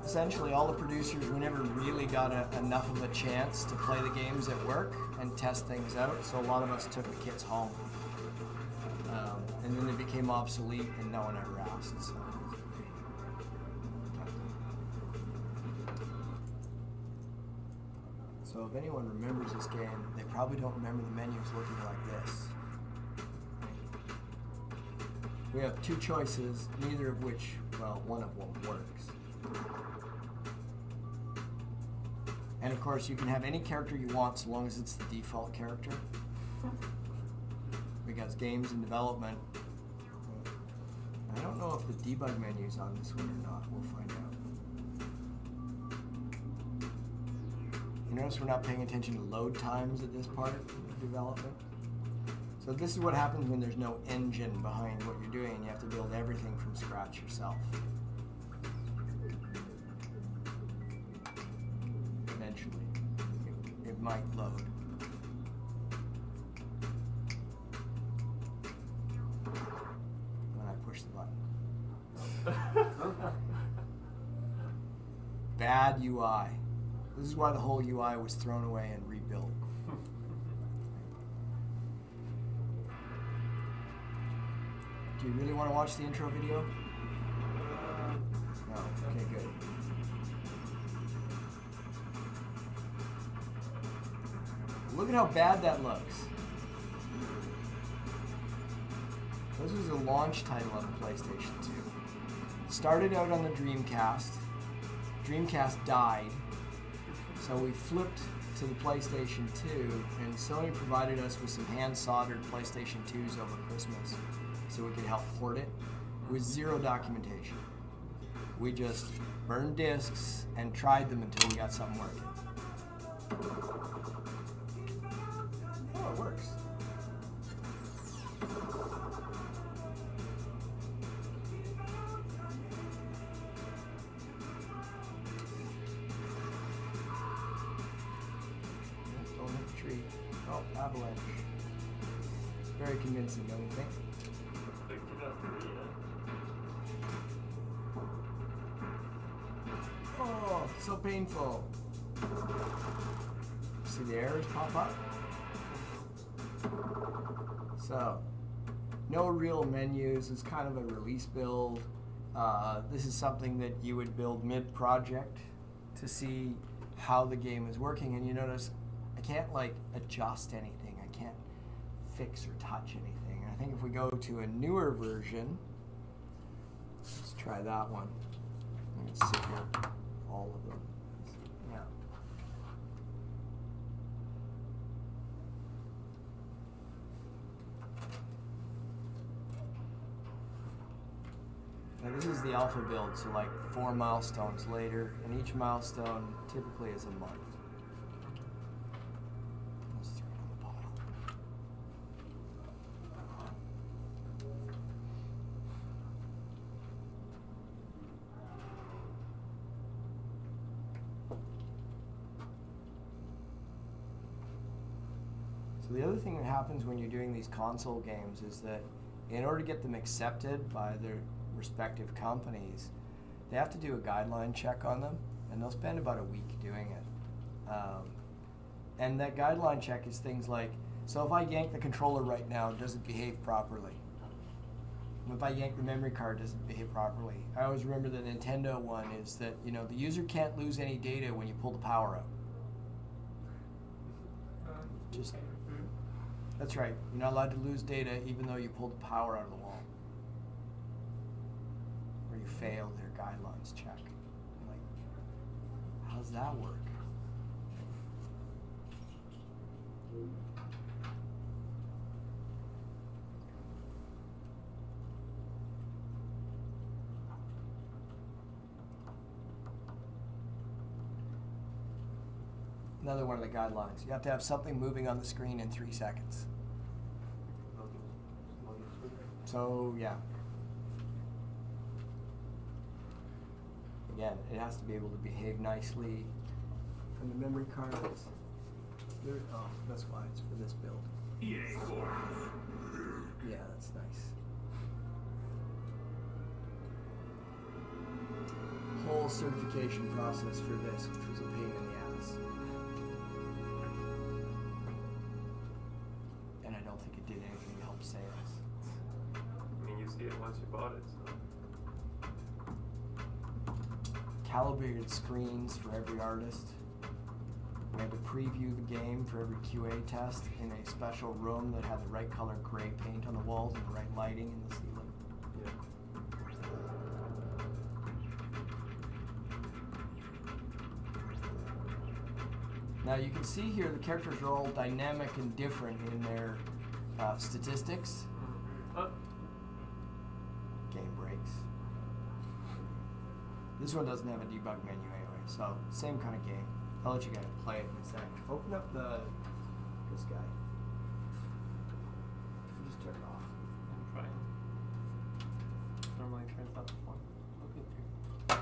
Essentially, all the producers, we never really got enough of a chance to play the games at work and test things out, so a lot of us took the kits home. And then they became obsolete and no one ever asked. So if anyone remembers this game, they probably don't remember the menus looking like this. We have two choices, neither of which, well, one of them works. And of course, you can have any character you want so long as it's the default character. Because games in development, I don't know if the debug menu's on this one or not. We'll find out. You notice we're not paying attention to load times at this part of development. So this is what happens when there's no engine behind what you're doing and you have to build everything from scratch yourself. Eventually, it might load. When I push the button. Bad UI. This is why the whole UI was thrown away and rebuilt. Do you really want to watch the intro video? No. Okay, good. Look at how bad that looks. This was a launch title of the PlayStation 2. Started out on the Dreamcast. Dreamcast died. So we flipped to the PlayStation 2, and Sony provided us with some hand-soldered PlayStation 2s over Christmas so we could help port it with zero documentation. We just burned discs and tried them until we got something working. Oh, it works. Don't hit the tree. Oh, Avalanche. Very convincing, don't you think? Looks like 2003, yeah. Oh, so painful. See the errors pop up? So, no real menus. It's kind of a release build. This is something that you would build mid-project to see how the game is working. And you notice I can't like adjust anything. I can't fix or touch anything. I think if we go to a newer version, let's try that one. Let's see here. All of them. Yeah. Now this is the alpha build, so like 4 milestones later, and each milestone typically is a month. Let's throw it on the pile. So the other thing that happens when you're doing these console games is that in order to get them accepted by their respective companies, they have to do a guideline check on them, and they'll spend about a week doing it. And that guideline check is things like, so if I yank the controller right now, does it behave properly? If I yank the memory card, does it behave properly? I always remember the Nintendo one is that, you know, the user can't lose any data when you pull the power out. Just, that's right. You're not allowed to lose data even though you pulled the power out of the wall. Or you failed their guidelines check. Like, how does that work? Another one of the guidelines. You have to have something moving on the screen in 3 seconds. So, yeah. Again, it has to be able to behave nicely. And the memory cards. Oh, that's why it's for this build. Yeah, that's nice. Whole certification process for this, which was a pain in the ass. And I don't think it did anything to help sales. I mean, you see it once you bought it, so. Calibrated screens for every artist. We had to preview the game for every QA test in a special room that had the right color gray paint on the walls and the right lighting in the ceiling. Yeah. Now you can see here the characters are all dynamic and different in their statistics. Game breaks. This one doesn't have a debug menu anyway, so same kind of game. I'll let you guys play it in a second. Open up this guy. Just turn it off. I'm trying. Normally turns out the phone. Okay.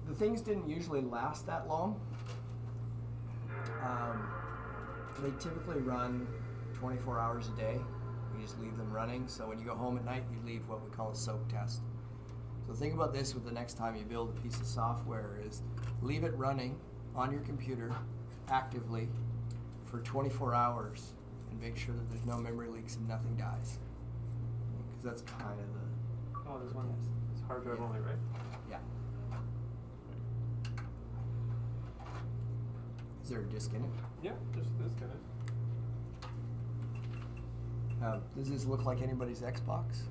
The things didn't usually last that long. They typically run 24 hours a day. You just leave them running. So when you go home at night, you leave what we call a soak test. So think about this with the next time you build a piece of software is leave it running on your computer actively for 24 hours and make sure that there's no memory leaks and nothing dies. Because that's kind of the Oh, there's one. test. It's hard drive Yeah. only, right? Yeah. Is there a disk in it? Yeah, just this kind of. Does this look like anybody's Xbox?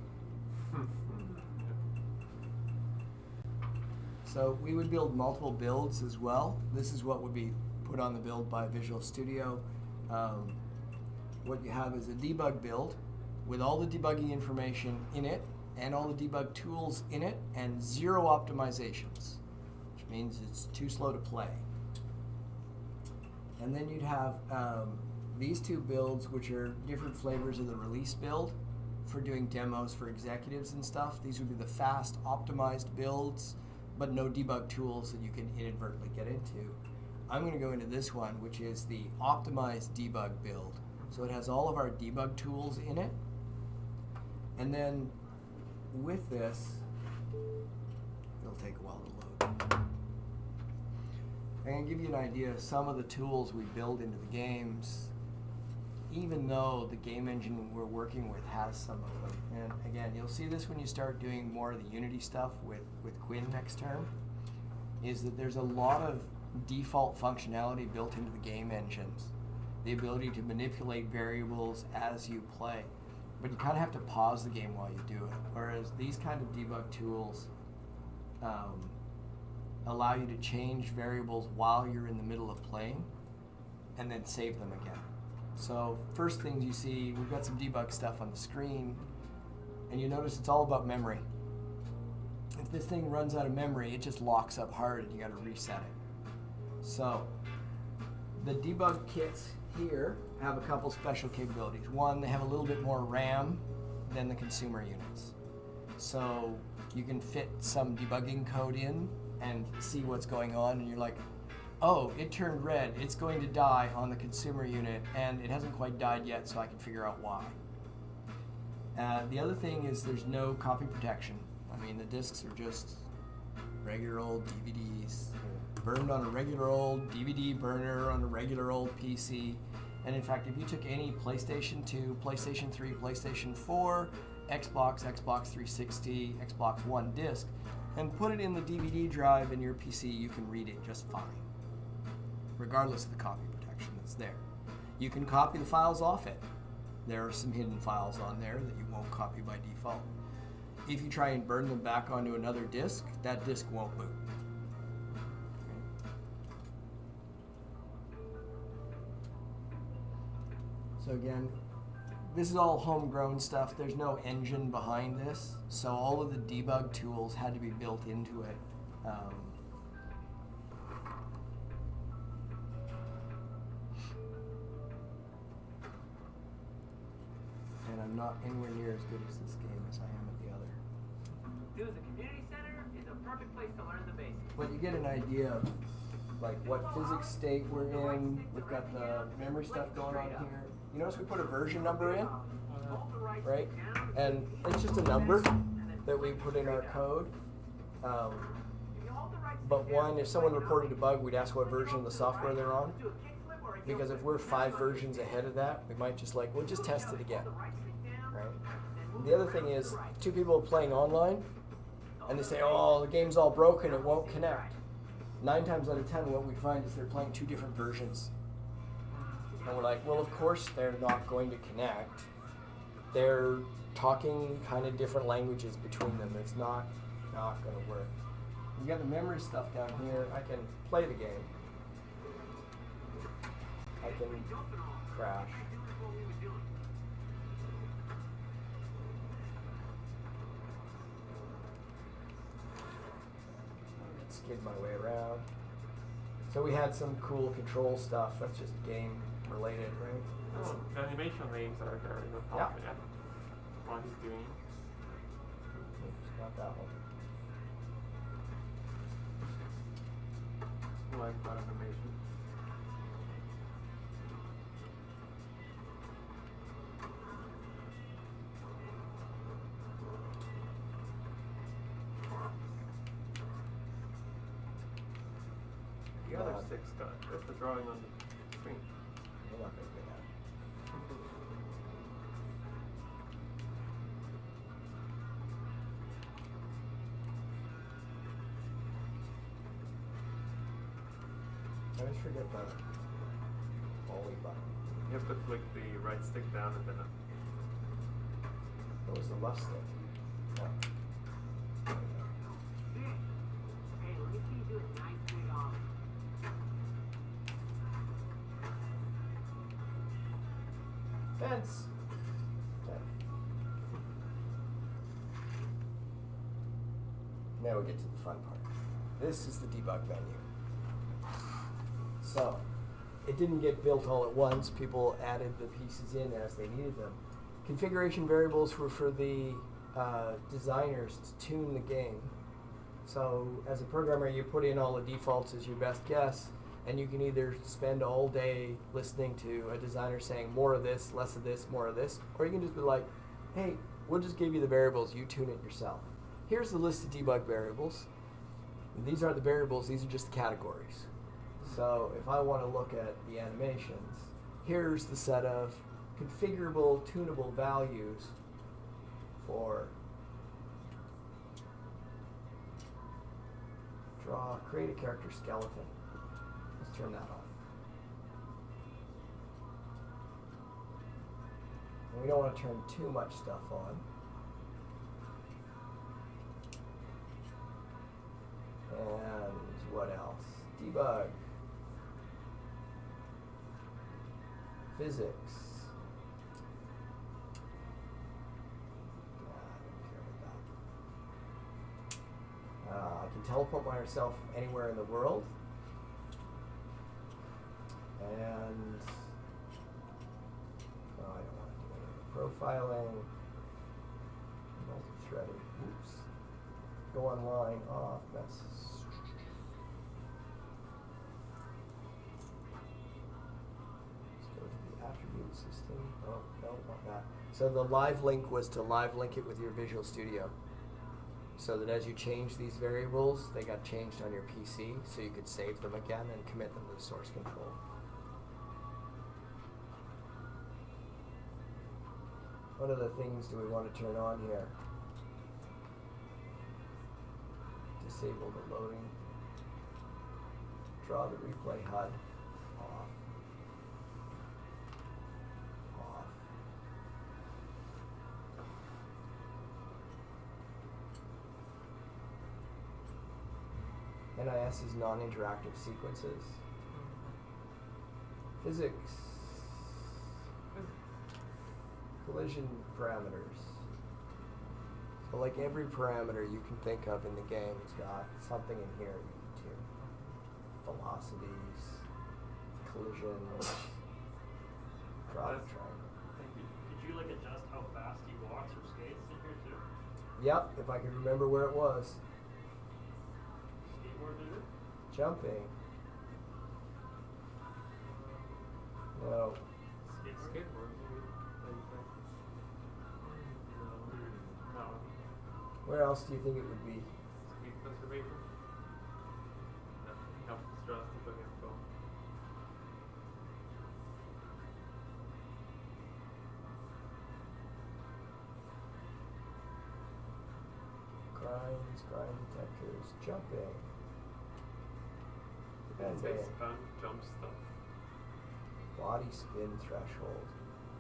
So we would build multiple builds as well. This is what would be put on the build by Visual Studio. What you have is a debug build with all the debugging information in it and all the debug tools in it and 0 optimizations, which means it's too slow to play. And then you'd have these 2 builds, which are different flavors of the release build for doing demos for executives and stuff. These would be the fast, optimized builds, but no debug tools that you can inadvertently get into. I'm going to go into this one, which is the optimized debug build. So it has all of our debug tools in it. And then with this, it'll take a while to load. I'm going to give you an idea of some of the tools we build into the games, even though the game engine we're working with has some of them. And again, you'll see this when you start doing more of the Unity stuff with Quinn next term, is that there's a lot of default functionality built into the game engines. The ability to manipulate variables as you play. But you kind of have to pause the game while you do it. Whereas these kind of debug tools allow you to change variables while you're in the middle of playing and then save them again. So first things you see, we've got some debug stuff on the screen, and you notice it's all about memory. If this thing runs out of memory, it just locks up hard and you got to reset it. So the debug kits here have a couple special capabilities. One, they have a little bit more RAM than the consumer units. So you can fit some debugging code in and see what's going on, and you're like, oh, it turned red, it's going to die on the consumer unit, and it hasn't quite died yet, so I can figure out why. The other thing is there's no copy protection. I mean, the discs are just regular old DVDs, burned on a regular old DVD burner on a regular old PC. And in fact, if you took any PlayStation 2, PlayStation 3, PlayStation 4, Xbox, Xbox 360, Xbox One disc, and put it in the DVD drive in your PC, you can read it just fine, regardless of the copy protection that's there. You can copy the files off it. There are some hidden files on there that you won't copy by default. If you try and burn them back onto another disk, that disk won't boot. So again, this is all homegrown stuff. There's no engine behind this, so all of the debug tools had to be built into it. And I'm not anywhere near as good as this game as I am at the other. Dude, the community center is a perfect place to learn the basics. But you get an idea of like what physics state we're in. We've got the memory stuff going on here. You notice we put a version number in, right? And it's just a number that we put in our code. But one, if someone reported a bug, we'd ask what version of the software they're on. Because if we're 5 versions ahead of that, we might just like, we'll just test it again, right? The other thing is, 2 people playing online, and they say, oh, the game's all broken, it won't connect. 9 times out of 10, what we find is they're playing 2 different versions. And we're like, well, of course they're not going to connect. They're talking kind of different languages between them. It's not going to work. We got the memory stuff down here. I can play the game. I can crash. Skid my way around. So we had some cool control stuff. That's just game related, right? Oh, the animation names are there in the top. Yeah. What he's doing. Oops, not that one. Like that animation. The other 6 guys. That's the drawing on the screen. You're not very good at it. I always forget the volley button. You have to flick the right stick down and then up. What was the left stick? No. There we go. Hey, let me see you do a nice big ollie. Fence. Okay. Now we get to the fun part. This is the debug menu. So, it didn't get built all at once. People added the pieces in as they needed them. Configuration variables were for the designers to tune the game. So, as a programmer, you put in all the defaults as your best guess, And you can either spend all day listening to a designer saying more of this, less of this, more of this, or you can just be like, hey, we'll just give you the variables, you tune it yourself. Here's the list of debug variables. These aren't the variables, these are just the categories. So if I want to look at the animations, here's the set of configurable, tunable values for create a character skeleton. Let's turn that on. And we don't want to turn too much stuff on. And what else? Debug. Physics. I can teleport myself anywhere in the world. And I don't want to do any of the profiling. Multi-threaded. Oops. Go online. Off. That's. Let's go to the attribute system. Oh, no, not that. So the live link was to live link it with your Visual Studio. So that as you change these variables, they got changed on your PC, so you could save them again and commit them to the source control. What other things do we want to turn on here? Disable the loading. Draw the replay HUD. Off. Off. NIS is non-interactive sequences. Physics. Collision parameters. So like every parameter you can think of in the game has got something in here you can tune. Velocities, collisions, drop triangle. Did you like adjust how fast he walks or skates in here too? Yep, if I could remember where it was. Skateboard did it? Jumping. No. Skateboard? Skateboard, maybe. No. Where else do you think it would be? Speed conservation? No. Help drastic info. Grinds, grind detectors, jumping. It's like spam jump stuff. Body spin threshold.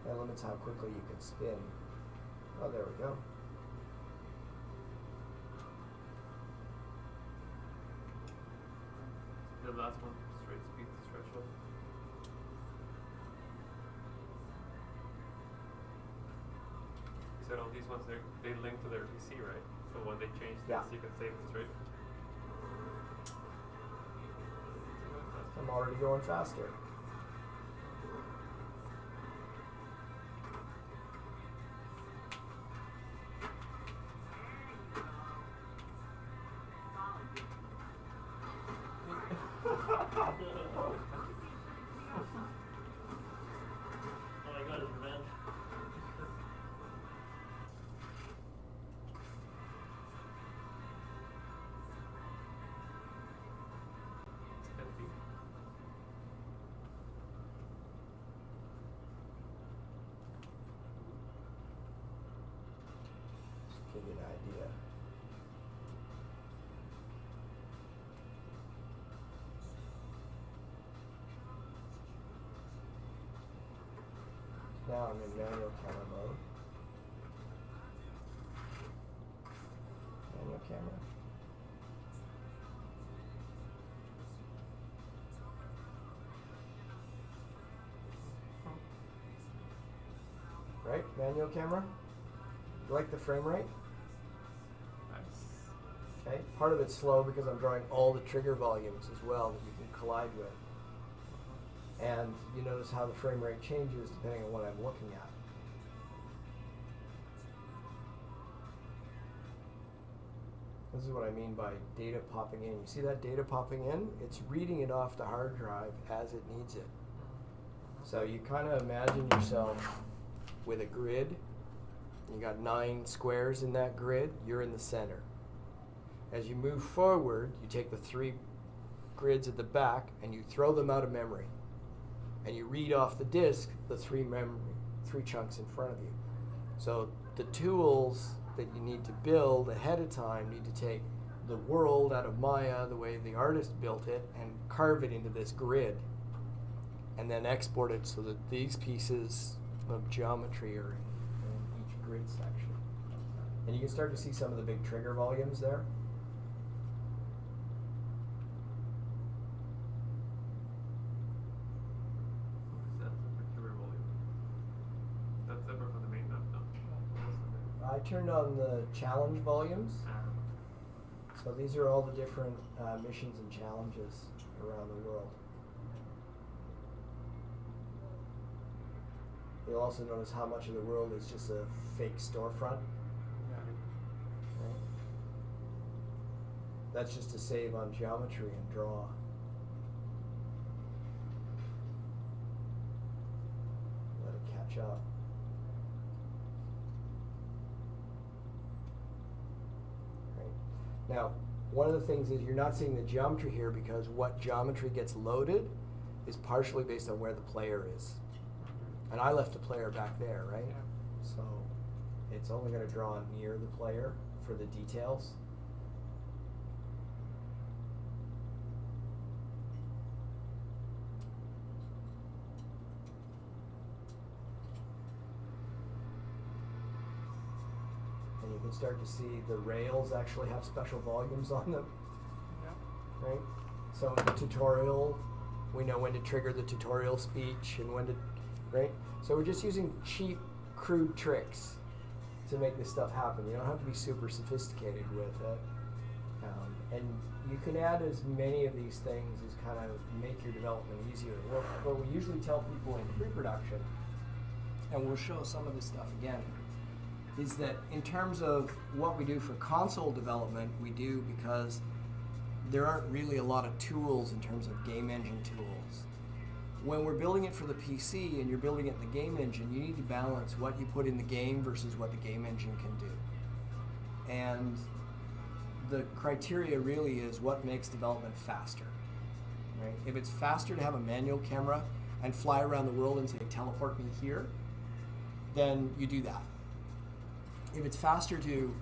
That limits how quickly you can spin. Oh, there we go. The last one, straight speed threshold. You said all these ones, they link to their PC, right? So when they change this, Yeah. you can save it straight. I'm already going faster. Oh my god, his revenge. It's heavy. Just give you an idea. Now I'm in manual camera mode. Manual camera. Right? Manual camera? You like the frame rate? Nice. Okay. Part of it's slow because I'm drawing all the trigger volumes as well that you can collide with. And you notice how the frame rate changes depending on what I'm looking at. This is what I mean by data popping in. You see that data popping in? It's reading it off the hard drive as it needs it. So you kind of imagine yourself with a grid. You got 9 squares in that grid. You're in the center. As you move forward, you take the 3 grids at the back and you throw them out of memory. And you read off the disk the 3 chunks in front of you. So the tools that you need to build ahead of time need to take the world out of Maya, the way the artist built it, and carve it into this grid. And then export it so that these pieces of geometry are in each grid section. And you can start to see some of the big trigger volumes there. That's separate from the main map, no? I turned on the challenge volumes. So these are all the different missions and challenges around the world. You'll also notice how much of the world is just a fake storefront. Right? That's just to save on geometry and draw. Let it catch up. Right. Now, one of the things is you're not seeing the geometry here because what geometry gets loaded is partially based on where the player is. And I left the player back there, right? Yeah. So it's only going to draw near the player for the details. And you can start to see the rails actually have special volumes on them, Yeah. right? So in the tutorial, we know when to trigger the tutorial speech and when to, right? So we're just using cheap, crude tricks to make this stuff happen. You don't have to be super sophisticated with it. And you can add as many of these things as kind of make your development easier. What we usually tell people in pre-production, and we'll show some of this stuff again, is that in terms of what we do for console development, we do because there aren't really a lot of tools in terms of game engine tools. When we're building it for the PC and you're building it in the game engine, you need to balance what you put in the game versus what the game engine can do. And the criteria really is what makes development faster, right? If it's faster to have a manual camera and fly around the world and say, teleport me here, then you do that. If it's faster to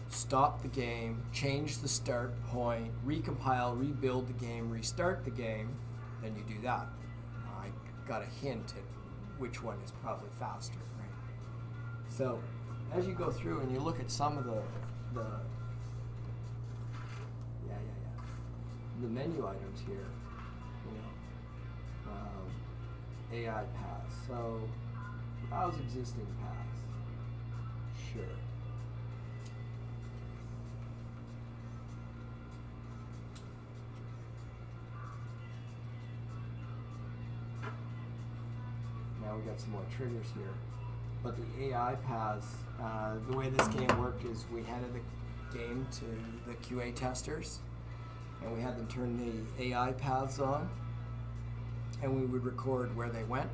stop the game, change the start point, recompile, rebuild the game, restart the game, then you do that. I got a hint at which one is probably faster, right? So as you go through and you look at some of the menu items here, you know, AI paths. So browse existing paths. Sure. Now we got some more triggers here. But the AI paths, the way this game worked is we handed the game to the QA testers, and we had them turn the AI paths on, and we would record where they went,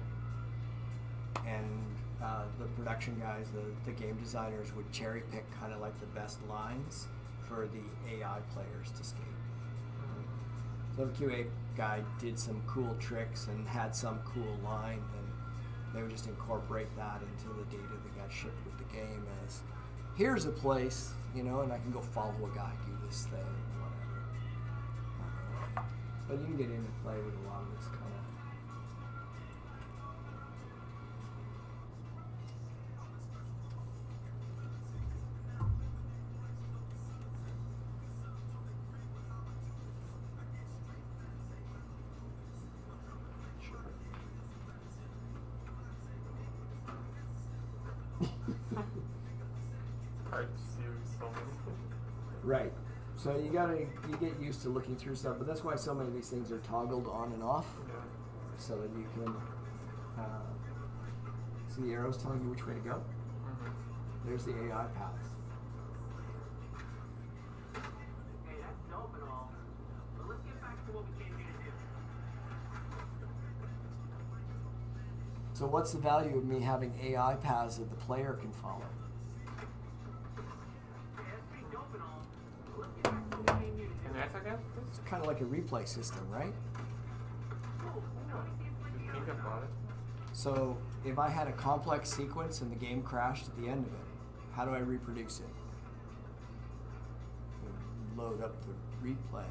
and the production guys, the game designers would cherry pick kind of like the best lines for the AI players to skate. So the QA guy did some cool tricks and had some cool line, and they would just incorporate that into the data that got shipped with the game as, here's a place, you know, and I can go follow a guy do this thing or whatever. But you can get in and play with a lot of this kind of. Hard to see so many. Right. So you get used to looking through stuff, but that's why so many of these things are toggled on and off, Yeah. so that you can see the arrows telling you which way to go. Mm-hmm. There's the AI paths. to what we came here to do. So what's the value of me having AI paths that the player can follow? Yeah, that's pretty dope and all. But let's get back to what we came here to do. Can I ask again, It's please? kind of like a replay system, right? Cool. Now let me see if Just my think about it. So if I had a complex sequence and the game crashed at the end of it, how do I reproduce it? Load up the replay,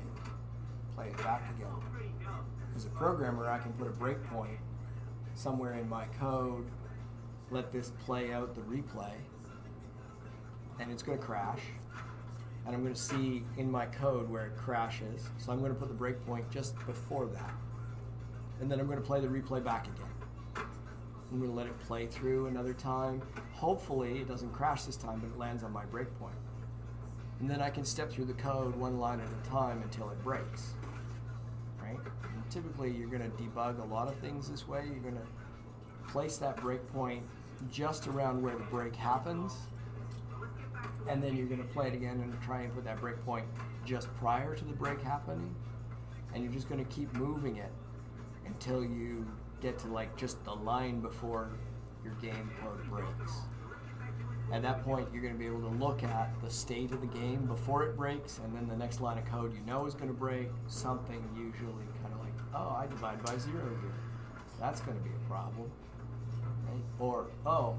play it back again. pretty dope. As a programmer, I can put a breakpoint somewhere in my code, let this play out the replay, and it's going to crash. And I'm going to see in my code where it crashes, so I'm going to put the breakpoint just before that. And then I'm going to play the replay back again. I'm going to let it play through another time. Hopefully it doesn't crash this time, but it lands on my breakpoint. And then I can step through the code one line at a time until it breaks. Right? And typically you're going to debug a lot of things this way. You're going to place that breakpoint just around where the break happens, and then you're going to play it again and try and put that breakpoint just prior to the break happening, and you're just going to keep moving it until you get to like just the line before your game code breaks. At that point, you're going to be able to look at the state of the game before it breaks, and then the next line of code you know is going to break. Something usually kind of like, oh, I divide by 0 here. That's going to be a problem. Right? Or, oh,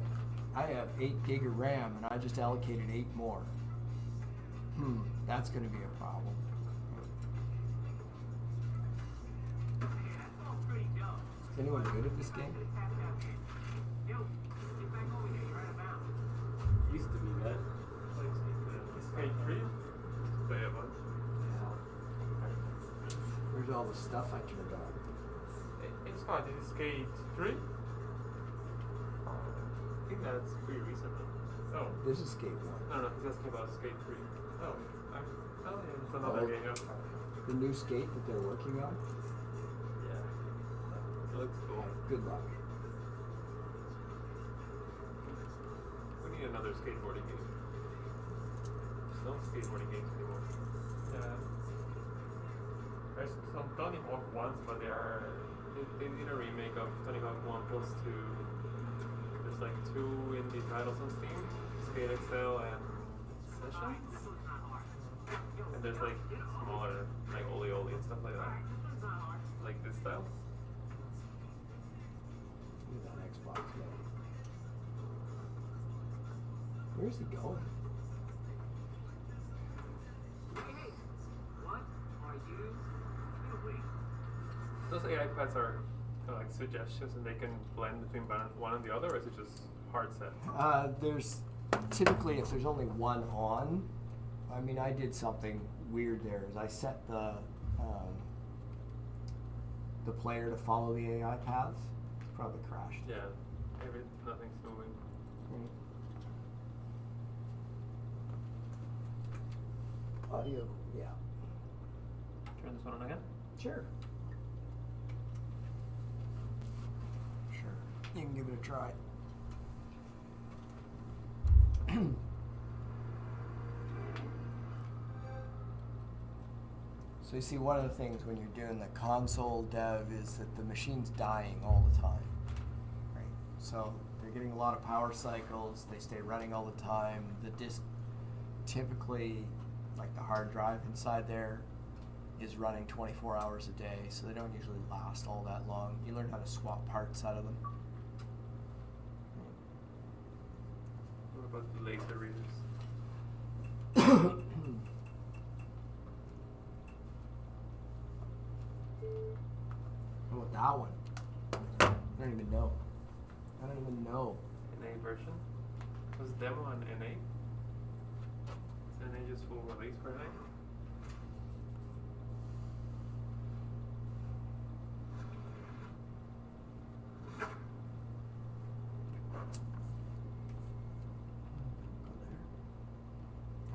I have 8 gig of RAM and I just allocated 8 more. That's going to be a problem. Is anyone good at this game? Used to be that. Skate 3? Play a bunch. Where's all the stuff I turned on? It's fine. This is Skate 3? I think that's pretty recent. Oh. This is Skate 1. No, he's asking about Skate 3. Oh, yeah, it's another Oh. game. Yeah. The new skate that they're working on? Yeah. It looks cool. Good luck. We need another skateboarding game. There's no skateboarding games anymore. Yeah. There's some Tony Hawk ones, but they did a remake of Tony Hawk 1 plus 2. There's like 2 indie titles on Steam, Skate XL and Sessions. And there's like smaller, like Oli Oli and stuff like that. Like this style. Look at that Xbox, man. Where's he going? Hey, what are you doing? Those AI pads are kind of like suggestions and they can blend between one and the other, or is it just hard set? There's typically, if there's only one on, I mean, I did something weird there. Is I set the player to follow the AI paths. It's probably crashed. Yeah, nothing's moving. Audio, yeah. Turn this one on again. Sure. Sure. You can give it a try. So you see, one of the things when you're doing the console dev is that the machine's dying all the time, right? So they're getting a lot of power cycles, they stay running all the time. The disk typically, like the hard drive inside there, is running 24 hours a day, so they don't usually last all that long. You learn how to swap parts out of them. What about the laser readers? How about that one? I don't even know. NA version? Was demo on NA? Is NA just full release for NA?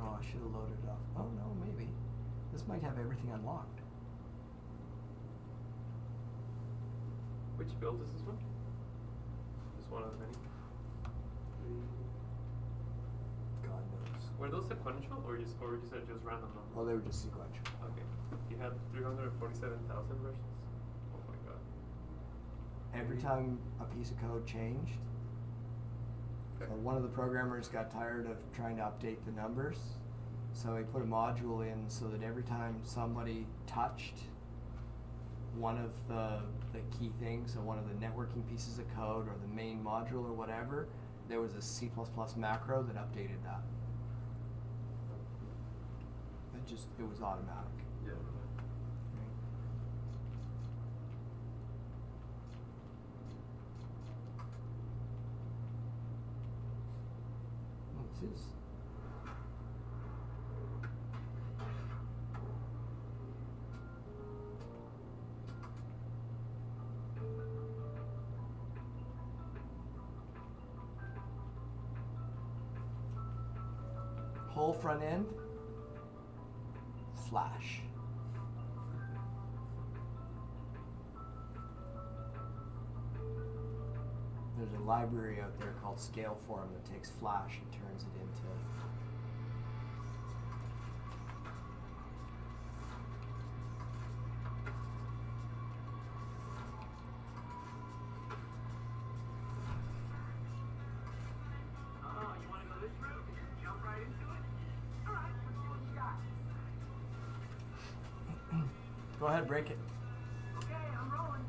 Oh, I should have loaded it up. Oh no, maybe. This might have everything unlocked. Which build is this one? Just one of the many. God knows. Were those sequential or you said just random numbers? Well, they were just sequential. Okay. You had 347,000 versions? Oh my god. Every time a piece of code changed, Okay. so one of the programmers got tired of trying to update the numbers, so he put a module in so that every time somebody touched one of the key things, so one of the networking pieces of code or the main module or whatever, there was a C++ macro that updated that. It was automatic. Yeah. Well, this is. Whole front end, Flash. There's a library out there called Scaleform that takes Flash and turns it into. Oh, you want to go this route? Jump right into it? All right, let's see what you got. Go ahead, break it. Okay, I'm rolling.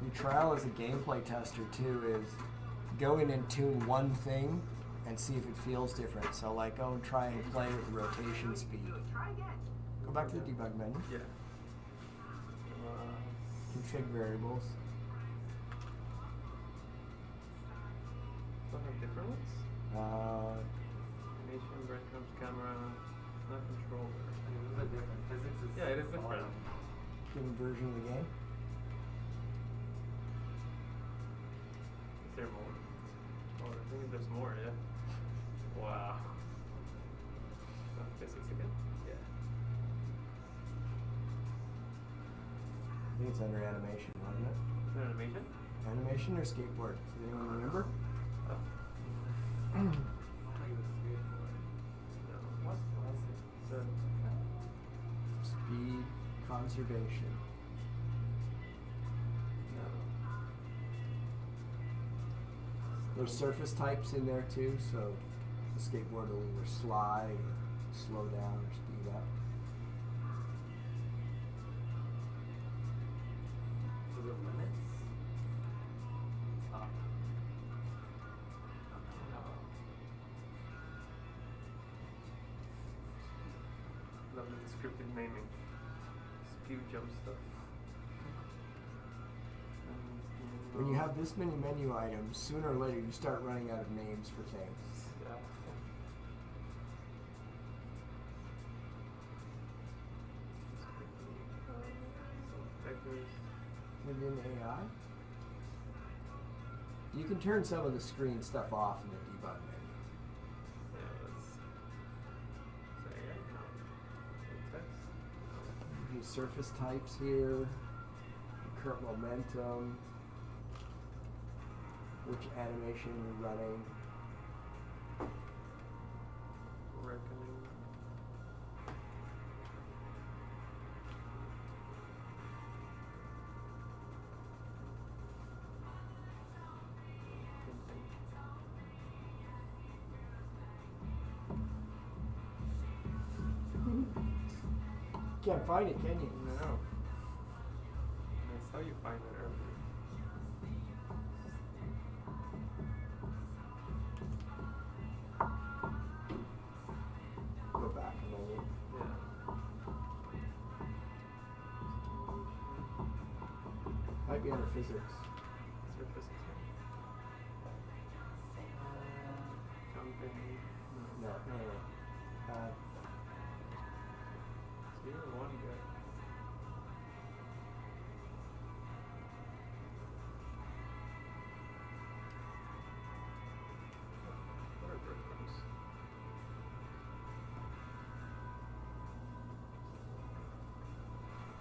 Your trial as a gameplay tester too is go in and tune one thing and see if it feels different. So like go and try and play with the rotation speed. Try again. Go back to the debug menu. Yeah. Config variables. Don't have different ones? Animation, breadcrumbs, camera, not controller. It's a different physics. Is Yeah, it is different. Different version of the game. Is there more? Oh, I think there's more, yeah. Wow. Physics again? Yeah. I think it's under animation, wasn't it? Is there animation? Animation or skateboard? Does anyone remember? Oh. like the skateboard. No. What's it? So, Speed conservation. no. There's surface types in there too, so the skateboard will either slide or slow down or speed up. Is it limits? Up. Love the descriptive naming. Spew jump stuff. When you have this many menu items, sooner or later you start running out of names for things. Yeah. Vectors. Maybe in AI? You can turn some of the screen stuff off in the debug menu. Yeah, let's say AI. No. Text. Use surface types here, current momentum, which animation you're running. Reckoning. Can't find it, can you? No. That's how you find it earlier. Go back a moment. Yeah. Might be under physics. Surface. Jumping. No. Zero one guy. What are breadcrumbs?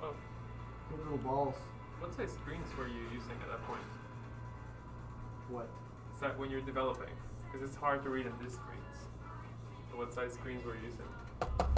Oh, Good little balls. what size screens were you using at that point? What? Is that when you're developing? Because it's hard to read on these screens. So what size screens we're using?